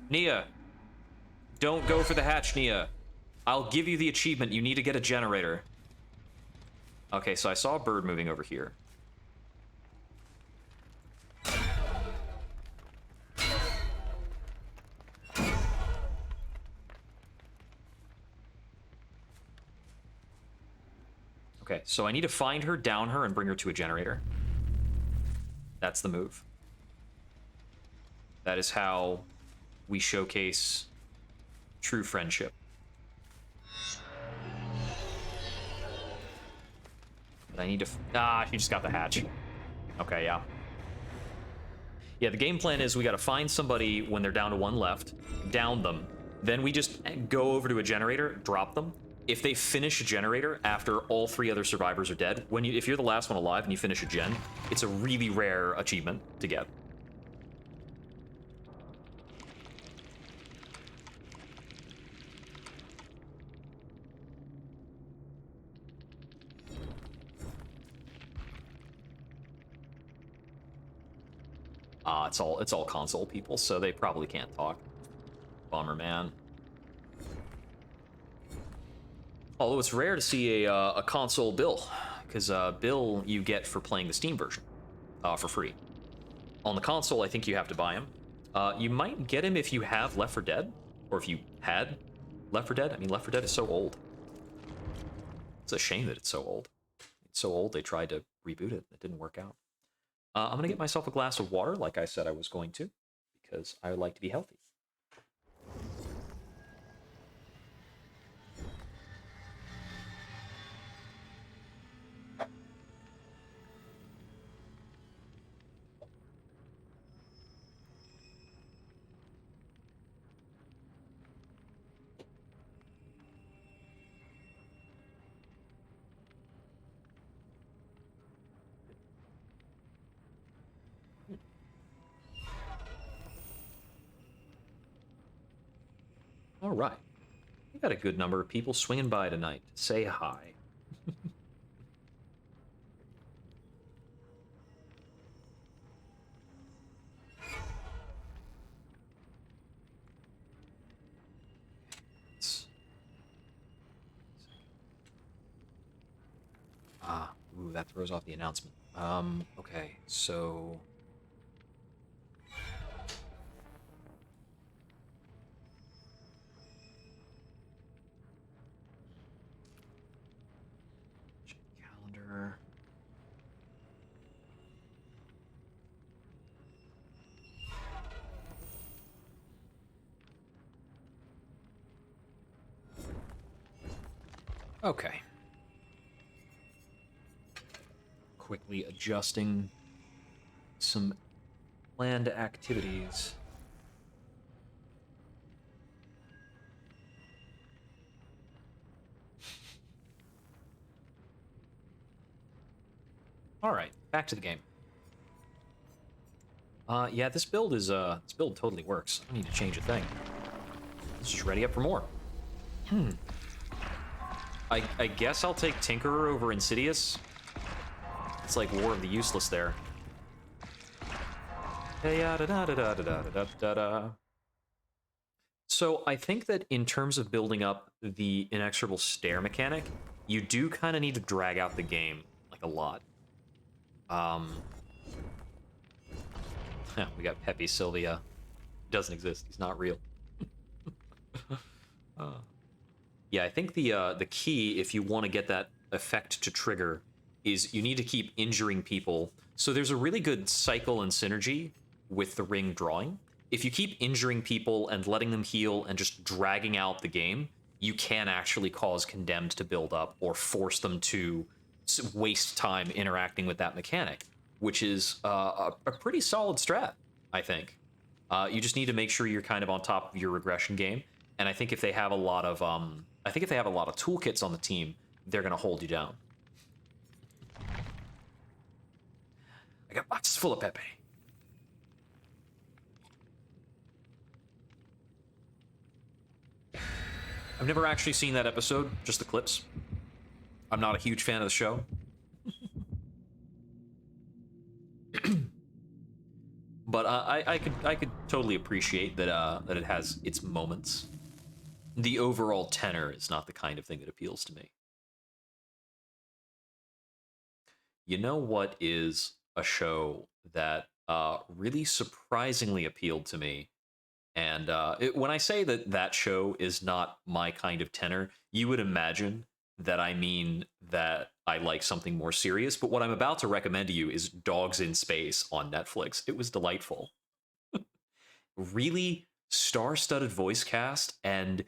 Nia. Don't go for the hatch, Nia. I'll give you the achievement. You need to get a generator. Okay, so I saw a bird moving over here. Okay, so I need to find her, down her, and bring her to a generator. That's the move. That is how we showcase true friendship. But I need to... she just got the hatch. Okay, yeah. Yeah, the game plan is we gotta find somebody when they're down to 1 left, down them, then we just go over to a generator, drop them. If they finish a generator after all 3 other survivors are dead, if you're the last one alive and you finish a gen, it's a really rare achievement to get. It's all console people, so they probably can't talk. Bummer, man. Although it's rare to see a console Bill, because Bill you get for playing the Steam version for free. On the console, I think you have to buy him. You might get him if you have Left 4 Dead, or if you had Left 4 Dead. I mean, Left 4 Dead is so old. It's a shame that it's so old. so old they tried to reboot it. It didn't work out. I'm gonna get myself a glass of water, like I said I was going to, because I would like to be healthy. All right. We got a good number of people swinging by tonight to say hi. Ooh, that throws off the announcement. Okay, so... check calendar. Okay. Quickly adjusting some planned activities. All right, back to the game. Yeah, this build totally works. I don't need to change a thing. It's just ready up for more. I guess I'll take Tinkerer over Insidious. It's like War of the Useless there. So I think that in terms of building up the inexorable stare mechanic, you do kind of need to drag out the game like a lot. We got Pepe Sylvia. Doesn't exist. He's not real. Yeah, I think the key, if you want to get that effect to trigger, is you need to keep injuring people. So there's a really good cycle and synergy with the ring drawing. If you keep injuring people and letting them heal and just dragging out the game, you can actually cause Condemned to build up or force them to waste time interacting with that mechanic, which is a pretty solid strat, I think. You just need to make sure you're kind of on top of your regression game, and I think if they have a lot of toolkits on the team, they're gonna hold you down. I got boxes full of Pepe. I've never actually seen that episode, just the clips. I'm not a huge fan of the show. But I could totally appreciate that that it has its moments. The overall tenor is not the kind of thing that appeals to me. You know what is a show that really surprisingly appealed to me? And when I say that that show is not my kind of tenor, you would imagine that I mean that I like something more serious. But what I'm about to recommend to you is Dogs in Space on Netflix. It was delightful. Really star-studded voice cast, and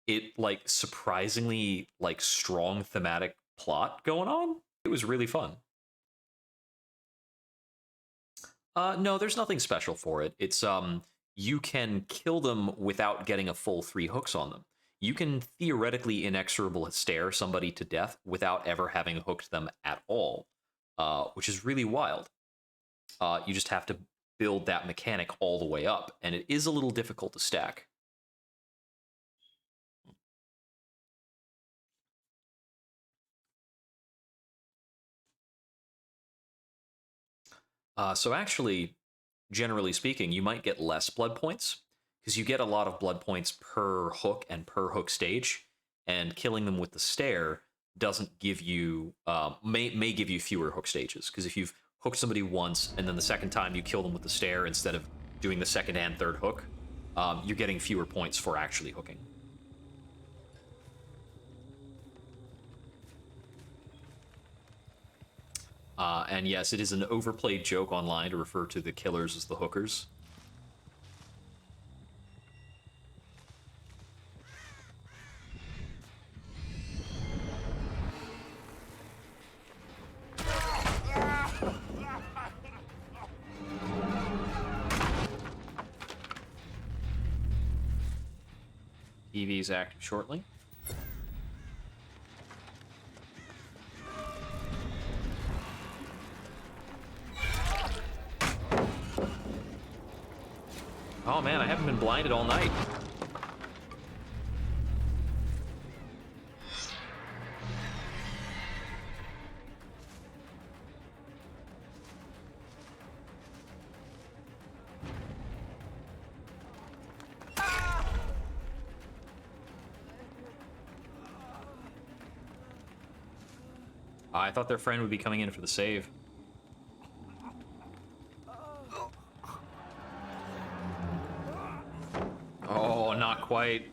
it like surprisingly like strong thematic plot going on. It was really fun. No, there's nothing special for it. It's you can kill them without getting a full 3 hooks on them. You can theoretically inexorable stare somebody to death without ever having hooked them at all, which is really wild. You just have to build that mechanic all the way up, and it is a little difficult to stack. So actually, generally speaking, you might get less blood points because you get a lot of blood points per hook and per hook stage, and killing them with the stare doesn't give you may give you fewer hook stages, because if you've hooked somebody once and then the second time you kill them with the stare instead of doing the second and third hook, you're getting fewer points for actually hooking. And yes, it is an overplayed joke online to refer to the killers as the hookers. EV is active shortly. Oh man, I haven't been blinded all night. I thought their friend would be coming in for the save. Oh, not quite.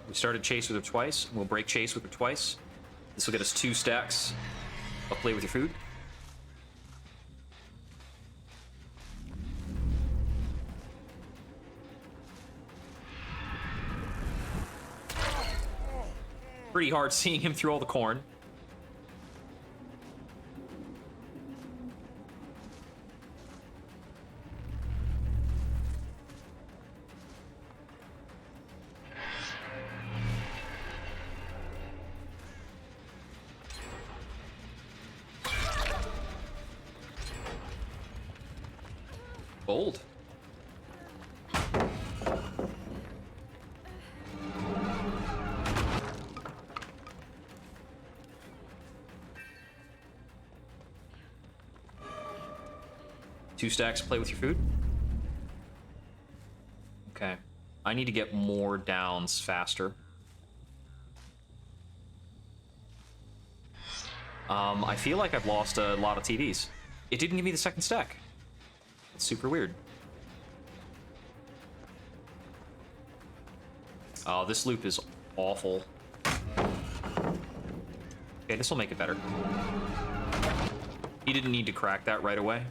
We started chase with her twice, and we'll break chase with her twice. This will get us 2 stacks of play with your food. Pretty hard seeing him through all the corn. Bold. Two stacks, play with your food. Okay. I need to get more downs faster. I feel like I've lost a lot of TVs. It didn't give me the second stack. It's super weird. Oh, this loop is awful. Okay, this will make it better. He didn't need to crack that right away.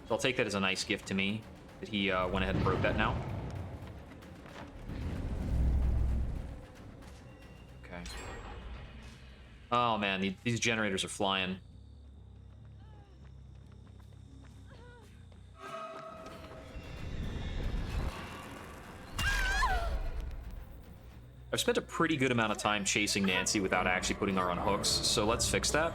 So I'll take that as a nice gift to me, that he went ahead and broke that now. Okay. Oh man, these generators are flying. I've spent a pretty good amount of time chasing Nancy without actually putting her on hooks, so let's fix that.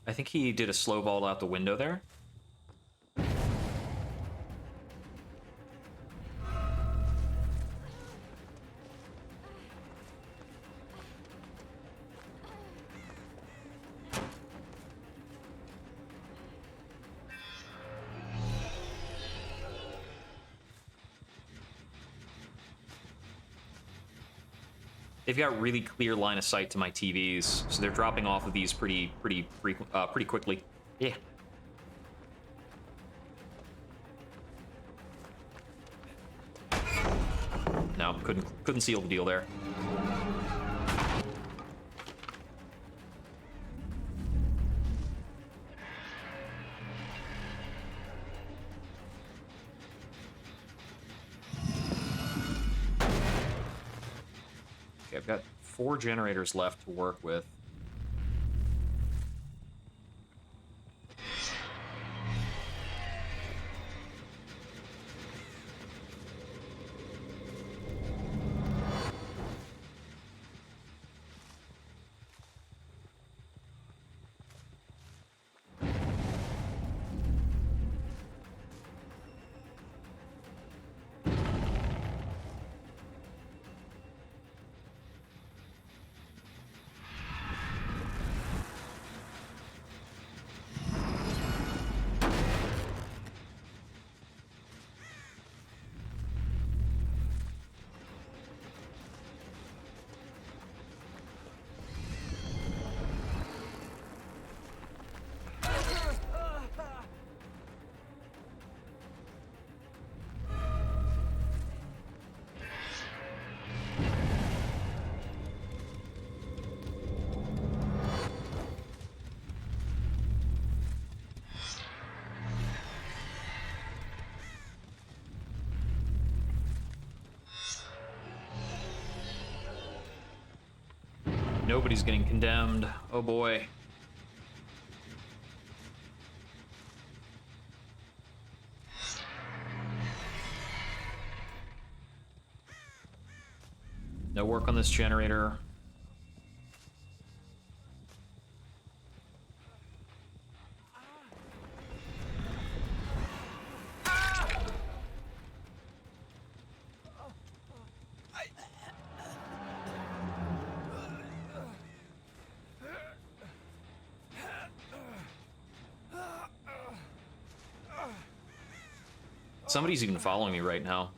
I think he did a slow ball out the window there. They've got really clear line of sight to my TVs, so they're dropping off of these pretty quickly. Yeah. No, couldn't seal the deal there. I've got 4 generators left to work with. Nobody's getting condemned. Oh boy. No work on this generator. Somebody's even following me right now.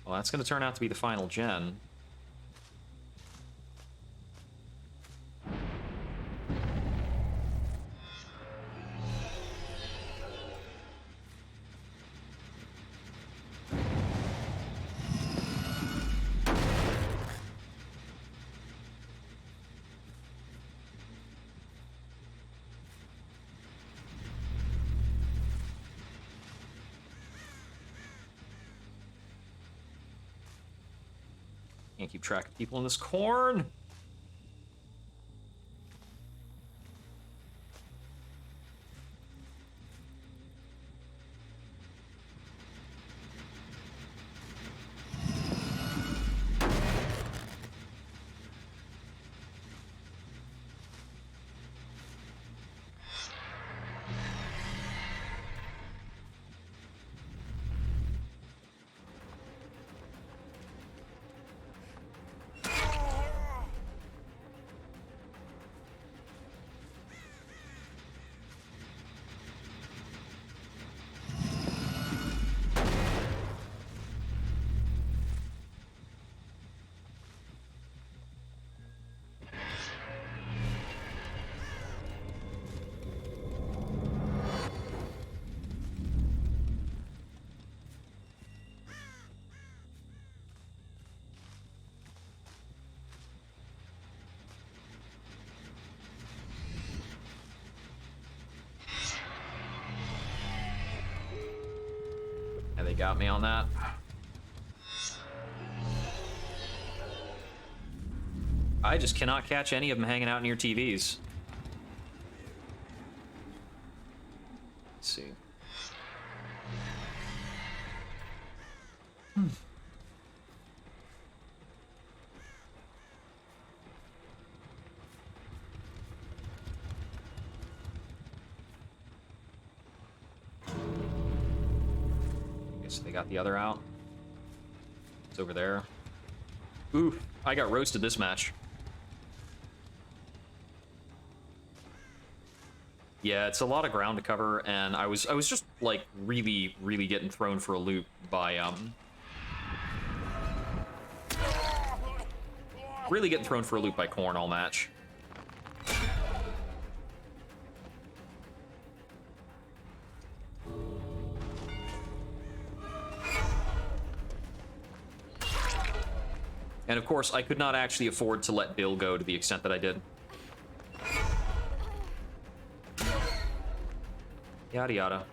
Well, that's going to turn out to be the final gen. Can't keep track of people in this corn. Yeah, they got me on that. I just cannot catch any of them hanging out near TVs. Let's see. Guess they got the other out. It's over there. Ooh, I got roasted this match. Yeah, it's a lot of ground to cover, and I was just like really getting thrown for a loop by really getting thrown for a loop by Korn all match. And of course, I could not actually afford to let Bill go to the extent that I did. Yada yada.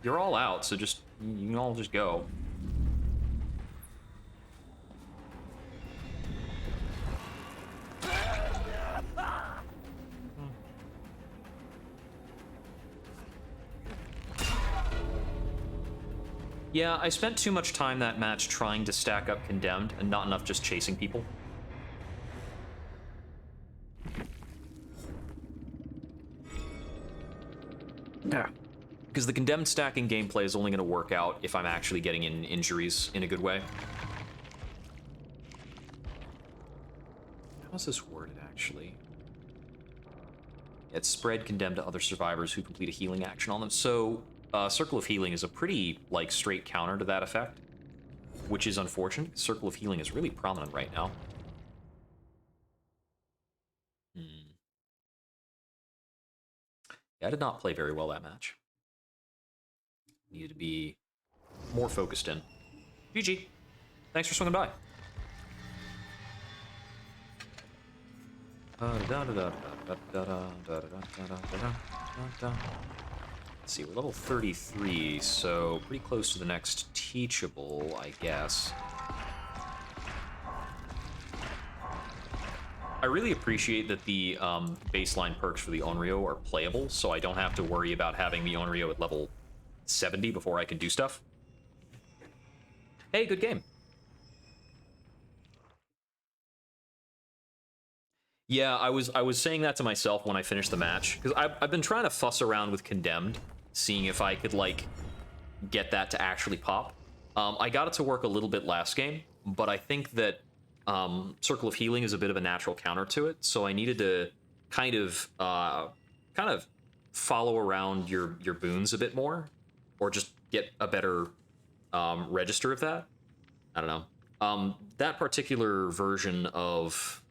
You're all out, so just, you can all just go. Yeah, I spent too much time that match trying to stack up Condemned and not enough just chasing people. Yeah. Because the Condemned stacking gameplay is only going to work out if I'm actually getting in injuries in a good way. How's this worded, actually? It's spread Condemned to other survivors who complete a healing action on them. So, Circle of Healing is a pretty, like, straight counter to that effect, which is unfortunate. Circle of Healing is really prominent right now. Yeah, I did not play very well that match. Needed to be more focused in. GG. Thanks for swinging by. Let's see, we're level 33, so pretty close to the next teachable, I guess. I really appreciate that the baseline perks for the Onryo are playable, so I don't have to worry about having the Onryo at level 70 before I can do stuff. Hey, good game. Yeah, I was saying that to myself when I finished the match, because I've been trying to fuss around with Condemned, seeing if I could, like, get that to actually pop. I got it to work a little bit last game, but I think that Circle of Healing is a bit of a natural counter to it, so I needed to kind of follow around your boons a bit more, or just get a better register of that. I don't know. That particular version of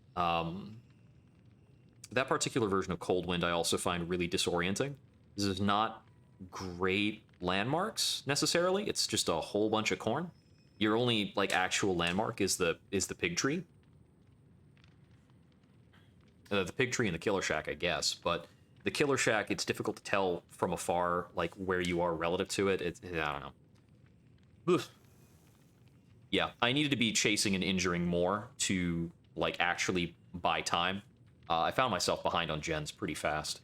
Coldwind I also find really disorienting. This is not great landmarks necessarily. It's just a whole bunch of corn. Your only, like, actual landmark is the pig tree. The pig tree and the killer shack, I guess, but the killer shack, it's difficult to tell from afar, like, where you are relative to it. I don't know. Ugh. Yeah, I needed to be chasing and injuring more to, like, actually buy time. I found myself behind on gens pretty fast.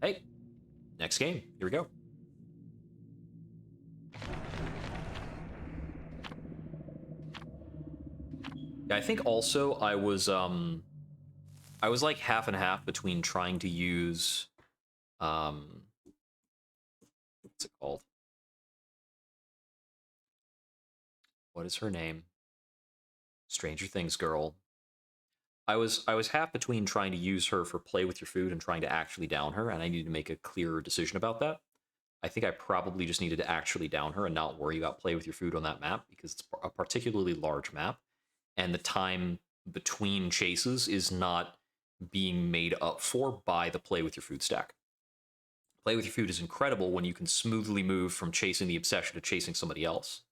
Hey, next game. Here we go. Yeah, I think also I was like half and half between trying to use what's it called? What is her name? Stranger Things girl. I was half between trying to use her for play with your food and trying to actually down her, and I needed to make a clearer decision about that. I think I probably just needed to actually down her and not worry about play with your food on that map, because it's a particularly large map, and the time between chases is not being made up for by the play with your food stack. Play with your food is incredible when you can smoothly move from chasing the obsession to chasing somebody else.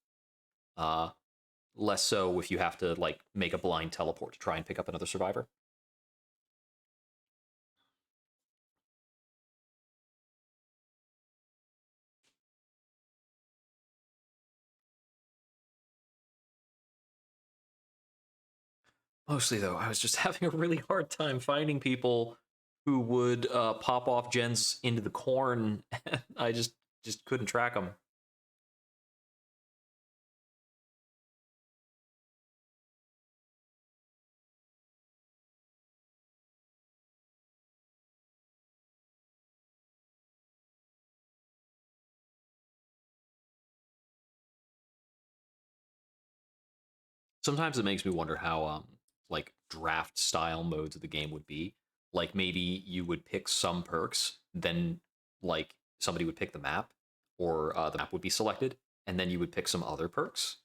Less so if you have to, like, make a blind teleport to try and pick up another survivor. Mostly, though, I was just having a really hard time finding people who would pop off gens into the corn, and I just couldn't track them. Sometimes it makes me wonder how like, draft style modes of the game would be. Like, maybe you would pick some perks, then, like, somebody would pick the map, or the map would be selected, and then you would pick some other perks,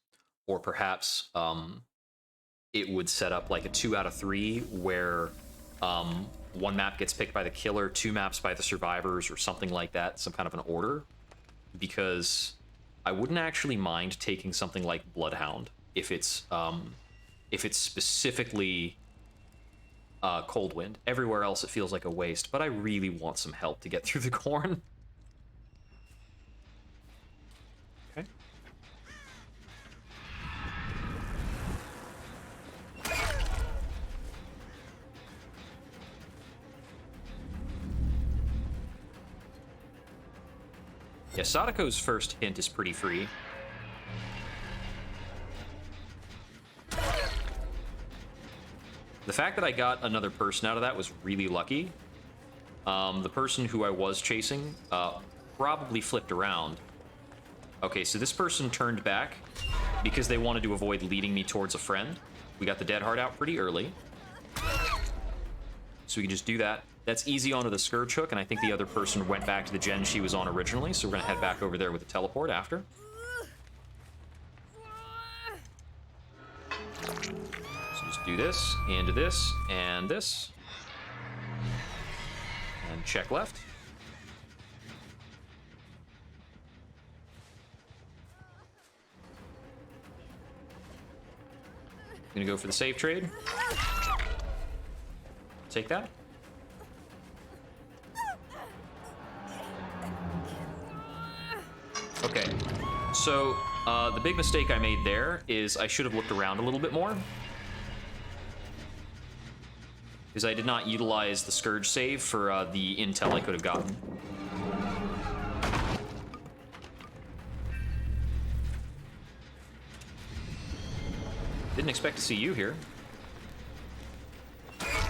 or perhaps it would set up like a 2 out of 3 where one map gets picked by the killer, 2 maps by the survivors, or something like that, some kind of an order. Because I wouldn't actually mind taking something like Bloodhound if it's specifically Cold Wind. Everywhere else it feels like a waste, but I really want some help to get through the corn. Okay. Yeah, Sadako's first hint is pretty free. The fact that I got another person out of that was really lucky. The person who I was chasing probably flipped around. Okay, so this person turned back because they wanted to avoid leading me towards a friend. We got the Dead Heart out pretty early. So we can just do that. That's easy onto the Scourge Hook, and I think the other person went back to the gen she was on originally, so we're going to head back over there with the teleport after. So just do this, and this, and this. And check left. Gonna go for the save trade. Take that. Okay, so the big mistake I made there is I should have looked around a little bit more. Because I did not utilize the Scourge save for the intel I could have gotten. Didn't expect to see you here.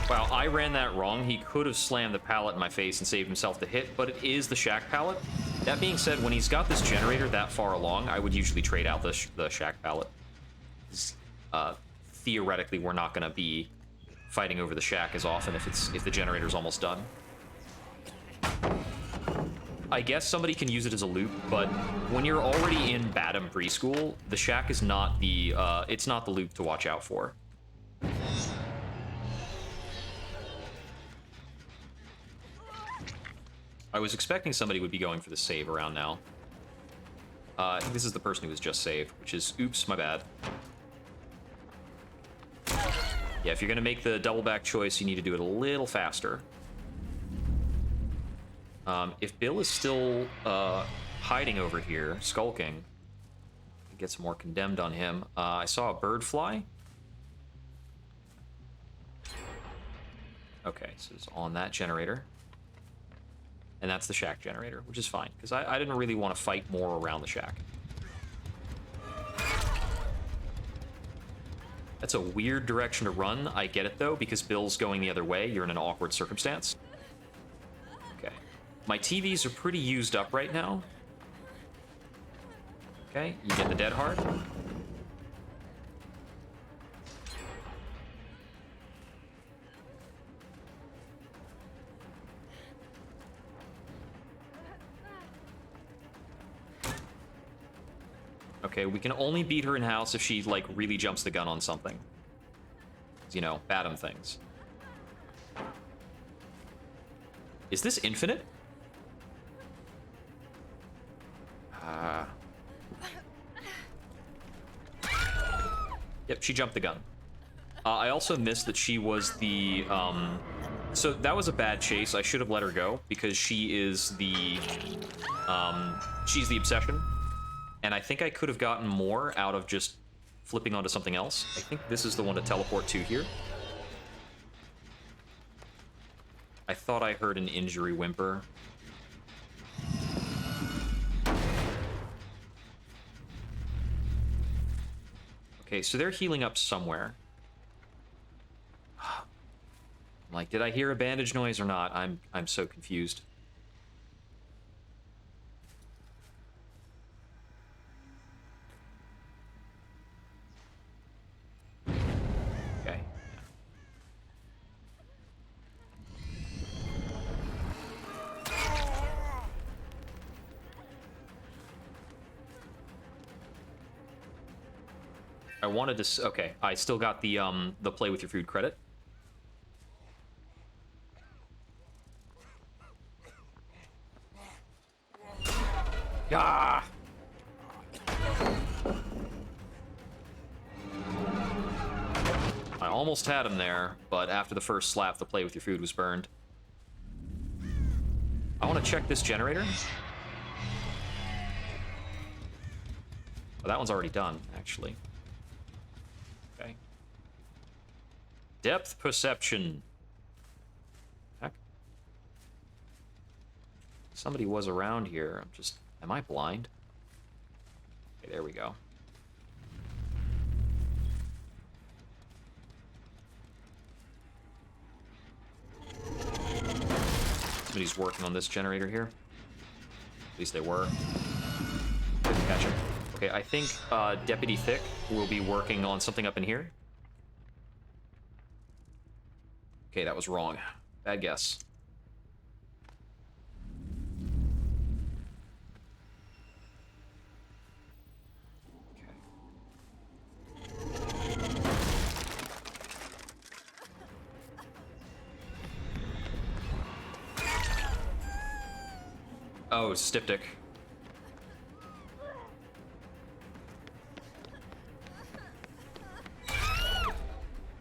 Wow, I ran that wrong. He could have slammed the pallet in my face and saved himself the hit, but it is the Shack pallet. That being said, when he's got this generator that far along, I would usually trade out the Shack pallet. Theoretically, we're not going to be fighting over the Shack as often if the generator's almost done. I guess somebody can use it as a loop, but when you're already in Badham Preschool, the Shack is not the it's not the loop to watch out for. I was expecting somebody would be going for the save around now. I think this is the person who was just saved, which is, oops, my bad. Yeah, if you're gonna make the double back choice, you need to do it a little faster. If Bill is still hiding over here, skulking, get some more condemned on him. I saw a bird fly. Okay, so it's on that generator. And that's the Shack generator, which is fine, because I didn't really want to fight more around the Shack. That's a weird direction to run. I get it, though, because Bill's going the other way. You're in an awkward circumstance. Okay. My TVs are pretty used up right now. Okay, you get the Dead Heart. Okay, we can only beat her in house if she, like, really jumps the gun on something. You know, Badham things. Is this infinite? Yep, she jumped the gun. I also missed that she was the, so that was a bad chase. I should have let her go, because she is the, she's the obsession. And I think I could have gotten more out of just flipping onto something else. I think this is the one to teleport to here. I thought I heard an injury whimper. Okay, so they're healing up somewhere. I'm like, did I hear a bandage noise or not? I'm so confused. I wanted to. Okay, I still got the play with your food credit. Ah! I almost had him there, but after the first slap, the play with your food was burned. I want to check this generator. Oh, that one's already done, actually. Okay. Depth perception. Heck. Somebody was around here. I'm just... Am I blind? Okay, there we go. Somebody's working on this generator here. At least they were. Didn't catch him. Okay, I think Deputy Thick will be working on something up in here. Okay, that was wrong. Bad guess. Oh, Styptic.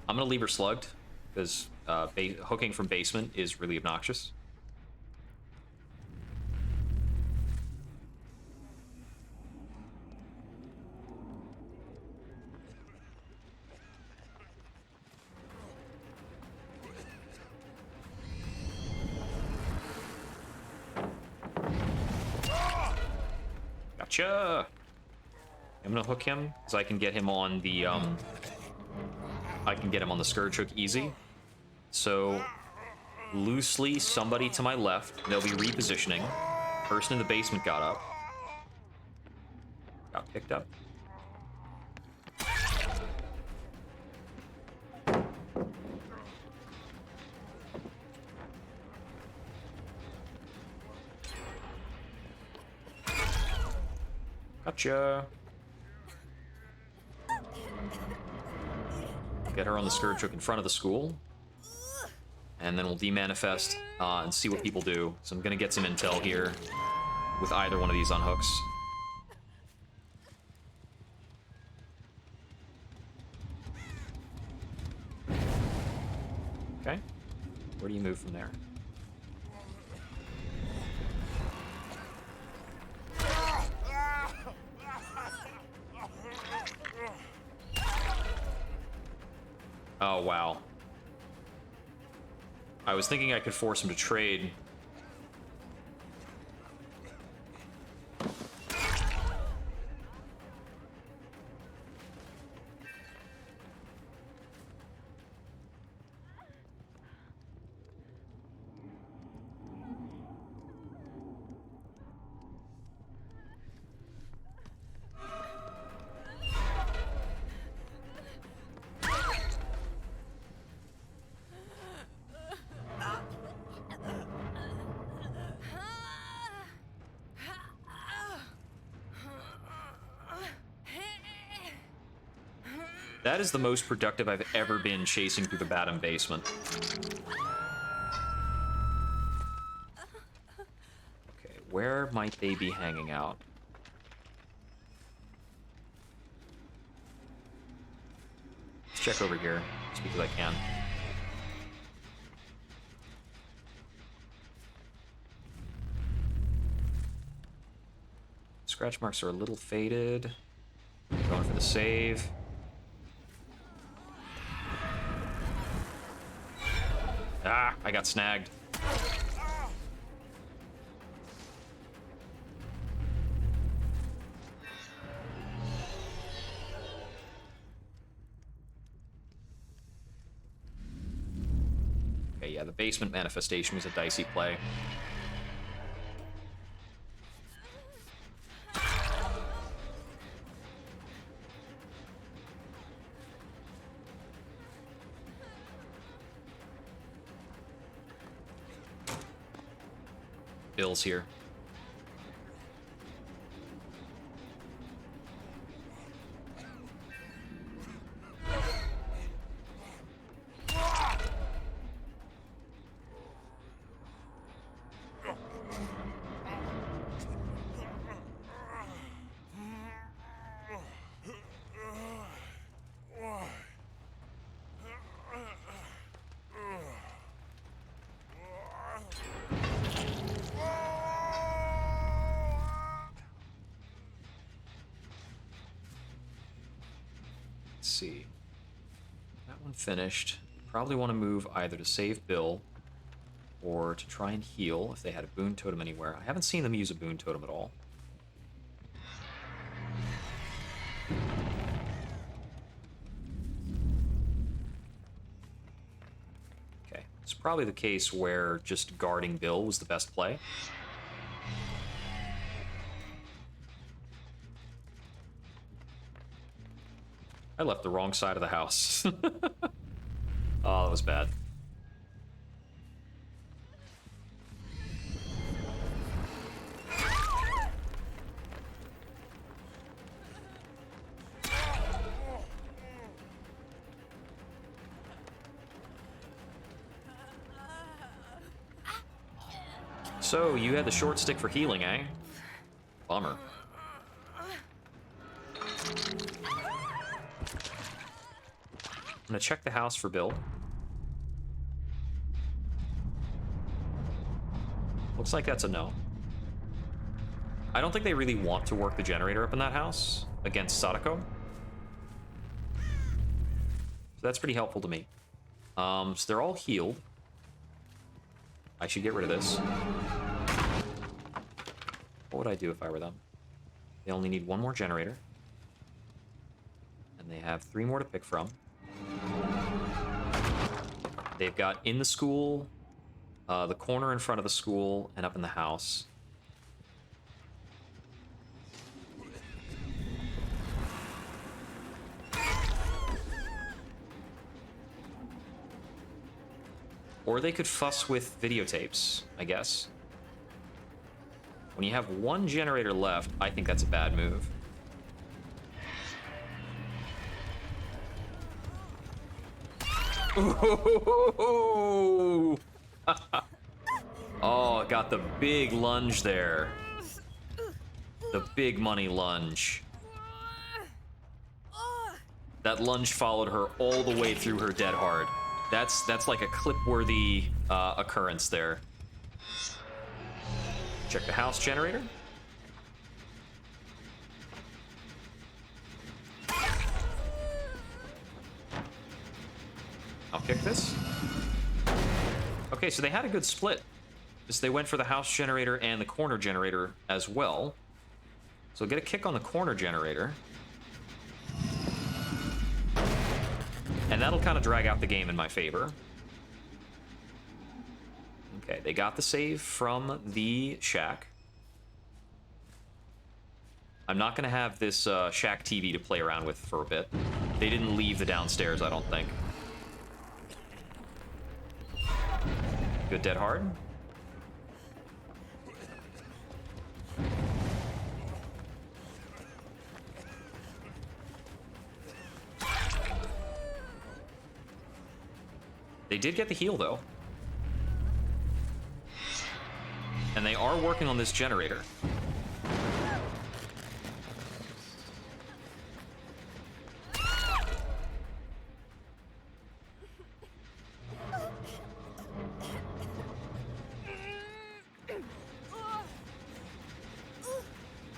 I'm gonna leave her slugged, because hooking from basement is really obnoxious. Gotcha! I'm gonna hook him, because I can get him on the, I can get him on the Scourge Hook easy. So, loosely, somebody to my left. They'll be repositioning. Person in the basement got up. Got picked up. Gotcha. Get her on the Scourge Hook in front of the school. And then we'll demanifest and see what people do. So I'm gonna get some intel here with either one of these on hooks. Okay. Where do you move from there? Oh, wow. I was thinking I could force him to trade. That is the most productive I've ever been chasing through the Batum basement. Okay, where might they be hanging out? Let's check over here, just because I can. Scratch marks are a little faded. Going for the save. Ah, I got snagged. Okay, yeah, the basement manifestation was a dicey play. Bill's here. Let's see. That one finished. Probably want to move either to save Bill or to try and heal if they had a boon totem anywhere. I haven't seen them use a boon totem at all. Okay, it's probably the case where just guarding Bill was the best play. I left the wrong side of the house. Oh, that was bad. So, you had the short stick for healing, eh? Bummer. I'm gonna check the house for Bill. Looks like that's a no. I don't think they really want to work the generator up in that house against Sadako. So that's pretty helpful to me. So they're all healed. I should get rid of this. What would I do if I were them? They only need one more generator. And they have 3 more to pick from. They've got in the school, the corner in front of the school, and up in the house. Or they could fuss with videotapes, I guess. When you have 1 generator left, I think that's a bad move. Ooh. Oh, got the big lunge there. The big money lunge. That lunge followed her all the way through her dead hard. That's like a clip-worthy occurrence there. Check the house generator. I'll kick this. Okay, so they had a good split. Just they went for the house generator and the corner generator as well. So get a kick on the corner generator. And that'll kind of drag out the game in my favor. Okay, they got the save from the shack. I'm not going to have this shack TV to play around with for a bit. They didn't leave the downstairs, I don't think. Good dead hard. They did get the heal, though. And they are working on this generator.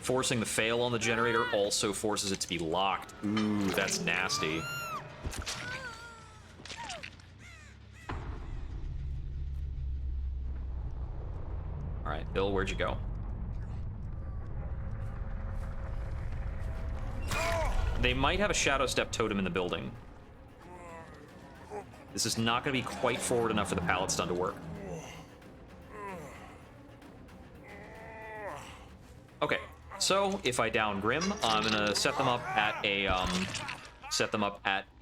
Forcing the fail on the generator also forces it to be locked. Ooh, that's nasty. Alright, Bill, where'd you go? They might have a Shadow Step totem in the building. This is not going to be quite forward enough for the pallet stun to work. Okay, so if I down Grim, I'm gonna set them up at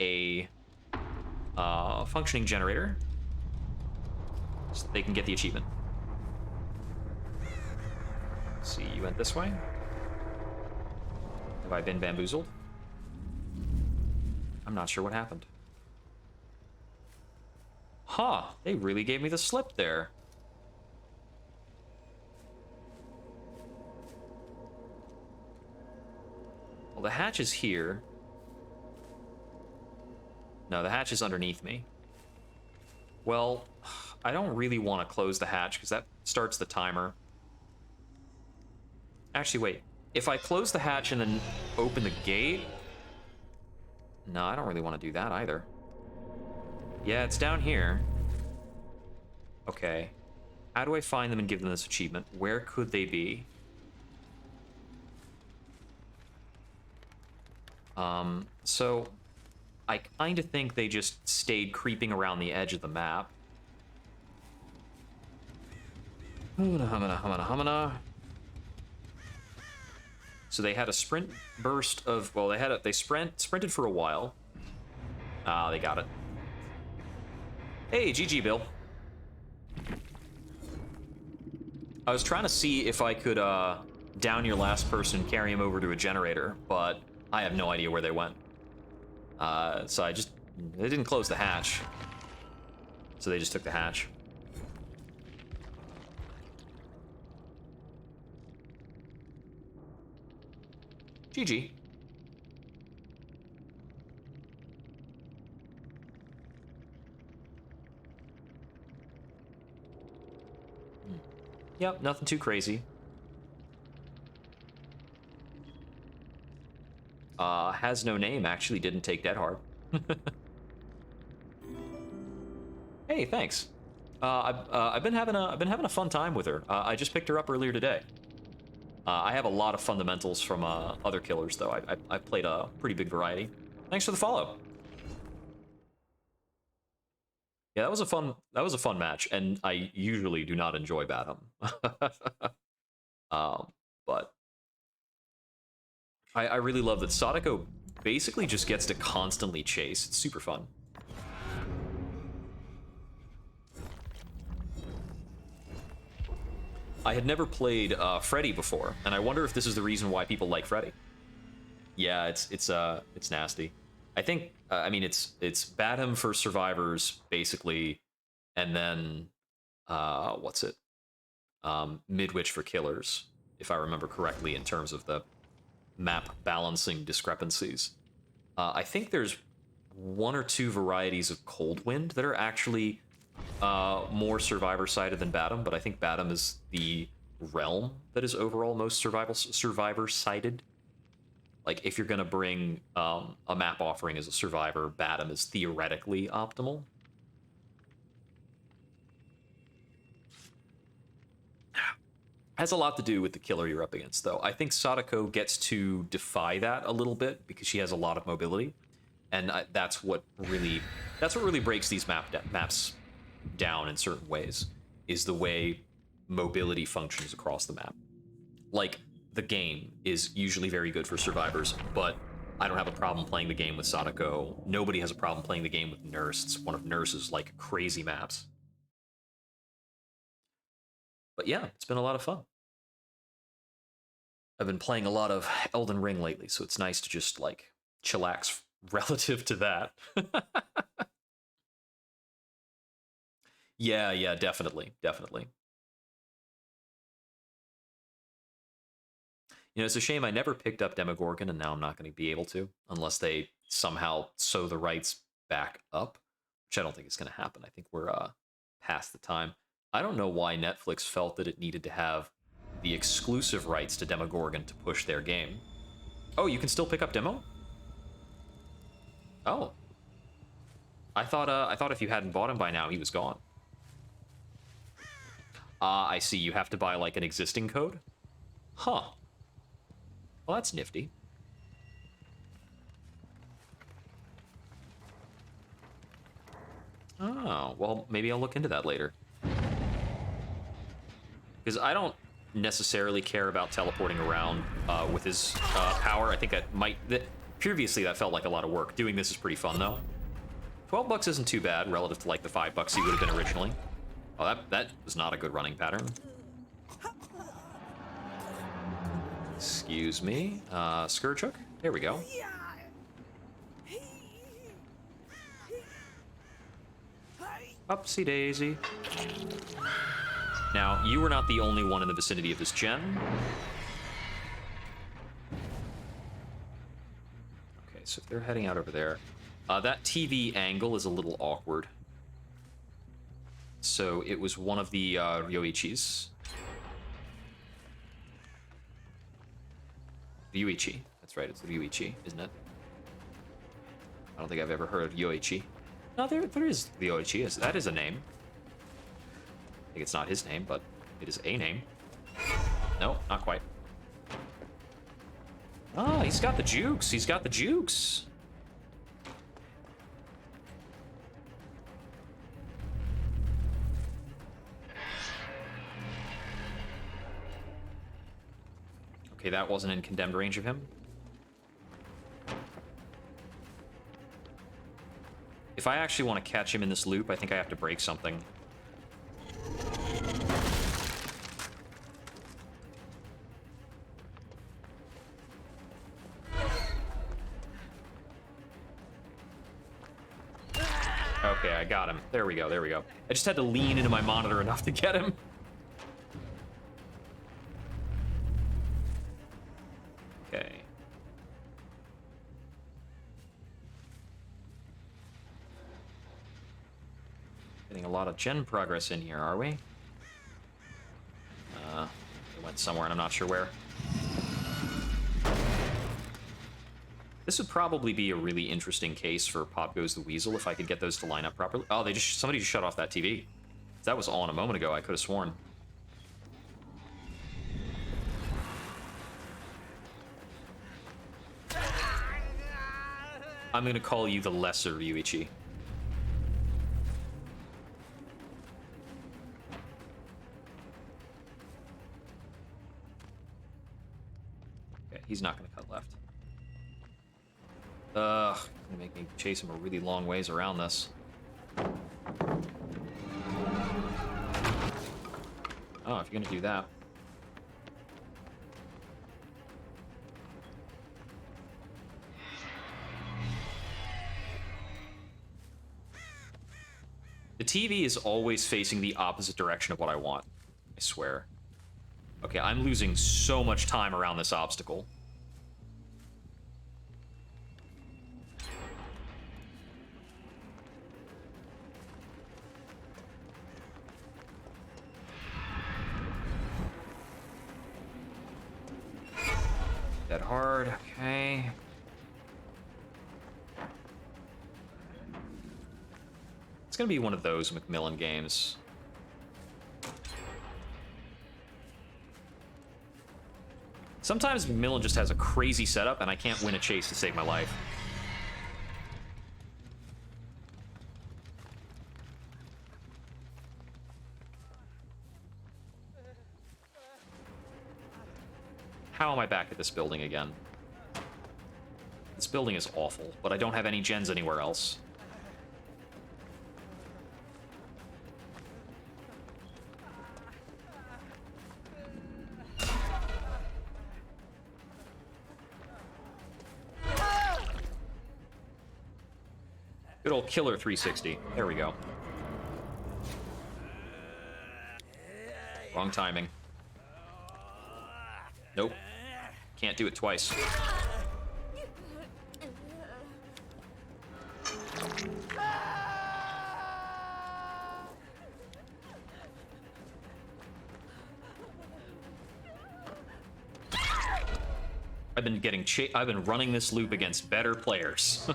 a functioning generator, so they can get the achievement. Let's see, you went this way. Have I been bamboozled? I'm not sure what happened. Huh, they really gave me the slip there. Well, the hatch is here. No, the hatch is underneath me. Well, I don't really want to close the hatch because that starts the timer. Actually, wait. If I close the hatch and then open the gate... No, I don't really want to do that either. Yeah, it's down here. Okay. How do I find them and give them this achievement? Where could they be? So I kind of think they just stayed creeping around the edge of the map. Humana. So they had a sprint burst of, well, they sprinted for a while. Ah, they got it. Hey, GG, Bill. I was trying to see if I could down your last person, carry him over to a generator, but I have no idea where they went. So they didn't close the hatch. So they just took the hatch. GG. Yep, nothing too crazy. Has no name actually didn't take dead hard. Hey, thanks. I've been having a fun time with her. I just picked her up earlier today. I have a lot of fundamentals from other killers though. I played a pretty big variety. Thanks for the follow. Yeah, that was a fun match, and I usually do not enjoy Batum. But I really love that Sadako basically just gets to constantly chase. It's super fun. I had never played Freddy before, and I wonder if this is the reason why people like Freddy. Yeah, it's nasty. I think I mean it's Batum for survivors basically, and then what's it? Midwich for killers, if I remember correctly in terms of the map balancing discrepancies. I think there's one or two varieties of Cold Wind that are actually more survivor-sided than Batum, but I think Batum is the realm that is overall most survivor-sided. Like, if you're going to bring a map offering as a survivor, Batum is theoretically optimal. Has a lot to do with the killer you're up against, though. I think Sadako gets to defy that a little bit because she has a lot of mobility, and that's what really breaks these maps down in certain ways, is the way mobility functions across the map. Like, the game is usually very good for survivors, but I don't have a problem playing the game with Sadako. Nobody has a problem playing the game with Nurse. It's one of Nurse's, like, crazy maps. But yeah, it's been a lot of fun. I've been playing a lot of Elden Ring lately, so it's nice to just, like, chillax relative to that. Yeah, definitely. You know, it's a shame I never picked up Demogorgon, and now I'm not going to be able to, unless they somehow sew the rights back up, which I don't think is going to happen. I think we're past the time. I don't know why Netflix felt that it needed to have the exclusive rights to Demogorgon to push their game. Oh, you can still pick up Demo? Oh. I thought if you hadn't bought him by now, he was gone. I see. You have to buy, like, an existing code? Huh. Well, that's nifty. Oh, well, maybe I'll look into that later. Because I don't necessarily care about teleporting around with his power. I think previously that felt like a lot of work. Doing this is pretty fun, though. $12 isn't too bad relative to, like, the $5 he would have been originally. Oh, that was not a good running pattern. Excuse me. Scourge Hook? There we go. Upsy daisy. Now, you were not the only one in the vicinity of this gen. Okay, so if they're heading out over there. That TV angle is a little awkward. So it was one of the Ryoichis. Ryuichi. That's right, it's Ryuichi, isn't it? I don't think I've ever heard of Yoichi. No, there is Yoichi. That is a name. I think it's not his name, but it is a name. No, not quite. Oh, he's got the jukes. He's got the jukes. Okay, that wasn't in condemned range of him. If I actually want to catch him in this loop, I think I have to break something. Okay, I got him. There we go, there we go. I just had to lean into my monitor enough to get him. Okay. Getting a lot of gen progress in here, are we? It went somewhere and I'm not sure where. This would probably be a really interesting case for Pop Goes the Weasel if I could get those to line up properly. Oh, somebody just shut off that TV. That was on a moment ago, I could have sworn. I'm gonna call you the lesser Yuichi. Okay, he's not gonna cut left. Ugh, gonna make me chase him a really long ways around this. Oh, if you're gonna do that. The TV is always facing the opposite direction of what I want. I swear. Okay, I'm losing so much time around this obstacle. That hard, okay. It's gonna be one of those Macmillan games. Sometimes Macmillan just has a crazy setup and I can't win a chase to save my life. How am I back at this building again? This building is awful, but I don't have any gens anywhere else. Good old killer 360. There we go. Wrong timing. Nope. Can't do it twice. I've been running this loop against better players.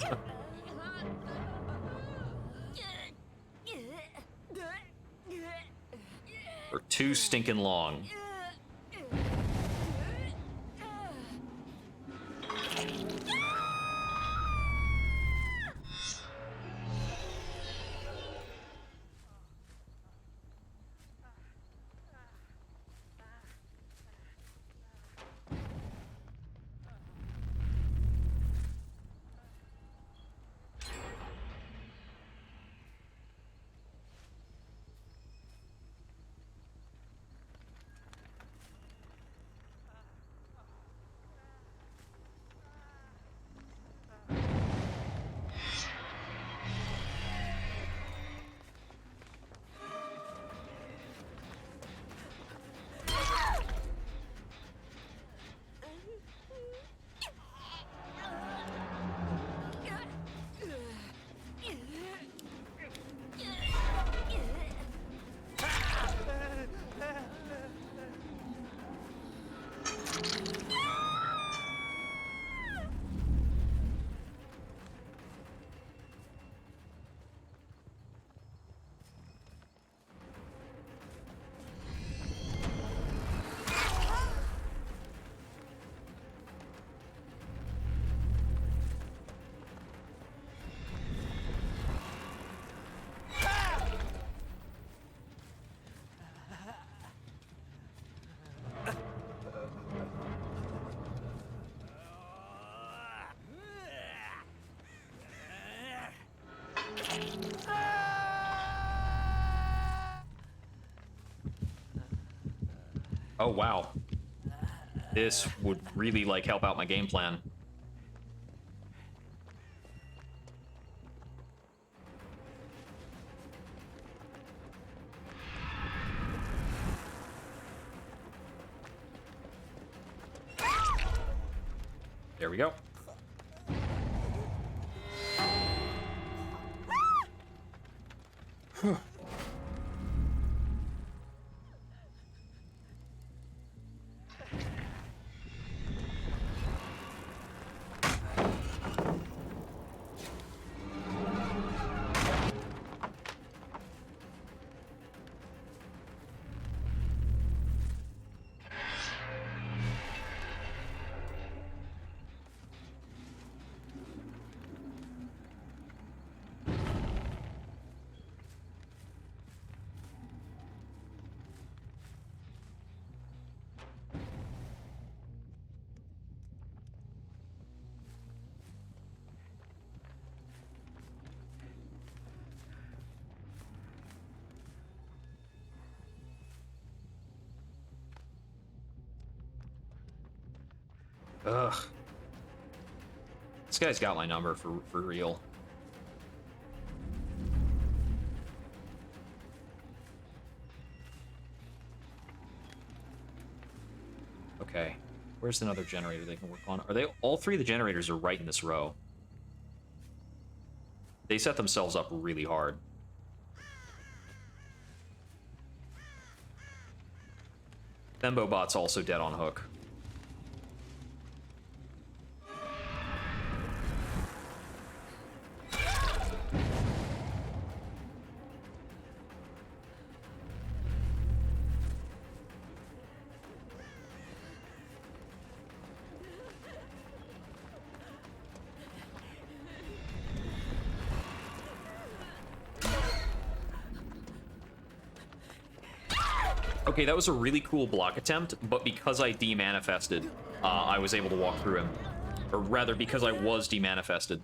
For too stinking long. Oh, wow. This would really, like, help out my game plan. There we go. Ugh. This guy's got my number for real. Okay. Where's another generator they can work on? Are they all three of the generators are right in this row? They set themselves up really hard. Thembobot's also dead on hook. Okay, that was a really cool block attempt, but because I demanifested, I was able to walk through him. Or rather, because I was demanifested.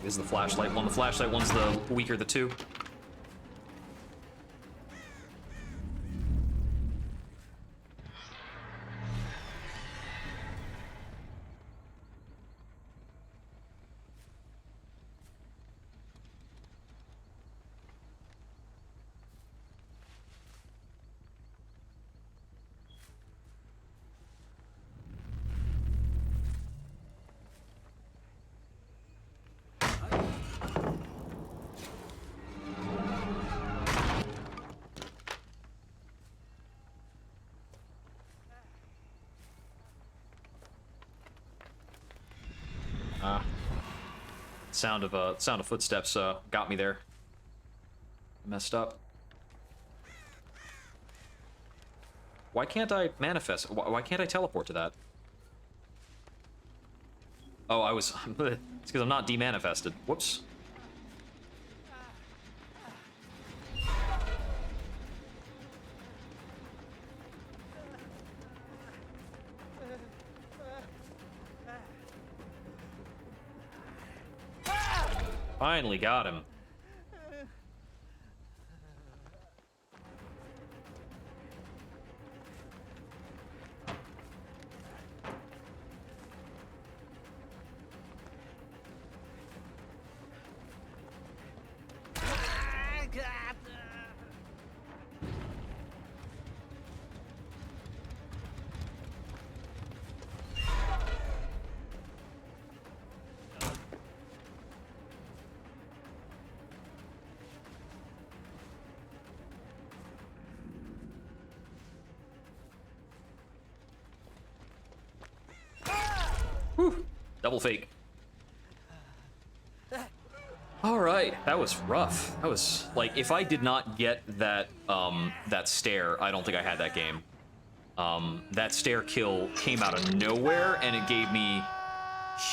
Is the flashlight one? The flashlight one's the weaker of the two. Sound of footsteps got me there. Messed up. Why can't I manifest? Why can't I teleport to that? Oh, I was... It's because I'm not demanifested. Whoops. Finally got him. Double fake. All right, that was rough. That was like, if I did not get that that stare, I don't think I had that game. That stare kill came out of nowhere, and it gave me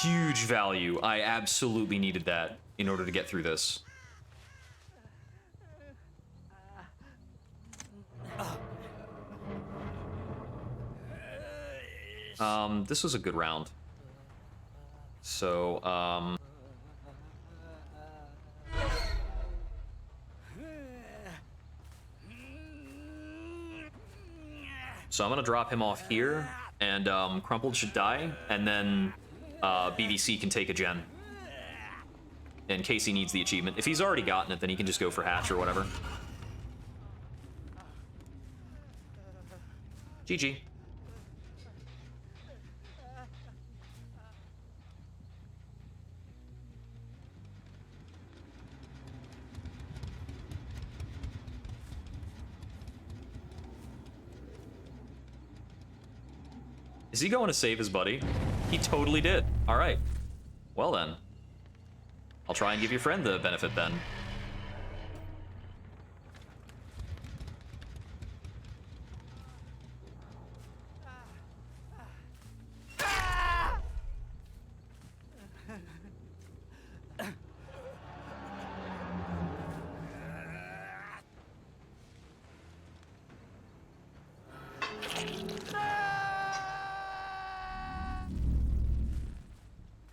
huge value. I absolutely needed that in order to get through this. This was a good round. So, so I'm gonna drop him off here, and Crumpled should die, and then BVC can take a gen. In case he needs the achievement. If he's already gotten it, then he can just go for Hatch or whatever. GG. Is he going to save his buddy? He totally did. All right. Well then. I'll try and give your friend the benefit then.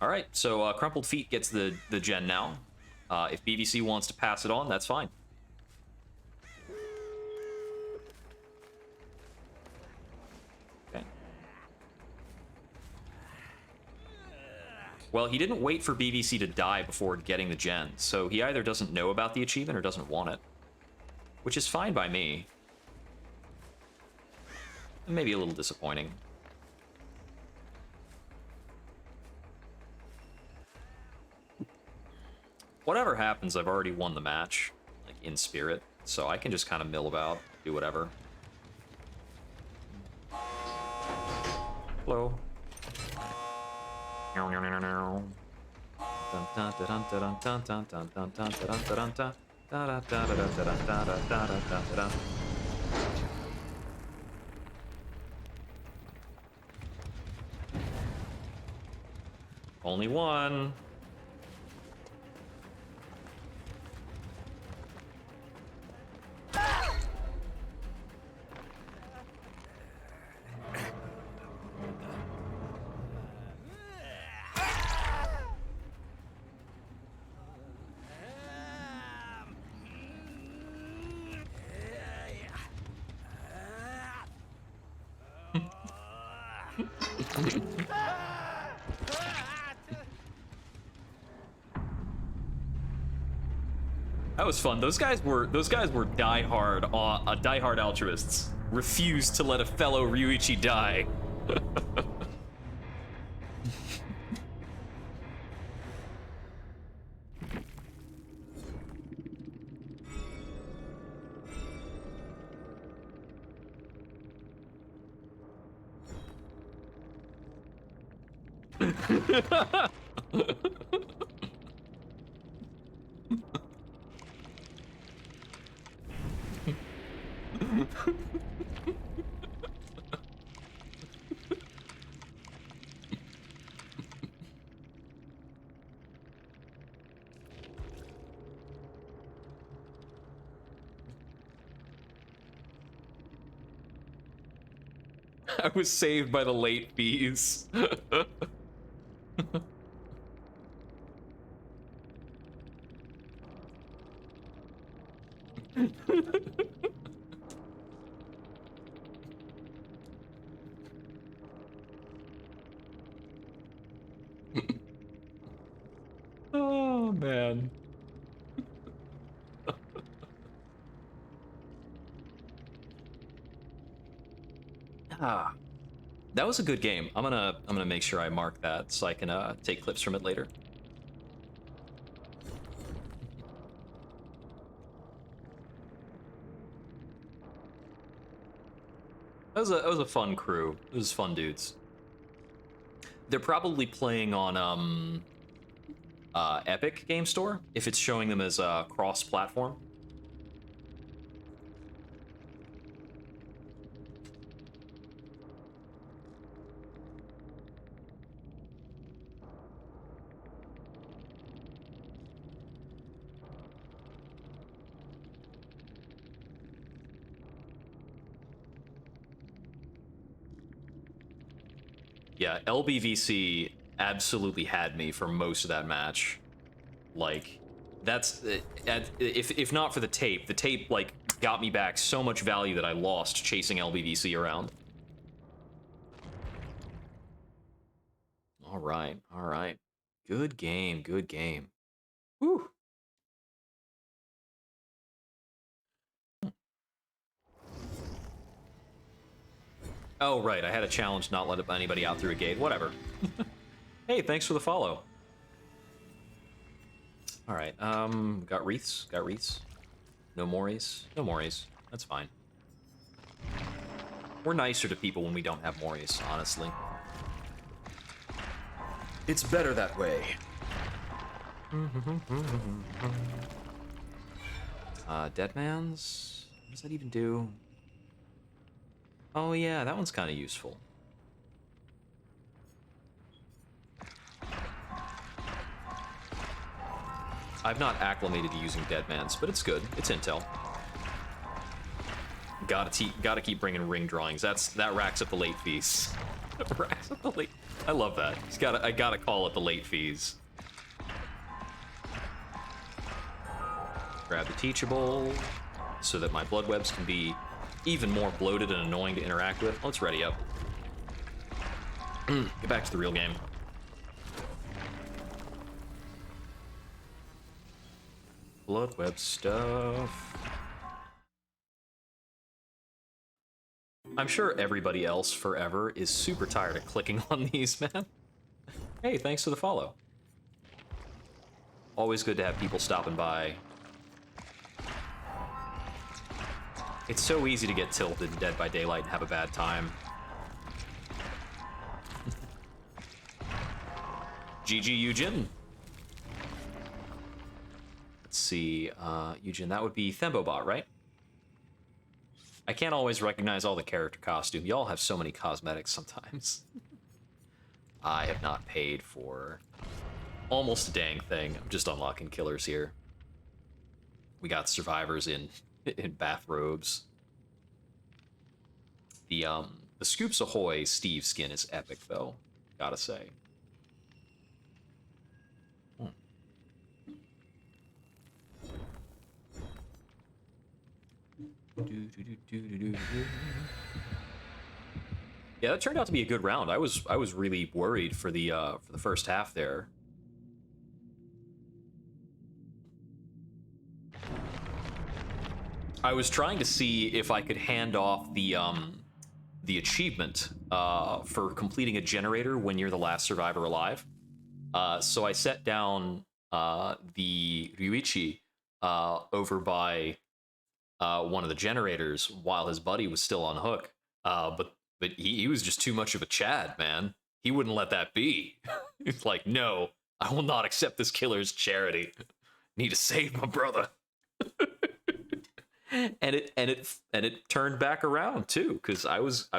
All right, so Crumpled Feet gets the gen now. If BBC wants to pass it on, that's fine. Okay. Well, he didn't wait for BBC to die before getting the gen, so he either doesn't know about the achievement or doesn't want it. Which is fine by me. And maybe a little disappointing. Whatever happens, I've already won the match, like, in spirit, so I can just kind of mill about, do whatever. Hello. Only one. That was fun. Those guys were diehard altruists. Refused to let a fellow Ryuichi die. I was saved by the late fees. Oh, man. That was a good game. I'm gonna make sure I mark that so I can take clips from it later. That was a fun crew. It was fun dudes. they're probably playing on Epic Game Store if it's showing them as cross-platform. Yeah, LBVC absolutely had me for most of that match. Like, that's if not for the tape like got me back so much value that I lost chasing LBVC around. All right, all right. Good game, good game. Whew. Oh, right, I had a challenge not let anybody out through a gate. Whatever. Hey, thanks for the follow. All right, got wreaths, got wreaths. No Moris, no Moris. That's fine. We're nicer to people when we don't have Moris, honestly. It's better that way. Deadman's? What does that even do? Oh yeah, that one's kind of useful. I've not acclimated to using Deadman's, but it's good. It's intel. Gotta keep bringing ring drawings. That racks up the late fees. Racks up the late. I love that. I gotta call it the late fees. Grab the teachable so that my blood webs can be even more bloated and annoying to interact with. Let's ready up. Get back to the real game. Blood web stuff. I'm sure everybody else forever is super tired of clicking on these, man. Hey, thanks for the follow. Always good to have people stopping by. It's so easy to get tilted in Dead by Daylight and have a bad time. GG Eugen. Let's see, Eugen, that would be Thembobot, right? I can't always recognize all the character costume. Y'all have so many cosmetics sometimes. I have not paid for almost a dang thing. I'm just unlocking killers here. We got survivors in bathrobes. The Scoops Ahoy Steve skin is epic though, gotta say. Yeah, that turned out to be a good round. I was really worried for the first half there. I was trying to see if I could hand off the achievement for completing a generator when you're the last survivor alive. So I set down the Ryuichi over by one of the generators while his buddy was still on hook. But he was just too much of a Chad, man. He wouldn't let that be. He's like, no, I will not accept this killer's charity. Need to save my brother. and it turned back around too, because I was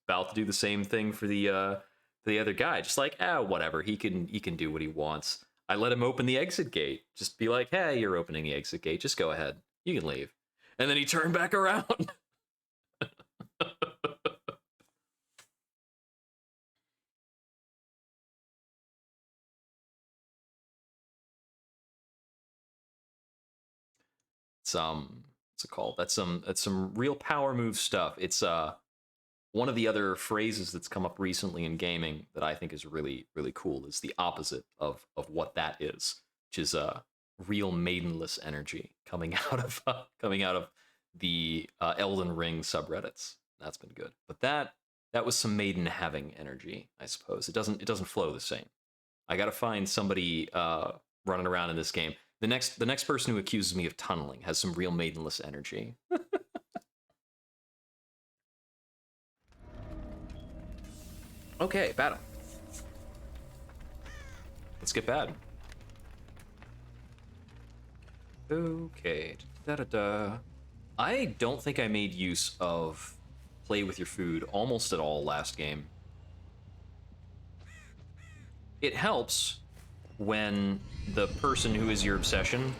about to do the same thing for the other guy, just like, whatever, he can do what he wants. I let him open the exit gate, just be like, hey, you're opening the exit gate, just go ahead, you can leave. And then he turned back around. What's it called? That's some real power move stuff. It's one of the other phrases that's come up recently in gaming that I think is really, really cool is the opposite of what that is, which is real maidenless energy coming out of the Elden Ring subreddits. That's been good. But that was some maiden having energy, I suppose. It doesn't flow the same. I gotta find somebody running around in this game. The next person who accuses me of tunneling has some real maidenless energy. Okay, battle. Let's get bad. Okay. Da-da-da. I don't think I made use of play with your food almost at all last game. It helps when the person who is your obsession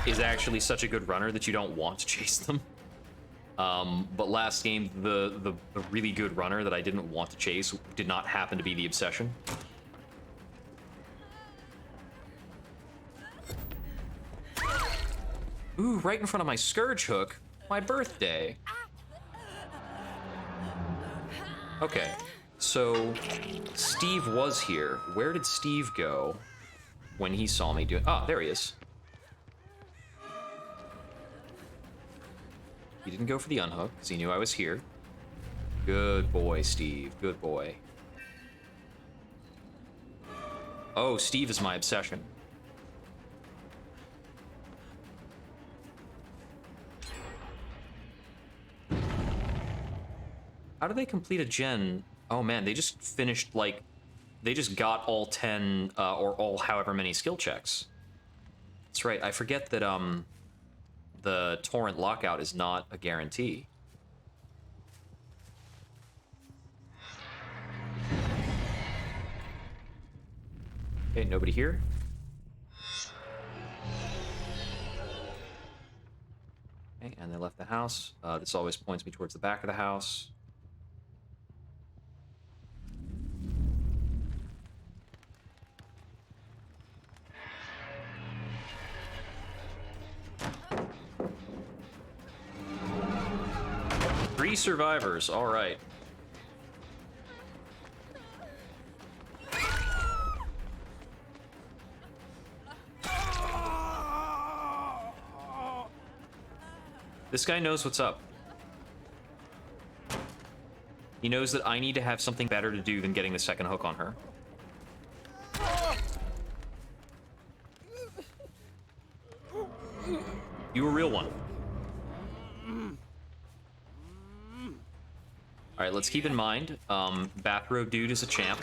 is actually such a good runner that you don't want to chase them. But last game, the really good runner that I didn't want to chase did not happen to be the obsession. Ooh, right in front of my Scourge Hook. My birthday. Okay, so Steve was here. Where did Steve go when he saw me do it? Ah, there he is. He didn't go for the unhook because he knew I was here. Good boy, Steve. Good boy. Oh, Steve is my obsession. How do they complete a gen? Oh man, they just finished, like, they just got all 10, or all however many skill checks. That's right, I forget that, the torrent lockout is not a guarantee. Okay, nobody here. Okay, and they left the house. This always points me towards the back of the house. Three survivors, all right. This guy knows what's up. He knows that I need to have something better to do than getting the second hook on her. You a real one. All right, let's keep in mind, Bathrobe Dude is a champ.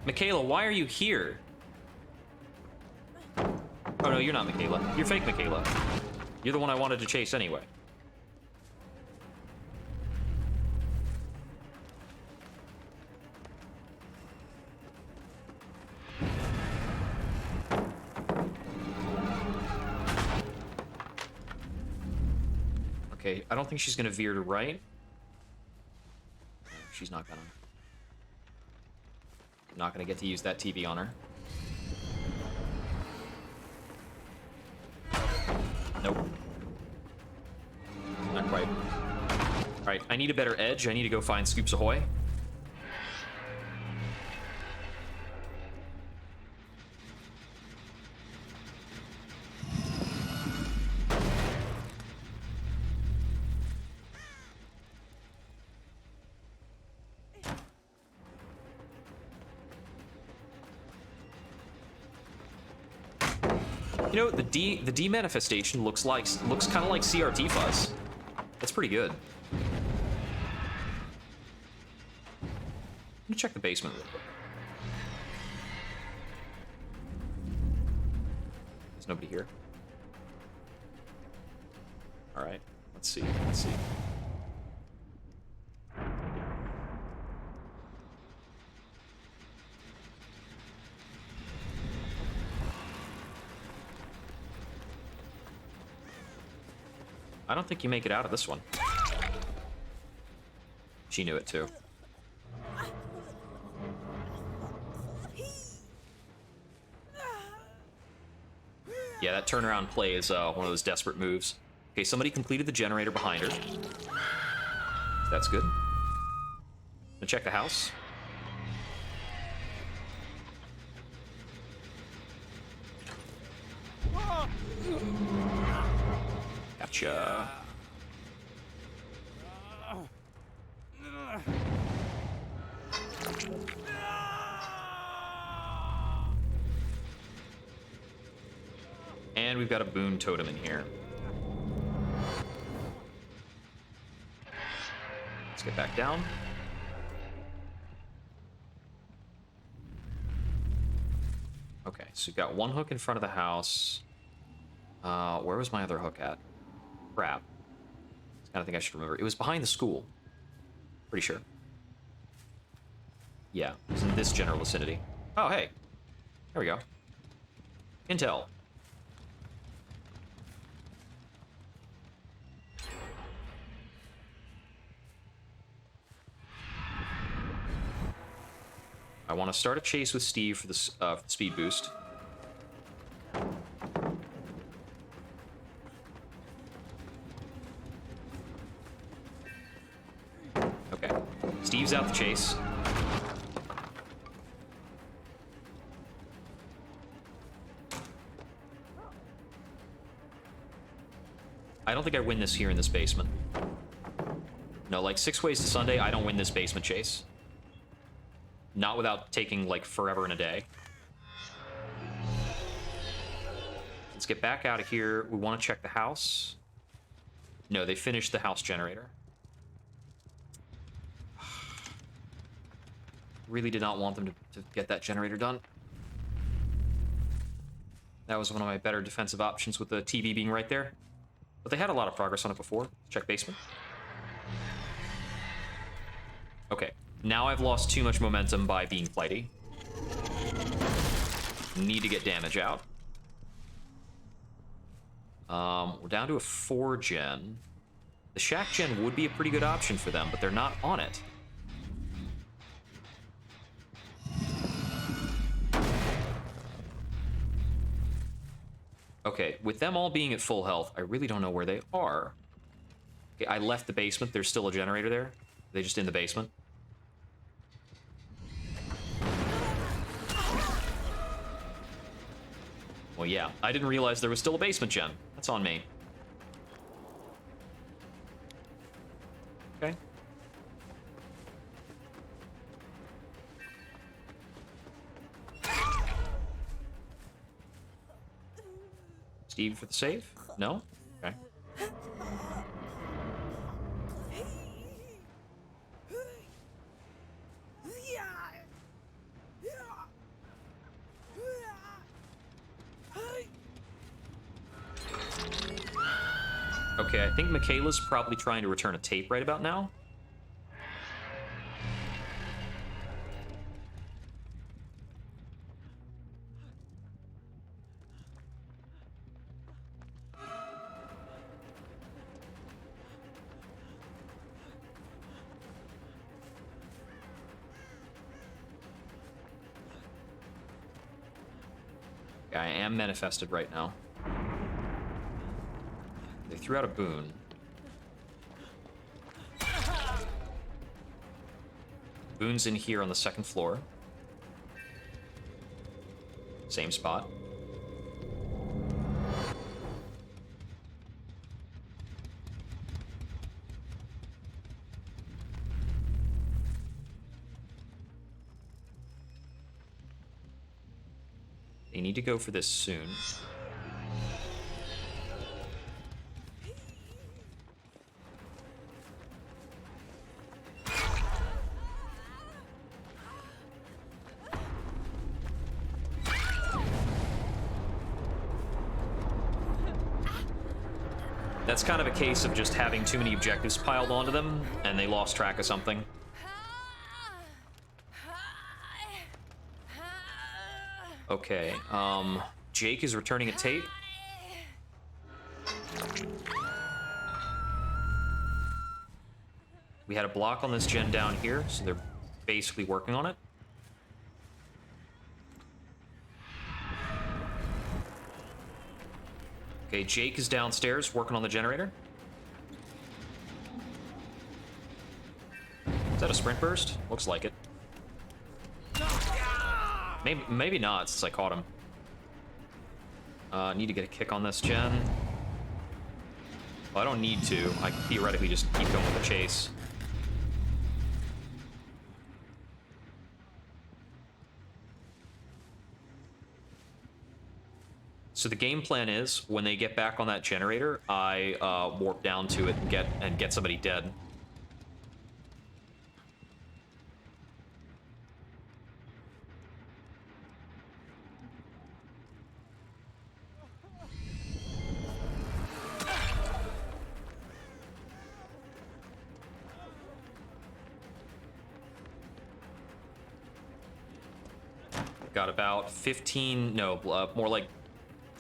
Michaela, why are you here? Oh no, you're not Michaela. You're fake Michaela. You're the one I wanted to chase anyway. Okay, I don't think she's gonna veer to right. She's not gonna. I'm not gonna get to use that TV on her. Nope. Not quite. Alright, I need a better edge. I need to go find Scoops Ahoy. You know, the D manifestation looks kind of like CRT fuzz. That's pretty good. Let me check the basement real quick. There's nobody here. All right, let's see. Let's see. I don't think you make it out of this one. She knew it too. Yeah, that turnaround play is one of those desperate moves. Okay, somebody completed the generator behind her. That's good. Gonna check the house. Gotcha. And we've got a boon totem in here. Let's get back down. Okay, so we've got one hook in front of the house. Where was my other hook at? Crap. I kind of think I should remember. It was behind the school. Pretty sure. Yeah, it was in this general vicinity. Oh, hey. There we go. Intel. I want to start a chase with Steve for the speed boost. Okay. Steve's out the chase. I don't think I win this here in this basement. No, like 6 Ways to Sunday, I don't win this basement chase. Not without taking, like, forever and a day. Let's get back out of here. We want to check the house. No, they finished the house generator. Really did not want them to get that generator done. That was one of my better defensive options with the TV being right there. But they had a lot of progress on it before. Check basement. Okay. Now I've lost too much momentum by being flighty. Need to get damage out. We're down to a 4 gen. The shack gen would be a pretty good option for them, but they're not on it. Okay, with them all being at full health, I really don't know where they are. Okay, I left the basement. There's still a generator there. They just in the basement. Well, yeah, I didn't realize there was still a basement gen. That's on me. Okay. Steve for the save? No? Okay. Okay, I think Michaela's probably trying to return a tape right about now. I am manifested right now. They threw out a boon. Boon's in here on the 2nd floor. Same spot. They need to go for this soon. That's kind of a case of just having too many objectives piled onto them, and they lost track of something. Okay, Jake is returning a tape. We had a block on this gen down here, so they're basically working on it. Okay, Jake is downstairs working on the generator. Is that a sprint burst? Looks like it. Maybe not, since I caught him. Need to get a kick on this gen. Well, I don't need to. I can theoretically just keep going with the chase. So the game plan is, when they get back on that generator, I warp down to it and get somebody dead. Got about 15, no, more like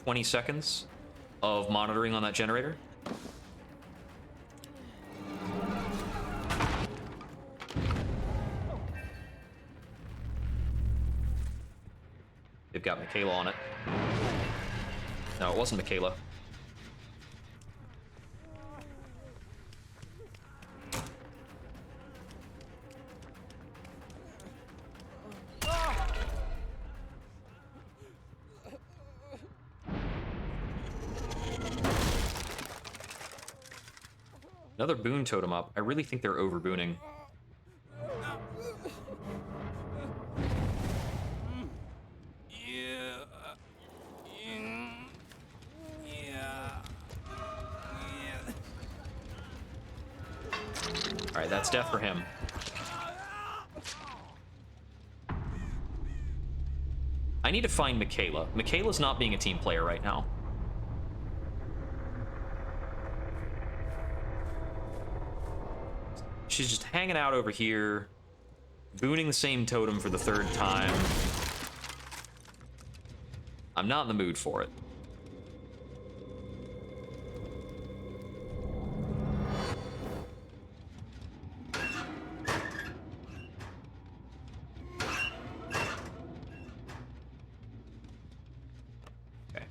20 seconds of monitoring on that generator. They've got Michaela on it. No, it wasn't Michaela. Another boon totem up. I really think they're over booning. Alright, that's death for him. I need to find Michaela. Michaela's not being a team player right now. She's just hanging out over here, booning the same totem for the third time. I'm not in the mood for it. Okay.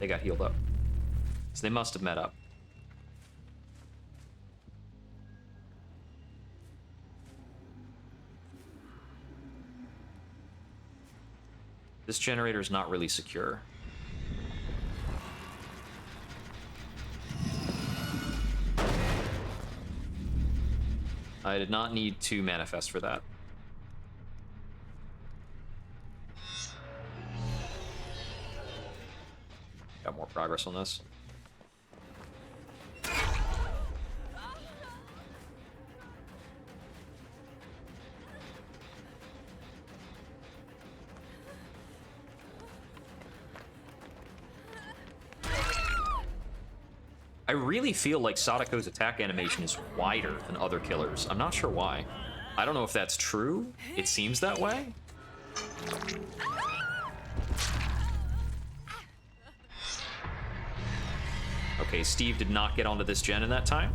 They got healed up. So they must have met up. This generator is not really secure. I did not need to manifest for that. Got more progress on this. I really feel like Sadako's attack animation is wider than other killers. I'm not sure why. I don't know if that's true. It seems that way. Okay, Steve did not get onto this gen in that time,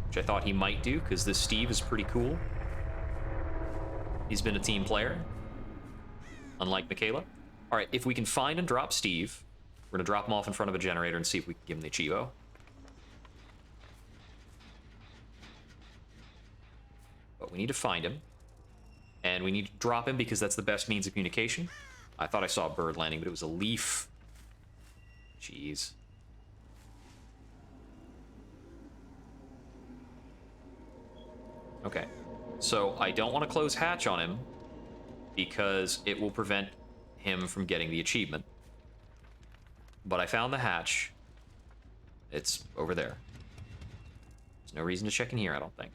which I thought he might do, because this Steve is pretty cool. He's been a team player, unlike Michaela. All right, if we can find and drop Steve, we're gonna drop him off in front of a generator and see if we can give him the Chivo. But we need to find him. And we need to drop him because that's the best means of communication. I thought I saw a bird landing, but it was a leaf. Jeez. Okay. So I don't want to close hatch on him because it will prevent him from getting the achievement. But I found the hatch. It's over there. There's no reason to check in here, I don't think.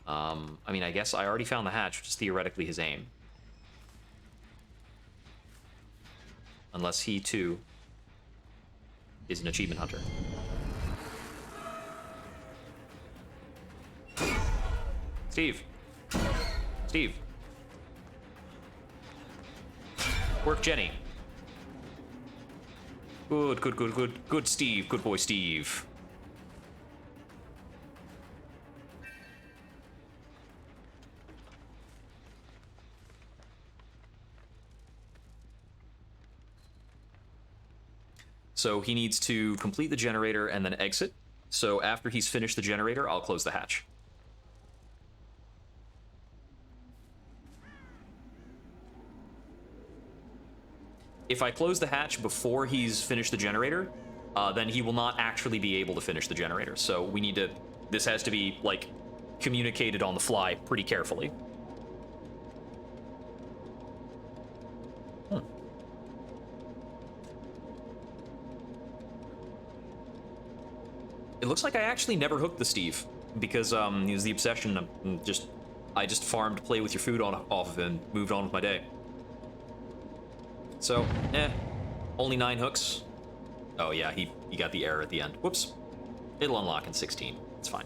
I mean, I guess I already found the hatch, which is theoretically his aim. Unless he, too, is an achievement hunter. Steve. Steve. Work Jenny. Good, good, good, good. Good, Steve. Good boy, Steve. So he needs to complete the generator and then exit. So after he's finished the generator, I'll close the hatch. If I close the hatch before he's finished the generator, then he will not actually be able to finish the generator. So we need to... This has to be, like, communicated on the fly pretty carefully. It looks like I actually never hooked the Steve because he was the obsession. I just farmed play with your food off of it and moved on with my day. So, only 9 hooks. Oh yeah, he got the error at the end. Whoops. It'll unlock in 16. It's fine.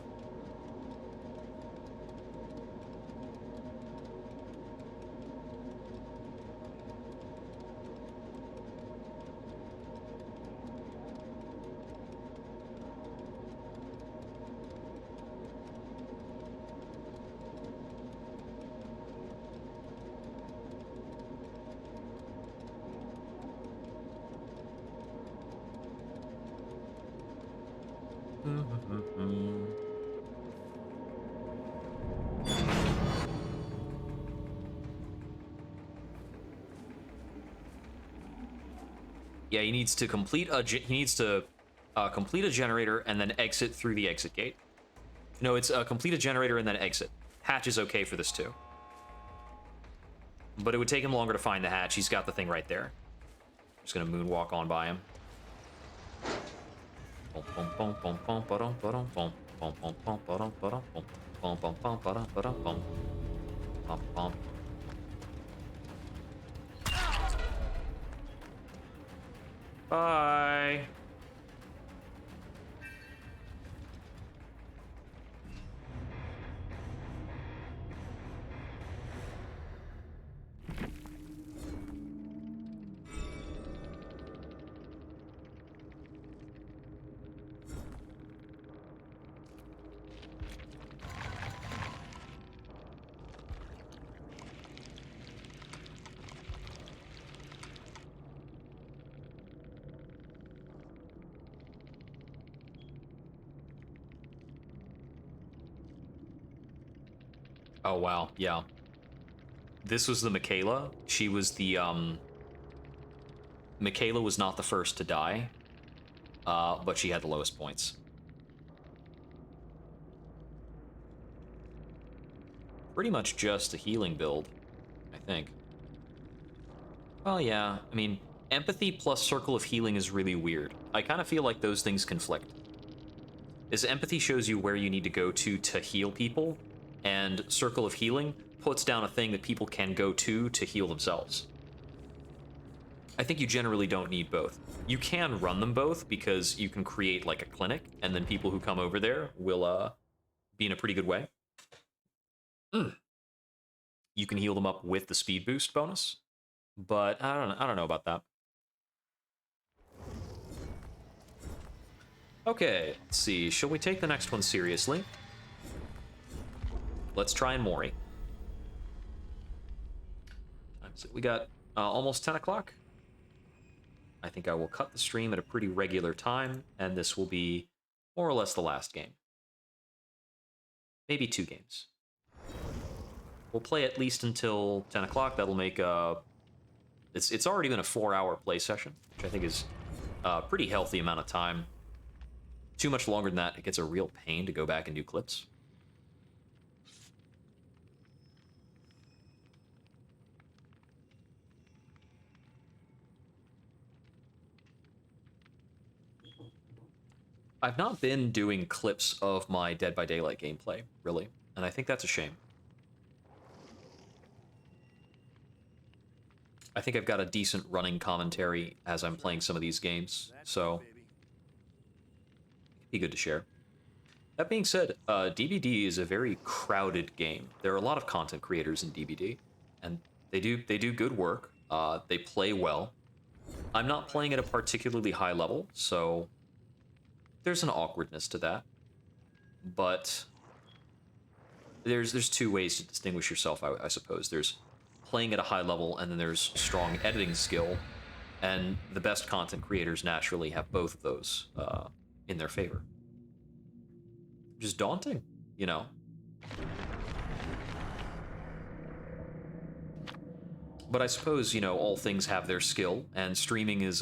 Yeah, he needs to complete a complete a generator and then exit through the exit gate. No, it's complete a generator and then exit. Hatch is okay for this too, but it would take him longer to find the hatch. He's got the thing right there. Just gonna moonwalk on by him. Bye. Oh, wow. Yeah. This was the Michaela. She was the, Michaela was not the first to die, but she had the lowest points. Pretty much just a healing build, I think. Well, yeah. I mean, empathy plus circle of healing is really weird. I kind of feel like those things conflict. Is empathy shows you where you need to go to heal people, and circle of healing puts down a thing that people can go to heal themselves. I think you generally don't need both. You can run them both because you can create like a clinic, and then people who come over there will be in a pretty good way. You can heal them up with the speed boost bonus, but I don't know about that. Okay, let's see. Shall we take the next one seriously? Let's try and Mori. We got almost 10 o'clock. I think I will cut the stream at a pretty regular time, and this will be more or less the last game. Maybe 2 games. We'll play at least until 10 o'clock. That'll make it's already been a 4-hour play session, which I think is a pretty healthy amount of time. Too much longer than that, it gets a real pain to go back and do clips. I've not been doing clips of my Dead by Daylight gameplay, really, and I think that's a shame. I think I've got a decent running commentary as I'm playing some of these games, so it'd be good to share. That being said, DBD is a very crowded game. There are a lot of content creators in DBD, and they do good work. They play well. I'm not playing at a particularly high level, so there's an awkwardness to that. But there's 2 ways to distinguish yourself, I suppose. There's playing at a high level, and then there's strong editing skill, and the best content creators naturally have both of those in their favor. Just daunting, you know. But I suppose, you know, all things have their skill, and streaming is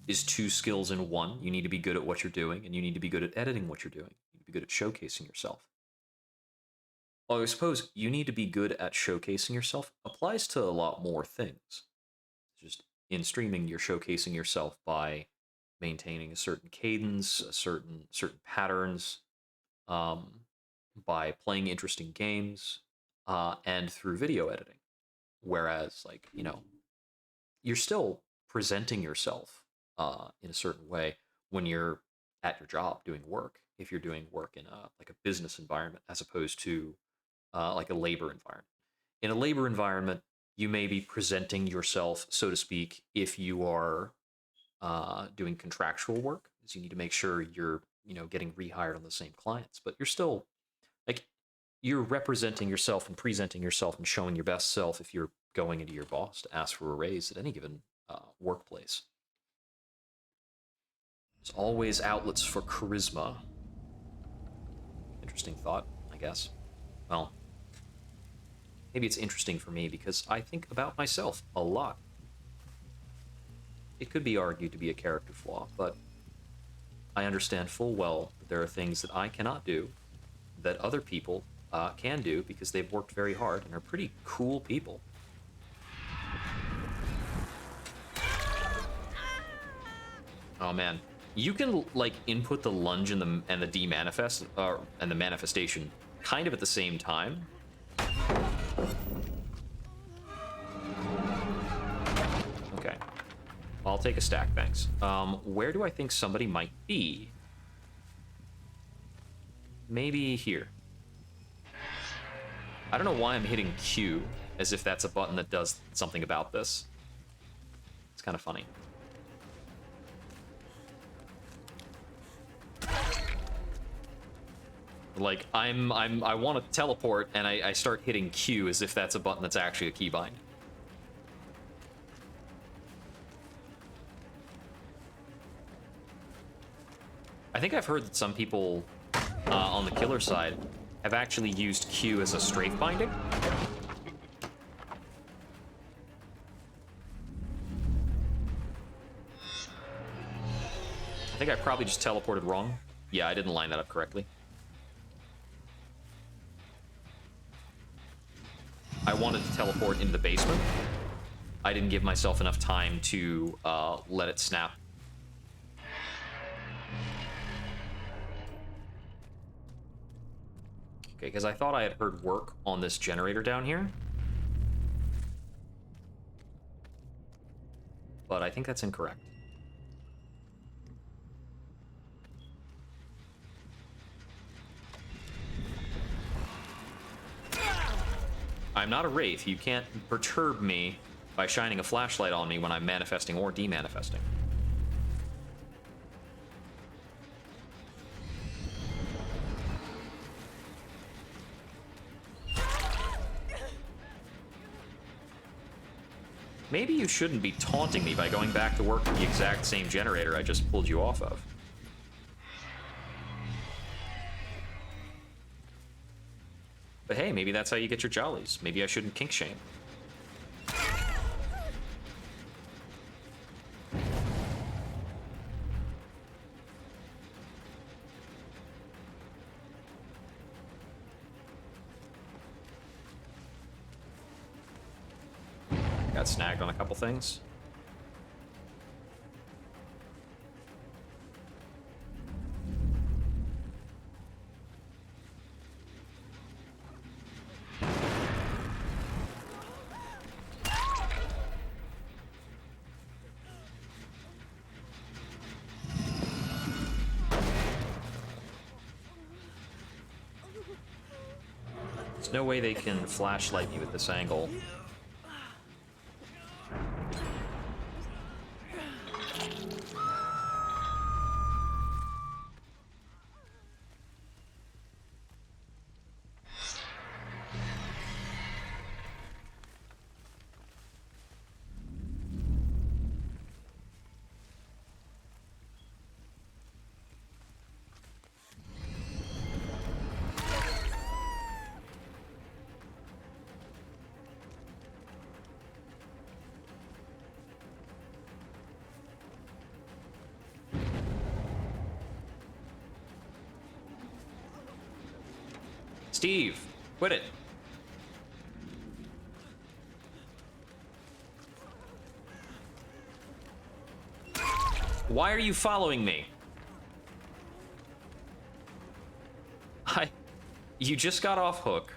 2 skills in one. You need to be good at what you're doing, and you need to be good at editing what you're doing. You need to be good at showcasing yourself. Well, I suppose you need to be good at showcasing yourself applies to a lot more things. Just in streaming, you're showcasing yourself by maintaining a certain cadence, certain patterns, um, by playing interesting games, and through video editing. Whereas, like, you're still presenting yourself in a certain way when you're at your job doing work. If you're doing work in a business environment as opposed to like a labor environment. In a labor environment, you may be presenting yourself, so to speak, if you are doing contractual work, because you need to make sure you're getting rehired on the same clients. But you're still like you're representing yourself and presenting yourself and showing your best self if you're going into your boss to ask for a raise at any given workplace. There's always outlets for charisma. Interesting thought, I guess. Well, maybe it's interesting for me because I think about myself a lot. It could be argued to be a character flaw, but I understand full well that there are things that I cannot do that other people can do because they've worked very hard and are pretty cool people. Oh man, you can like input the lunge and the demanifest and the manifestation kind of at the same time. Okay, I'll take a stack, thanks. Where do I think somebody might be? Maybe here. I don't know why I'm hitting Q as if that's a button that does something about this. It's kind of funny. Like, I want to teleport, and I start hitting Q as if that's a button that's actually a keybind. I think I've heard that some people on the killer side have actually used Q as a strafe binding. I think I probably just teleported wrong. Yeah, I didn't line that up correctly. I wanted to teleport into the basement. I didn't give myself enough time to let it snap. Okay, because I thought I had heard work on this generator down here. But I think that's incorrect. I'm not a wraith. You can't perturb me by shining a flashlight on me when I'm manifesting or demanifesting. Maybe you shouldn't be taunting me by going back to work with the exact same generator I just pulled you off of. But hey, maybe that's how you get your jollies. Maybe I shouldn't kink shame. Got snagged on a couple things. There's no way they can flashlight me with this angle. Steve, quit it. Why are you following me? You just got off hook.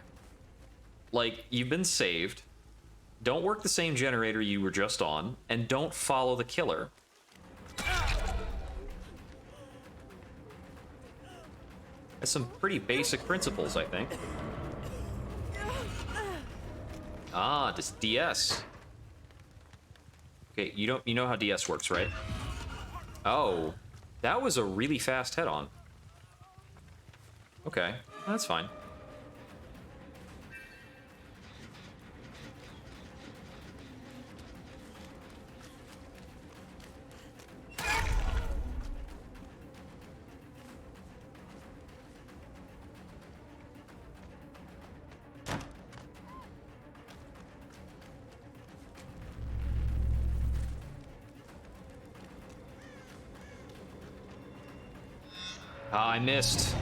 Like, you've been saved. Don't work the same generator you were just on, and don't follow the killer. That's some pretty basic principles, I think. Ah, this DS. Okay, you know how DS works, right? Oh, that was a really fast head-on. Okay, that's fine. Ah, I missed.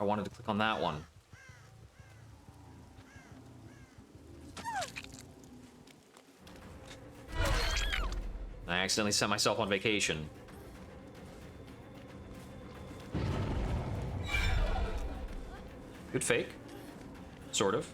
I wanted to click on that one. I accidentally sent myself on vacation. Good fake. Sort of.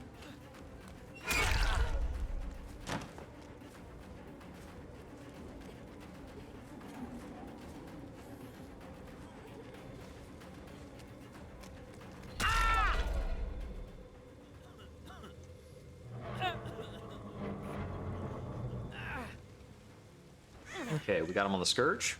Okay, we got him on the Scourge.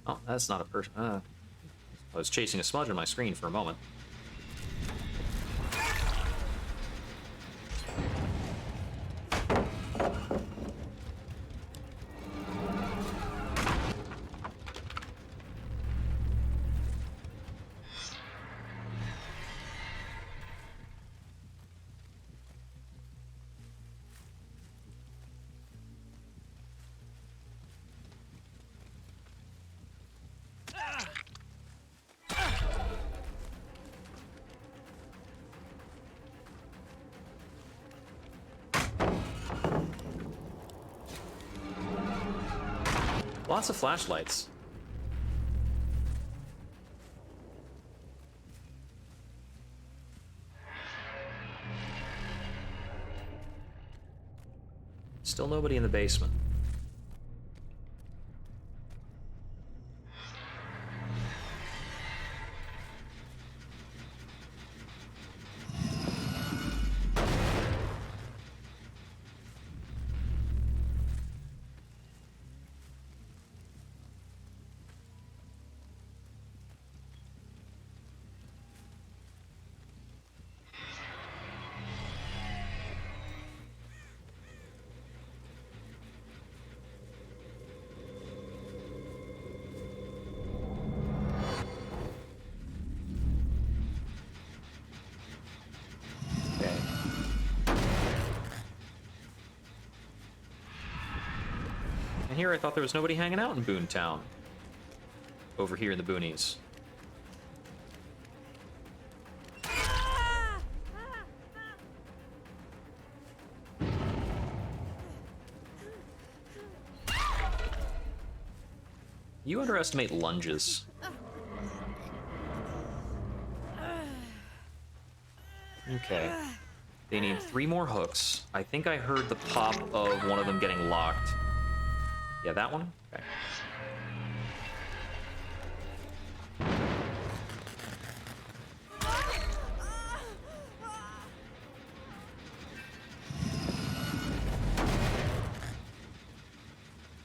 Oh, that's not a person. I was chasing a smudge on my screen for a moment. Lots of flashlights. Still nobody in the basement. And here I thought there was nobody hanging out in Boontown. Over here in the boonies. You underestimate lunges. Okay. They need 3 more hooks. I think I heard the pop of one of them getting locked. Yeah, that one? Okay.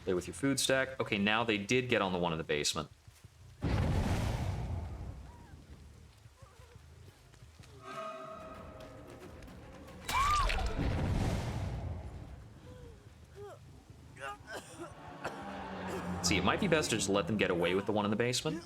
Play with your food stack. Okay, now they did get on the one in the basement. See, it might be best to just let them get away with the one in the basement.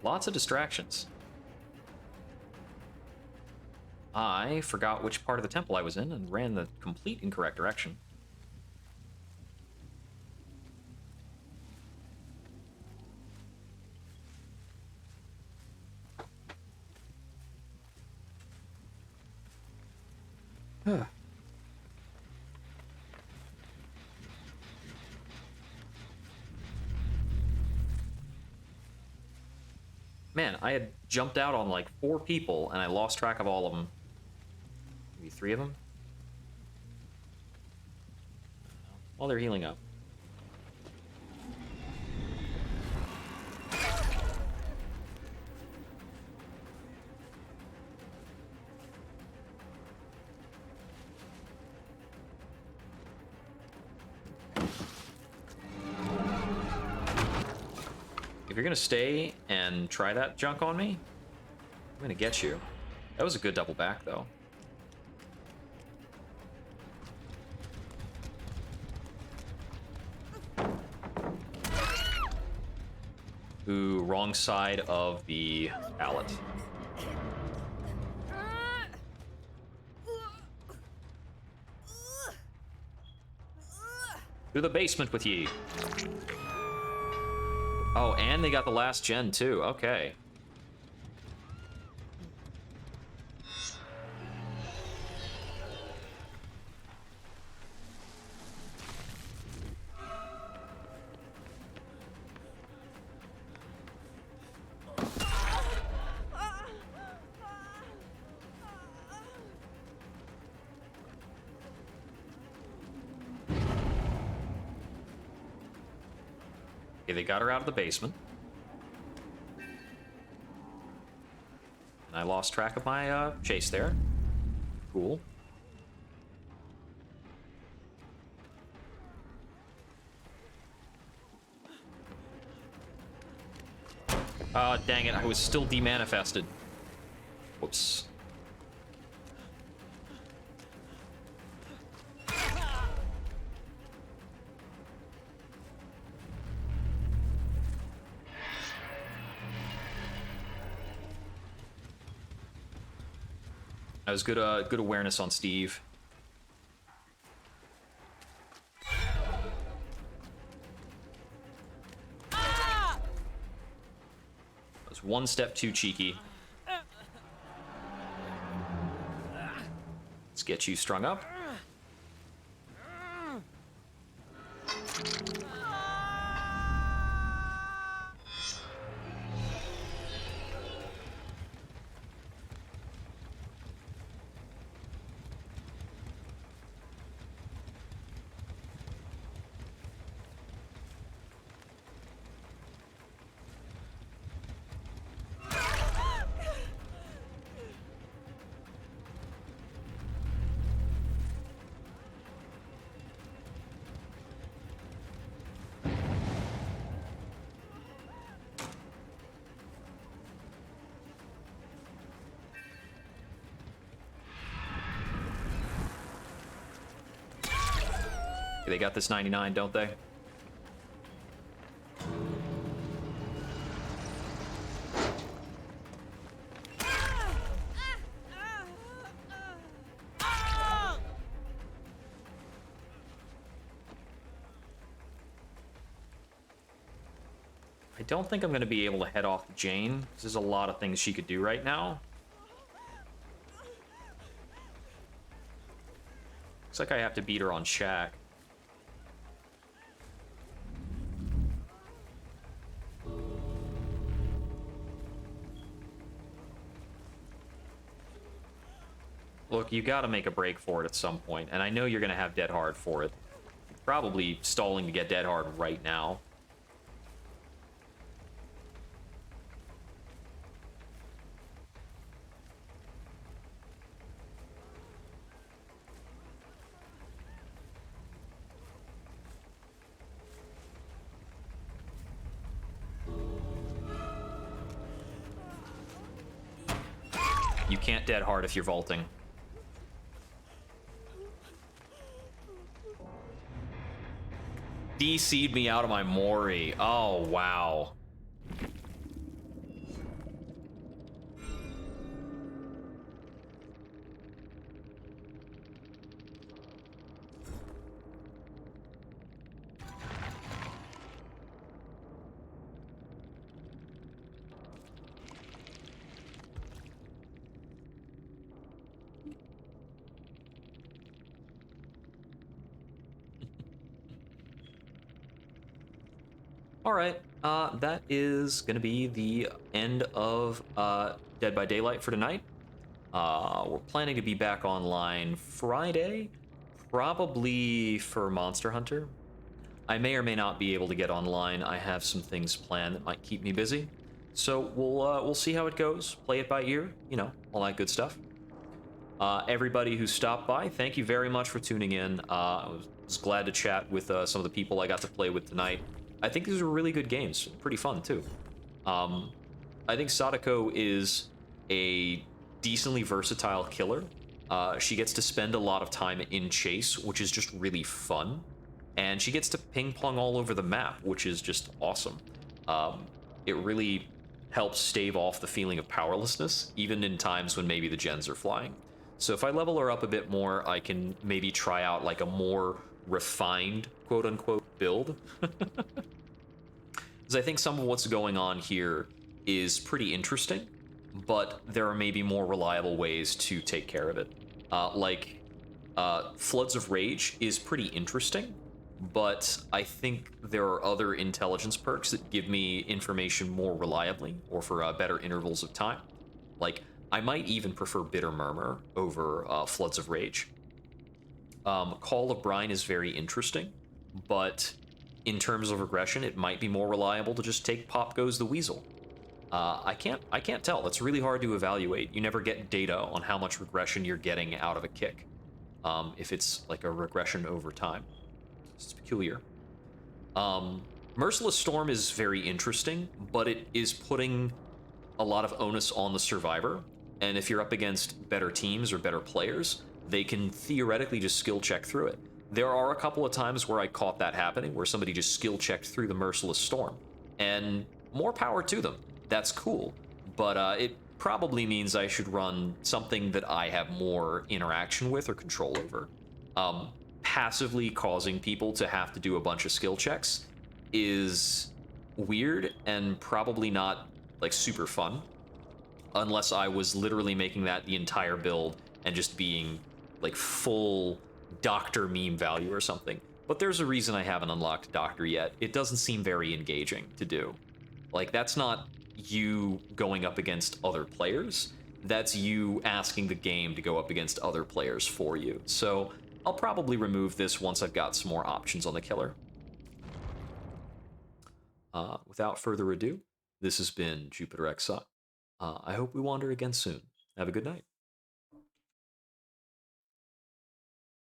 Lots of distractions. I forgot which part of the temple I was in and ran the complete incorrect direction. Man, I had jumped out on like 4 people and I lost track of all of them. Maybe 3 of them? While they're healing up. If you're gonna stay and try that junk on me, I'm gonna get you. That was a good double back, though. Ooh, wrong side of the pallet. To the basement with ye. Oh, and they got the last gen, too. Okay. Okay, they got her out of the basement. And I lost track of my chase there. Cool. Oh, dang it, I was still demanifested. Whoops. That was good awareness on Steve. That was one step too cheeky. Let's get you strung up. They got this 99, don't they? don't think I'm going to be able to head off Jane. There's a lot of things she could do right now. Looks like I have to beat her on Shack. Look, you got to make a break for it at some point, and I know you're going to have Dead Hard for it. Probably stalling to get Dead Hard right now. You can't Dead Hard if you're vaulting. DC'd me out of my Mori. Oh, wow. All right, that is going to be the end of Dead by Daylight for tonight. We're planning to be back online Friday, probably for Monster Hunter. I may or may not be able to get online. I have some things planned that might keep me busy. So we'll see how it goes. Play it by ear, you know, all that good stuff. Everybody who stopped by, thank you very much for tuning in. I was glad to chat with some of the people I got to play with tonight. I think these are really good games. Pretty fun, too. I think Sadako is a decently versatile killer. She gets to spend a lot of time in chase, which is just really fun. And she gets to ping-pong all over the map, which is just awesome. It really helps stave off the feeling of powerlessness, even in times when maybe the gens are flying. So if I level her up a bit more, I can maybe try out like a more refined, quote-unquote, build. Because I think some of what's going on here is pretty interesting, but there are maybe more reliable ways to take care of it. Floods of Rage is pretty interesting, but I think there are other intelligence perks that give me information more reliably or for better intervals of time. Like, I might even prefer Bitter Murmur over Floods of Rage. Call of Brine is very interesting, but in terms of regression, it might be more reliable to just take Pop Goes the Weasel. I can't tell. It's really hard to evaluate. You never get data on how much regression you're getting out of a kick. If it's like a regression over time. It's peculiar. Merciless Storm is very interesting, but it is putting a lot of onus on the survivor. And if you're up against better teams or better players, they can theoretically just skill check through it. There are a couple of times where I caught that happening, where somebody just skill checked through the Merciless Storm. And more power to them. That's cool. But it probably means I should run something that I have more interaction with or control over. Passively causing people to have to do a bunch of skill checks is weird and probably not like super fun, unless I was literally making that the entire build and just being like full doctor meme value or something. But there's a reason I haven't unlocked doctor yet. It doesn't seem very engaging to do. Like, that's not you going up against other players. That's you asking the game to go up against other players for you. So I'll probably remove this once I've got some more options on the killer. Without further ado, this has been Jupiter XI. I hope we wander again soon. Have a good night.